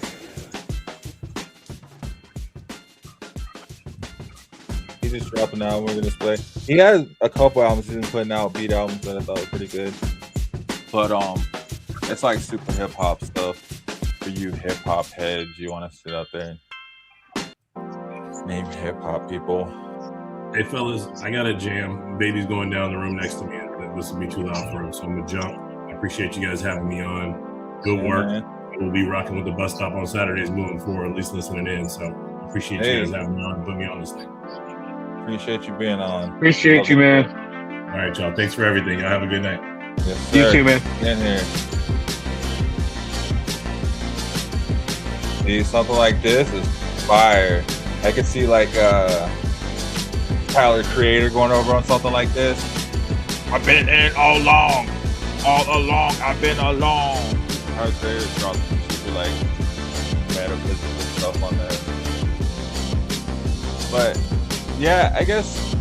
He just dropped an album we're gonna play. He has a couple albums he's been putting out, beat albums that I thought were pretty good. But it's like super hip hop stuff for you hip hop heads. You want to sit out there and name hip hop people. Hey fellas, I got a jam. Baby's going down the room next to me. This will be too loud for him, so I'm gonna jump. I appreciate you guys having me on. Good work. We'll be rocking with the bus stop on Saturdays moving forward, at least listening in. So appreciate you guys having me on and putting me on this thing. Appreciate you being on. Appreciate you, man. All right, y'all. Thanks for everything. Y'all have a good night. Yes, you too, man. In here. See, something like this is fire. I could see like Tyler Creator going over on something like this. I've been in all along. I've been along. Tyler Creator dropped some super like metaphysical stuff on there. But yeah, I guess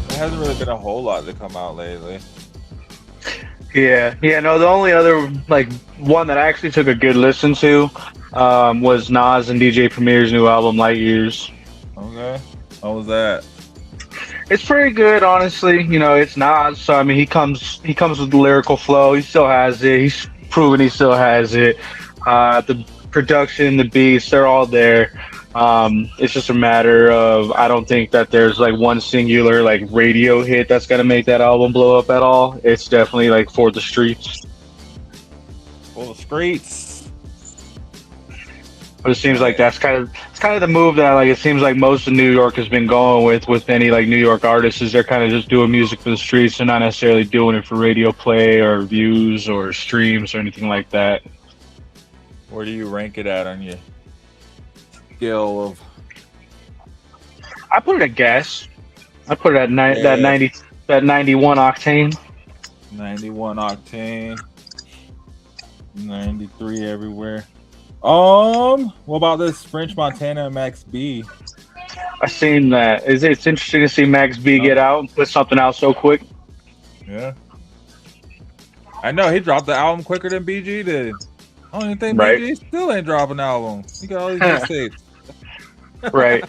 there hasn't really been a whole lot to come out lately. Yeah. No, the only other like one that I actually took a good listen to was Nas and DJ Premier's new album, Light Years. Okay, how was that? It's pretty good, honestly. You know, it's Nas, so I mean, he comes with the lyrical flow. He still has it. He's proven he still has it. The production, the beats, they're all there. It's just a matter of, I don't think that there's like one singular like radio hit that's gonna make that album blow up at all. It's definitely like for the streets. For the streets. But it seems like it's kind of the move that like it seems like most of New York has been going with any like New York artists, is they're kind of just doing music for the streets. They're not necessarily doing it for radio play or views or streams or anything like that. Where do you rank it at on your scale of? I put it at gas. I put it at that 91 octane. 91 octane. 93 everywhere. What about this French Montana and Max B? I seen that. It's interesting to see Max B get out and put something out so quick. Yeah. I know he dropped the album quicker than BG did. I don't even think BG still ain't dropping an album. He got all these mistakes. Right.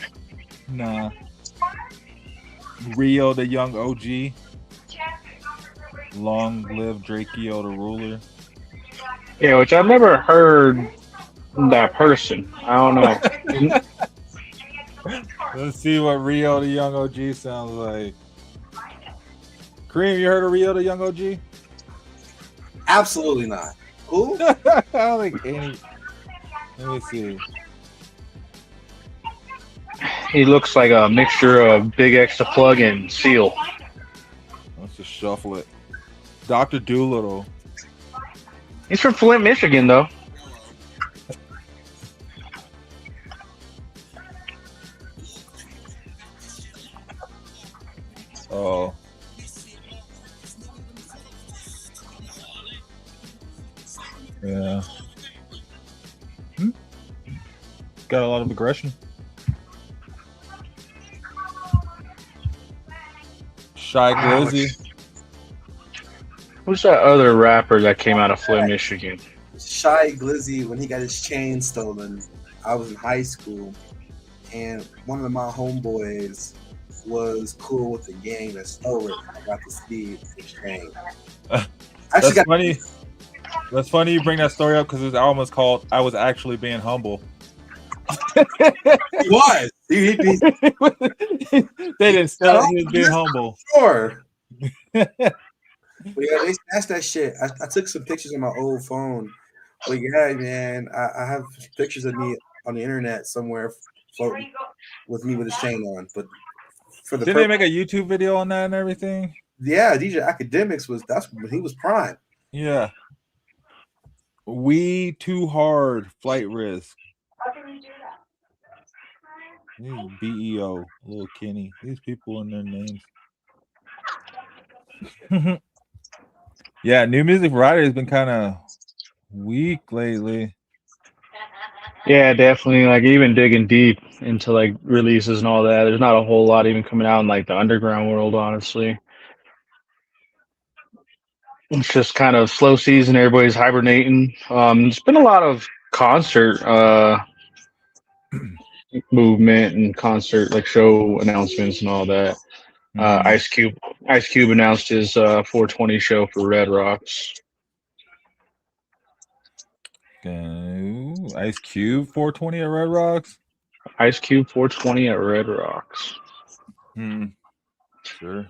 Nah. Rio the young OG. Long live Drakeo the ruler. Yeah, which I've never heard that person. I don't know. Let's see what Rio the young OG sounds like. Kareem, you heard of Rio the young OG? Absolutely not. Who? I don't think any. Let me see. He looks like a mixture of Big X the Plug and Seal. Let's just shuffle it. Dr. Doolittle. He's from Flint, Michigan, though. Oh. Yeah. Got a lot of aggression. Shy Glizzy. Who's that other rapper that came out of Flint, Michigan? Shy Glizzy, when he got his chain stolen, I was in high school, and one of my homeboys was cool with the gang that stole it. I got to see his chain. That's funny. That's funny you bring that story up because his album was called "I Was Actually Being Humble." He was. They didn't sell it. He was being humble. Sure. But yeah, they snatched that shit. I took some pictures on my old phone. But yeah, man, I have pictures of me on the internet somewhere floating with me with a chain on. But for the Didn't they purpose, make a YouTube video on that and everything? yeah, DJ Academics that's when he was prime. Yeah. We too hard flight risk. BEO, little Kenny. These people and their names. Yeah, New Music Friday has been kind of weak lately. Yeah, definitely. Like even digging deep into like releases and all that. There's not a whole lot even coming out in like the underground world, honestly. It's just kind of slow season. Everybody's hibernating. There's been a lot of concert movement and concert like show announcements and all that. Ice Cube announced his 420 show for Red Rocks. Ice Cube 420 at Red Rocks. Ice Cube 420 at Red Rocks. Sure.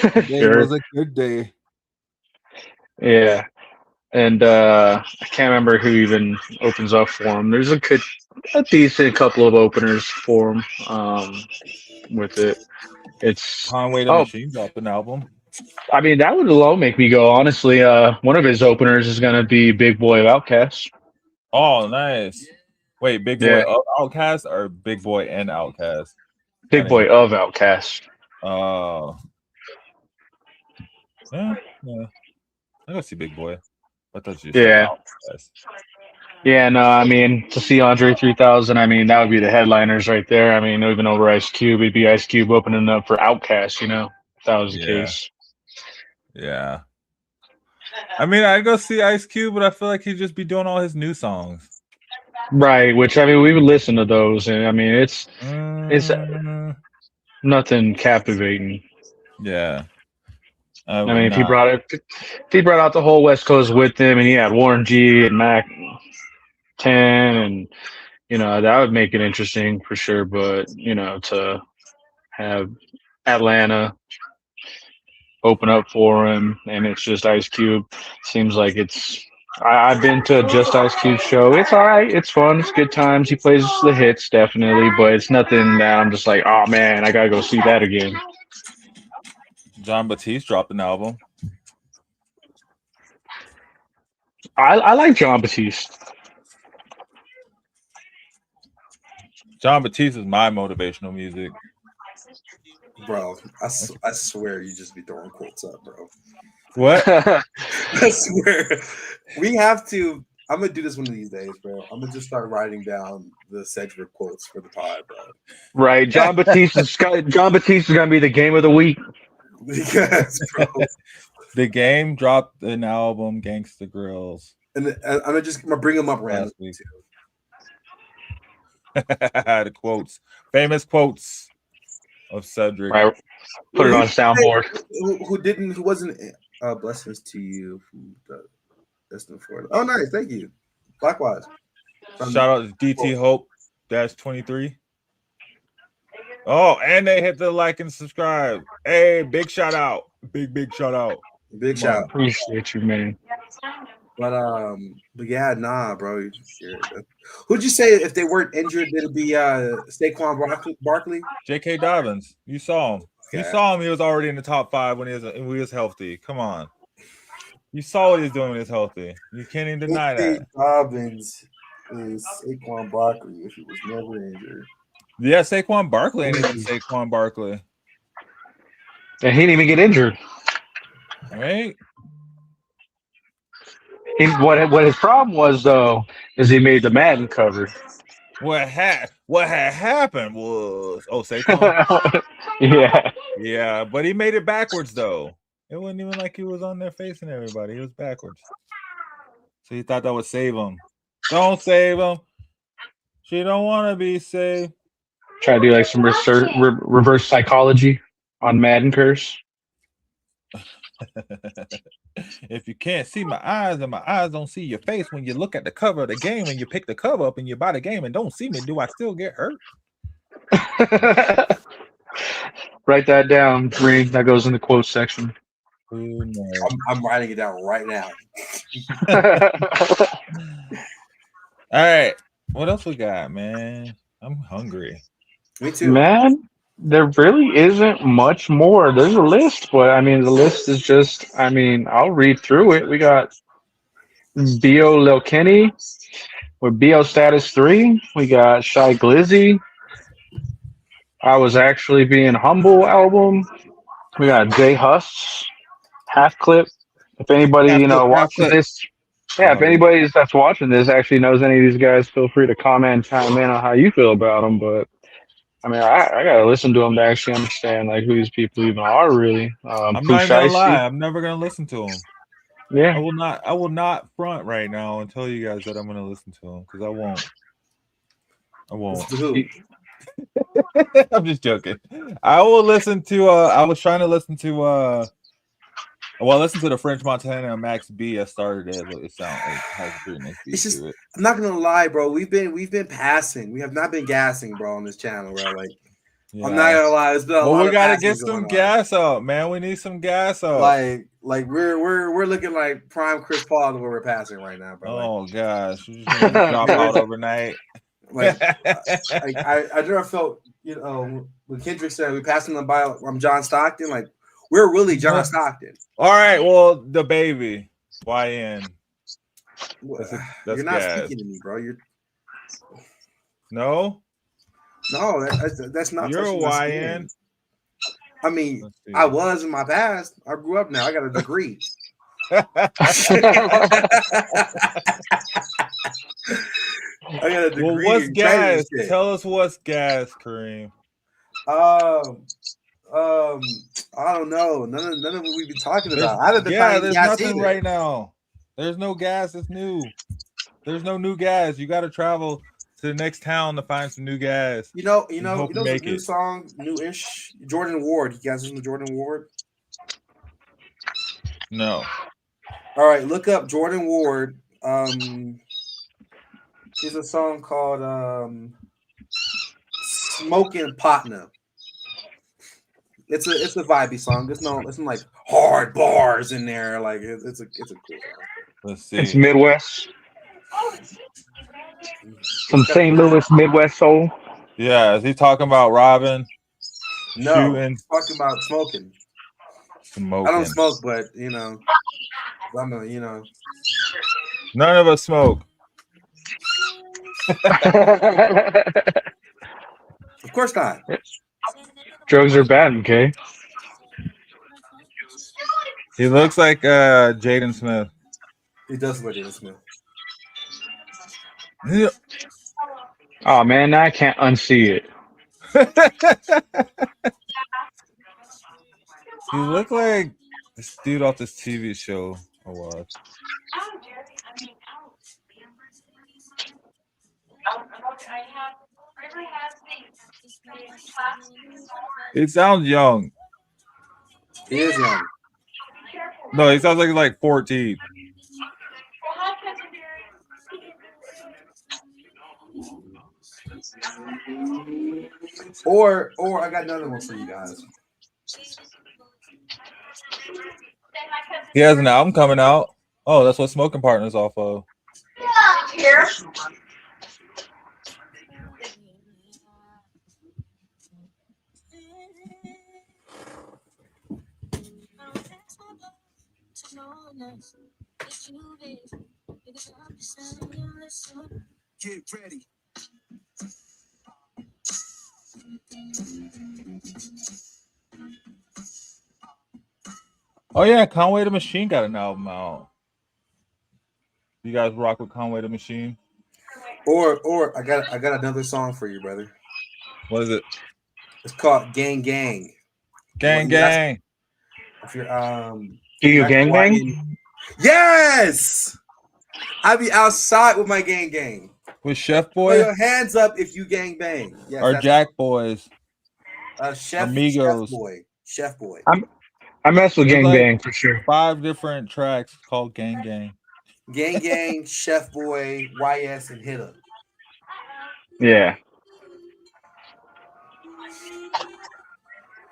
Today was a good day. Yeah. And I can't remember who even opens up for him. There's a decent couple of openers for him with it. It's Conway the Machine dropped an album. I mean, that would alone make me go, honestly. One of his openers is going to be Big Boy of Outkast. Oh, nice. Wait, Big Boy of Outkast or Big Boy and Outkast? Big Boy of Outkast. Oh. Yeah. I go see Big Boy. I thought you said Outkast. Yeah, no, I mean, to see Andre 3000, I mean, that would be the headliners right there. I mean, even over Ice Cube, it'd be Ice Cube opening up for Outkast, if that was the case. Yeah. I mean, I'd go see Ice Cube, but I feel like he'd just be doing all his new songs. Right, which, I mean, we would listen to those, and, I mean, it's nothing captivating. Yeah. I mean, if he brought out the whole West Coast with him, and he had Warren G and Mac 10, and that would make it interesting for sure. But to have Atlanta open up for him, and it's just Ice Cube, seems like it's. I've been to Just Ice Cube show. It's all right. It's fun. It's good times. He plays the hits definitely, but it's nothing that I'm just like, oh man, I gotta go see that again. John Batiste dropped an album. I like John Batiste. John Batiste is my motivational music. Bro, I swear you just be throwing quotes up, bro. What? I swear. We have to. I'm going to do this one of these days, bro. I'm going to just start writing down the Cedric quotes for the pod, bro. Right. John Batiste is going to be the game of the week. Yes, bro. The Game dropped an album, Gangsta Grills. And I'm going to bring them up randomly, too. The quotes. Famous quotes of Cedric. Right. Put it on soundboard. Who wasn't blessings to you from the Destin Florida. Oh, nice. Thank you. Likewise. Shout out to DT Hope -23. Oh, and they hit the like and subscribe. Hey, big shout out. Big shout out. Big shout out. Appreciate you, man. But yeah, nah, bro. Who'd you say if they weren't injured, it'd be Saquon Barkley? J.K. Dobbins. You saw him. You saw him. He was already in the top 5 when he was healthy. Come on. You saw what he's doing when he's healthy. You can't even deny that. Dobbins is Saquon Barkley if he was never injured. Yeah, Saquon Barkley ain't even Saquon Barkley. And he didn't even get injured. Right? What his problem was though is he made the Madden cover. What had happened was Saquon. Yeah, but he made it backwards though. It wasn't even like he was on there facing everybody. He was backwards. So he thought that would save him. Don't save him. She don't want to be saved. Try to do like some reverse psychology on Madden curse. If you can't see my eyes and my eyes don't see your face when you look at the cover of the game and you pick the cover up and you buy the game and don't see me, do I still get hurt? Write that down, Reem. That goes in the quote section. Who knows? I'm writing it down right now. All right. What else we got, man? I'm hungry. Me too. Man, there really isn't much more. There's a list, but I mean, the list is just, I mean, I'll read through it. We got B.O. Lil Kenny with B.O. Status 3. We got Shy Glizzy. I Was Actually Being Humble album. We got J Hus, Half Clip. If anybody, Half clip, half watching clip. this, if anybody that's watching this actually knows any of these guys, feel free to comment and chime in on how you feel about them. But I mean, I gotta listen to them to actually understand like who these people even are really. I'm Pooh not even gonna Shiesty. lie. I'm never gonna listen to him. Yeah. I will not front right now and tell you guys that I'm gonna listen to him because I won't. I'm just joking. I will listen to. I was trying to listen to. Well, I listened to the French Montana and Max B. I started it. It has a pretty nice beat It's just, to it. I'm not gonna lie, bro. We've been passing. We have not been gassing, bro, on this channel, bro. Like, Yeah. I'm not gonna lie. It's been a lot we of gotta passing get some going on. gas up, man. We need some gas up. Like we're looking like prime Chris Paul where we're passing right now, bro. Oh gosh, we're just gonna drop out overnight. Like, I never felt, when Kendrick said we passing the by. I'm John Stockton. Like, we're really John Stockton. All right, well, the baby YN. That's You're not gas. speaking to me, bro. No, that's not. You're a touching my YN. skin. I mean, I was in my past. I grew up now. I got a degree. I got a degree. Well, what's in gas? shit. Tell us what's gas, Kareem. I don't know. None of what we've been talking about. I haven't been finding there's gas nothing either. right now. There's no gas. It's new. There's no new gas. You got to travel to the next town to find some new gas. You know, hope you the make new it. song, new-ish. Jordan Ward. You guys listen to Jordan Ward? No. All right, look up Jordan Ward. There's a song called "Smoking Partner." It's a vibey song. There's no like hard bars in there. Like it's a cool song. Let's see. It's Midwest. Some St. Louis Midwest soul. Yeah, is he talking about robbing? No, shooting? he's talking about smoking. Smoking. I don't smoke, but I'm None of us smoke. Of course not. Drugs are bad, okay? He looks like Jaden Smith. He does look like Jaden Smith. Yeah. Oh man, now I can't unsee it. He looked like this dude off this TV show I watched. It sounds young. He is young. No, he sounds like 14. Or I got another one for you guys. He has an album coming out. Oh, that's what Smoking Partner's off of. Here. Get ready. Oh yeah, Conway the Machine got an album out. You guys rock with Conway the Machine? Or I got another song for you, brother. What is it? It's called Gang Gang. Gang Gang. If you're Do you gang bang? Yes. I be outside with my gang gang. With Chef Put Boy your hands up if you gang bang. Yes, or that's Jack Boys? Chef Amigos. Chef Boy. I mess with There's gang like bang for sure. 5 different tracks called Gang Gang. Gang Gang, Chef Boy, YS, and Hitter. Yeah.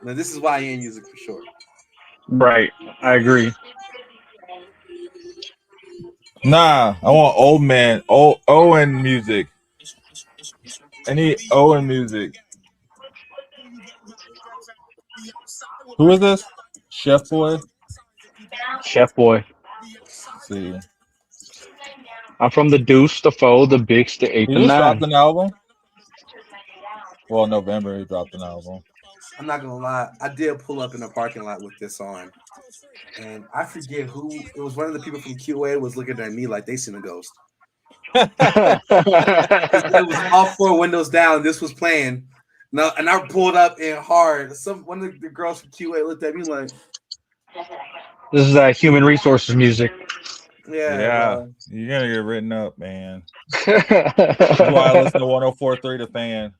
Now this is YN music for sure. Right. I agree. Nah, I want old man, Owen music. I need Owen music. Who is this? Chef Boy? Chef Boy. Let's see. I'm from the Deuce, the Foe, the Bix, the 8, He the just 9. dropped an album. Well, November he dropped an album. I'm not gonna lie, I did pull up in the parking lot with this on, and I forget who it was. One of the people from QA was looking at me like they seen a ghost. It was all 4 windows down. This was playing. No, and I pulled up in hard. One of the girls from QA looked at me like, This is human resources music. Yeah, bro. You're gonna get written up, man. That's why I listen to 104.3 The Fan.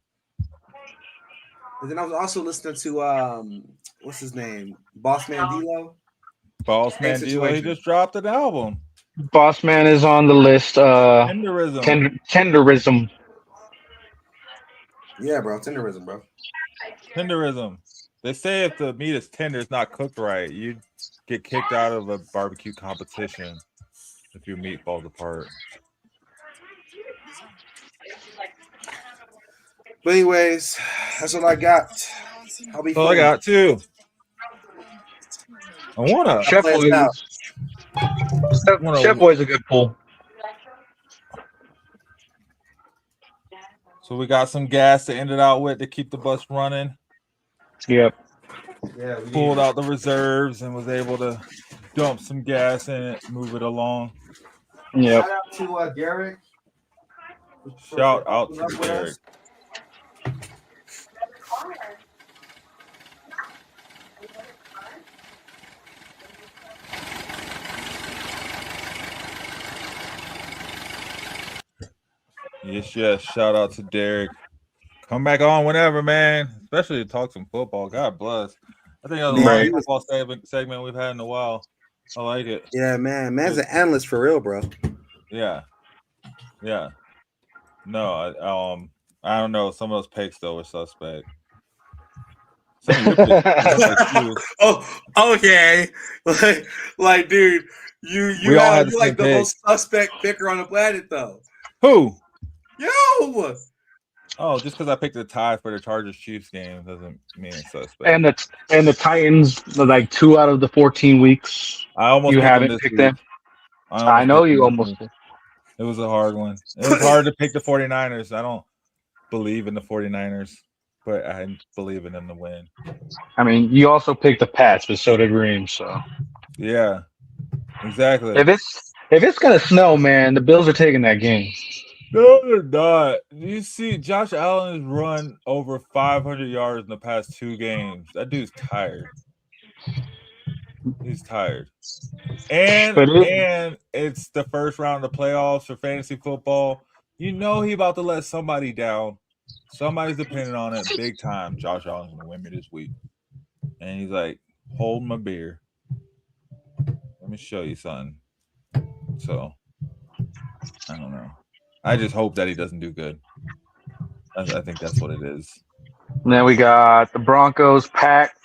And then I was also listening to what's his name? Boss Man D-Lo. Boss Man D-Lo, he just dropped an album. Boss Man is on the list. Tenderism. Tenderism. Yeah, bro. Tenderism, bro. Tenderism. They say if the meat is tender, it's not cooked right. You get kicked out of a barbecue competition if your meat falls apart. But anyways, that's all I got. I'll be. That's all I got too. I wanna. Chef Boy's a good pull. So we got some gas to end it out with to keep the bus running. Yep. Yeah. Pulled out the reserves and was able to dump some gas in it, move it along. Yep. Shout out to Derek. Shout out to Derek. Yes. Shout out to Derek. Come back on whenever, man. Especially to talk some football. God bless. I think that was the longest football segment we've had in a while. I like it. Yeah, man. Man's an analyst for real, bro. Yeah. No, I don't know. Some of those picks though were suspect. Some of your picks oh, okay. Like, dude, you like the most suspect picker on the planet, though. Who? You. Oh, just because I picked the tie for the Chargers-Chiefs game doesn't mean it's suspect. And the Titans, like 2 out of the 14 weeks, I almost you haven't picked them. I know you almost did. It was a hard one. It was hard to pick the 49ers. I don't believe in the 49ers, but I believe in them to win. I mean, you also picked the Pats, but so did Reem. So yeah, exactly. If it's gonna snow, man, the Bills are taking that game. No, they're not. You see, Josh Allen has run over 500 yards in the past 2 games. That dude's tired. He's tired. And it's the first round of the playoffs for fantasy football. You know he about to let somebody down. Somebody's depending on it big time. Josh Allen's going to win me this week. And he's like, hold my beer. Let me show you something. So, I don't know. I just hope that he doesn't do good. I think that's what it is. And then we got the Broncos pack.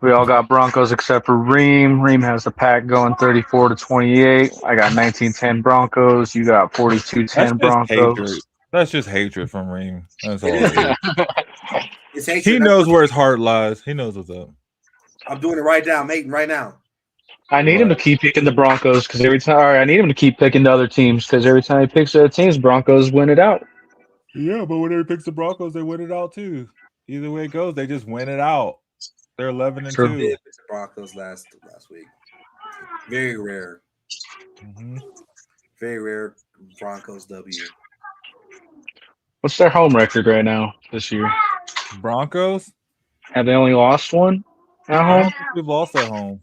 We all got Broncos except for Reem. Reem has the pack going 34-28. I got 19-10 Broncos. You got 42-10 Broncos. That's just hatred from Reem. That's all it is. He knows where his heart lies. He knows what's up. I'm doing it right now. I'm hating right now. I need him to keep picking the Broncos because every time. I need him to keep picking the other teams because every time he picks the other teams, Broncos win it out. Yeah, but when he picks the Broncos, they win it out too. Either way it goes, they just win it out. They're 11-2. I did pick the Broncos last week. Very rare. Mm-hmm. Very rare Broncos W. What's their home record right now this year? Broncos? Have they only lost one at home? I don't think we've lost at home.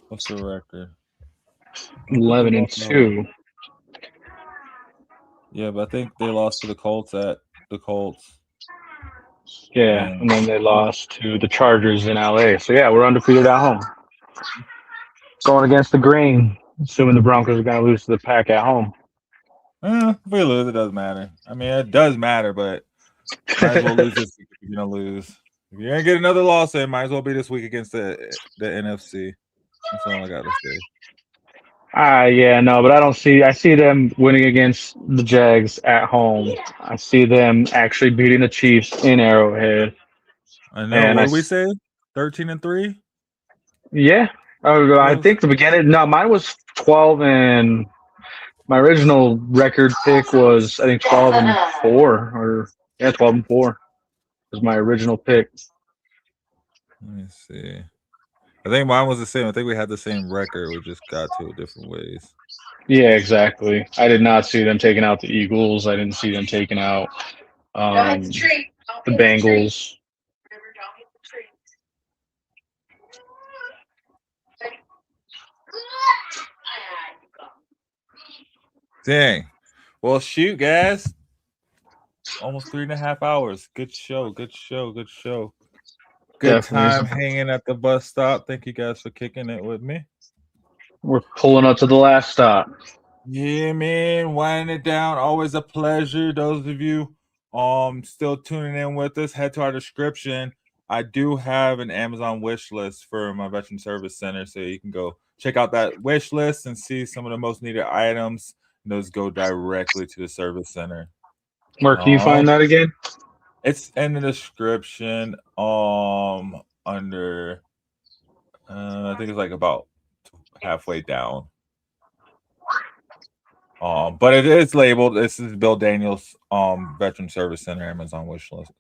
What's the record? 11-2. Yeah, but I think they lost to the Colts at the Colts. Yeah, and then they lost to the Chargers in LA. So yeah, we're undefeated at home. Going against the grain, assuming the Broncos are going to lose to the pack at home. If we lose, it doesn't matter. I mean, it does matter, but Might as well lose this week if you're gonna lose. If you're gonna get another loss, it might as well be this week against the NFC. That's all I gotta say. Yeah, no, but I see them winning against the Jags at home. I see them actually beating the Chiefs in Arrowhead. I know. And what did we say? 13-3? Yeah. I think the beginning. No, mine was 12, and my original record pick was, I think, 12-4, or 12-4 was my original pick. Let me see. I think mine was the same. I think we had the same record. We just got to it different ways. Yeah, exactly. I did not see them taking out the Eagles. I didn't see them taking out the Bengals. Dang. Well, shoot, guys. Almost 3.5 hours. Good show. Good Definitely. Time hanging at the bus stop. Thank you guys for kicking it with me. We're pulling up to the last stop. Yeah, man. Winding it down. Always a pleasure. Those of you still tuning in with us, head to our description. I do have an Amazon wish list for my Veteran Service Center, so you can go check out that wish list and see some of the most needed items. Those go directly to the service center. Where can you find that again? It's in the description. Under I think it's like about halfway down. But it is labeled. This is Bill Daniels Veteran Service Center Amazon wish list.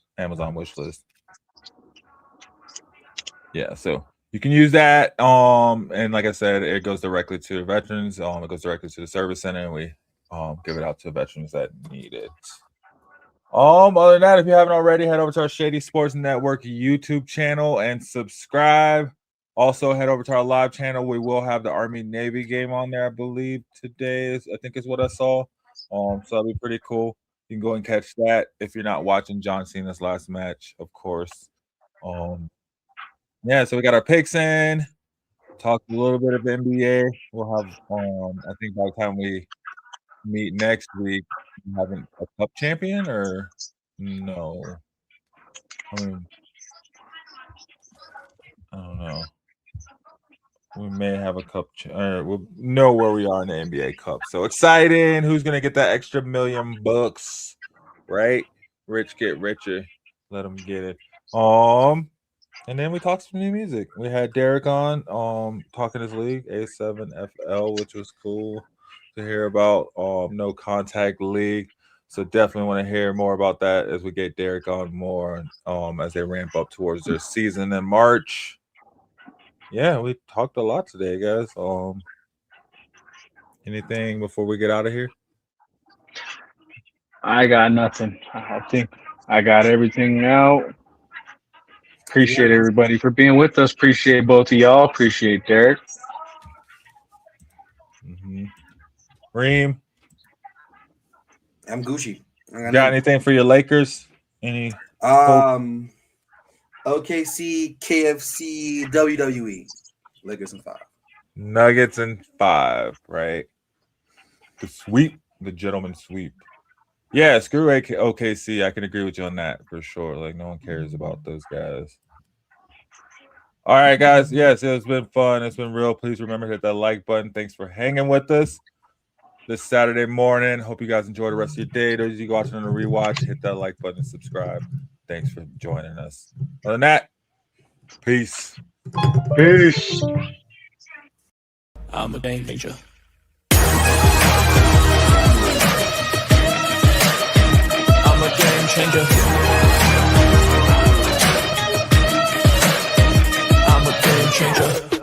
Yeah, so you can use that. And like I said, it goes directly to the veterans. It goes directly to the service center, and we give it out to veterans that need it. Other than that, if you haven't already, head over to our Shady Sports Network YouTube channel and subscribe. Also, head over to our live channel. We will have the Army-Navy game on there, I believe, today. I think is what I saw. So that'll be pretty cool. You can go and catch that if you're not watching John Cena's last match, of course. Yeah, so we got our picks in. Talked a little bit of NBA. We'll have, I think by the time we meet next week, having a cup champion or no? I mean, I don't know. We may have a cup. We'll know where we are in the NBA Cup. So exciting! Who's gonna get that extra $1 million bucks? Right? Rich get richer. Let them get it. And then we talked some new music. We had Derek on talking his league, A7FL, which was cool to hear about. No Contact League. So definitely want to hear more about that as we get Derek on more as they ramp up towards their season in March. Yeah, we talked a lot today, guys. Anything before we get out of here? I got nothing. I think I got everything out. Appreciate everybody for being with us. Appreciate both of y'all. Appreciate Derek. Reem, I'm Gucci. Got anything for your Lakers? Any? OKC, KFC, WWE. Lakers in 5. Nuggets in 5, right? The sweep, the gentleman sweep. Yeah, screw OKC. I can agree with you on that for sure. Like, no one cares about those guys. All right, guys. Yes, it's been fun. It's been real. Please remember to hit that like button. Thanks for hanging with us this Saturday morning. Hope you guys enjoy the rest of your day. Those of you watching on the rewatch, hit that like button and subscribe. Thanks for joining us. Other than that, peace. Peace. I'm a game changer. I'm a game changer. I'm a game changer.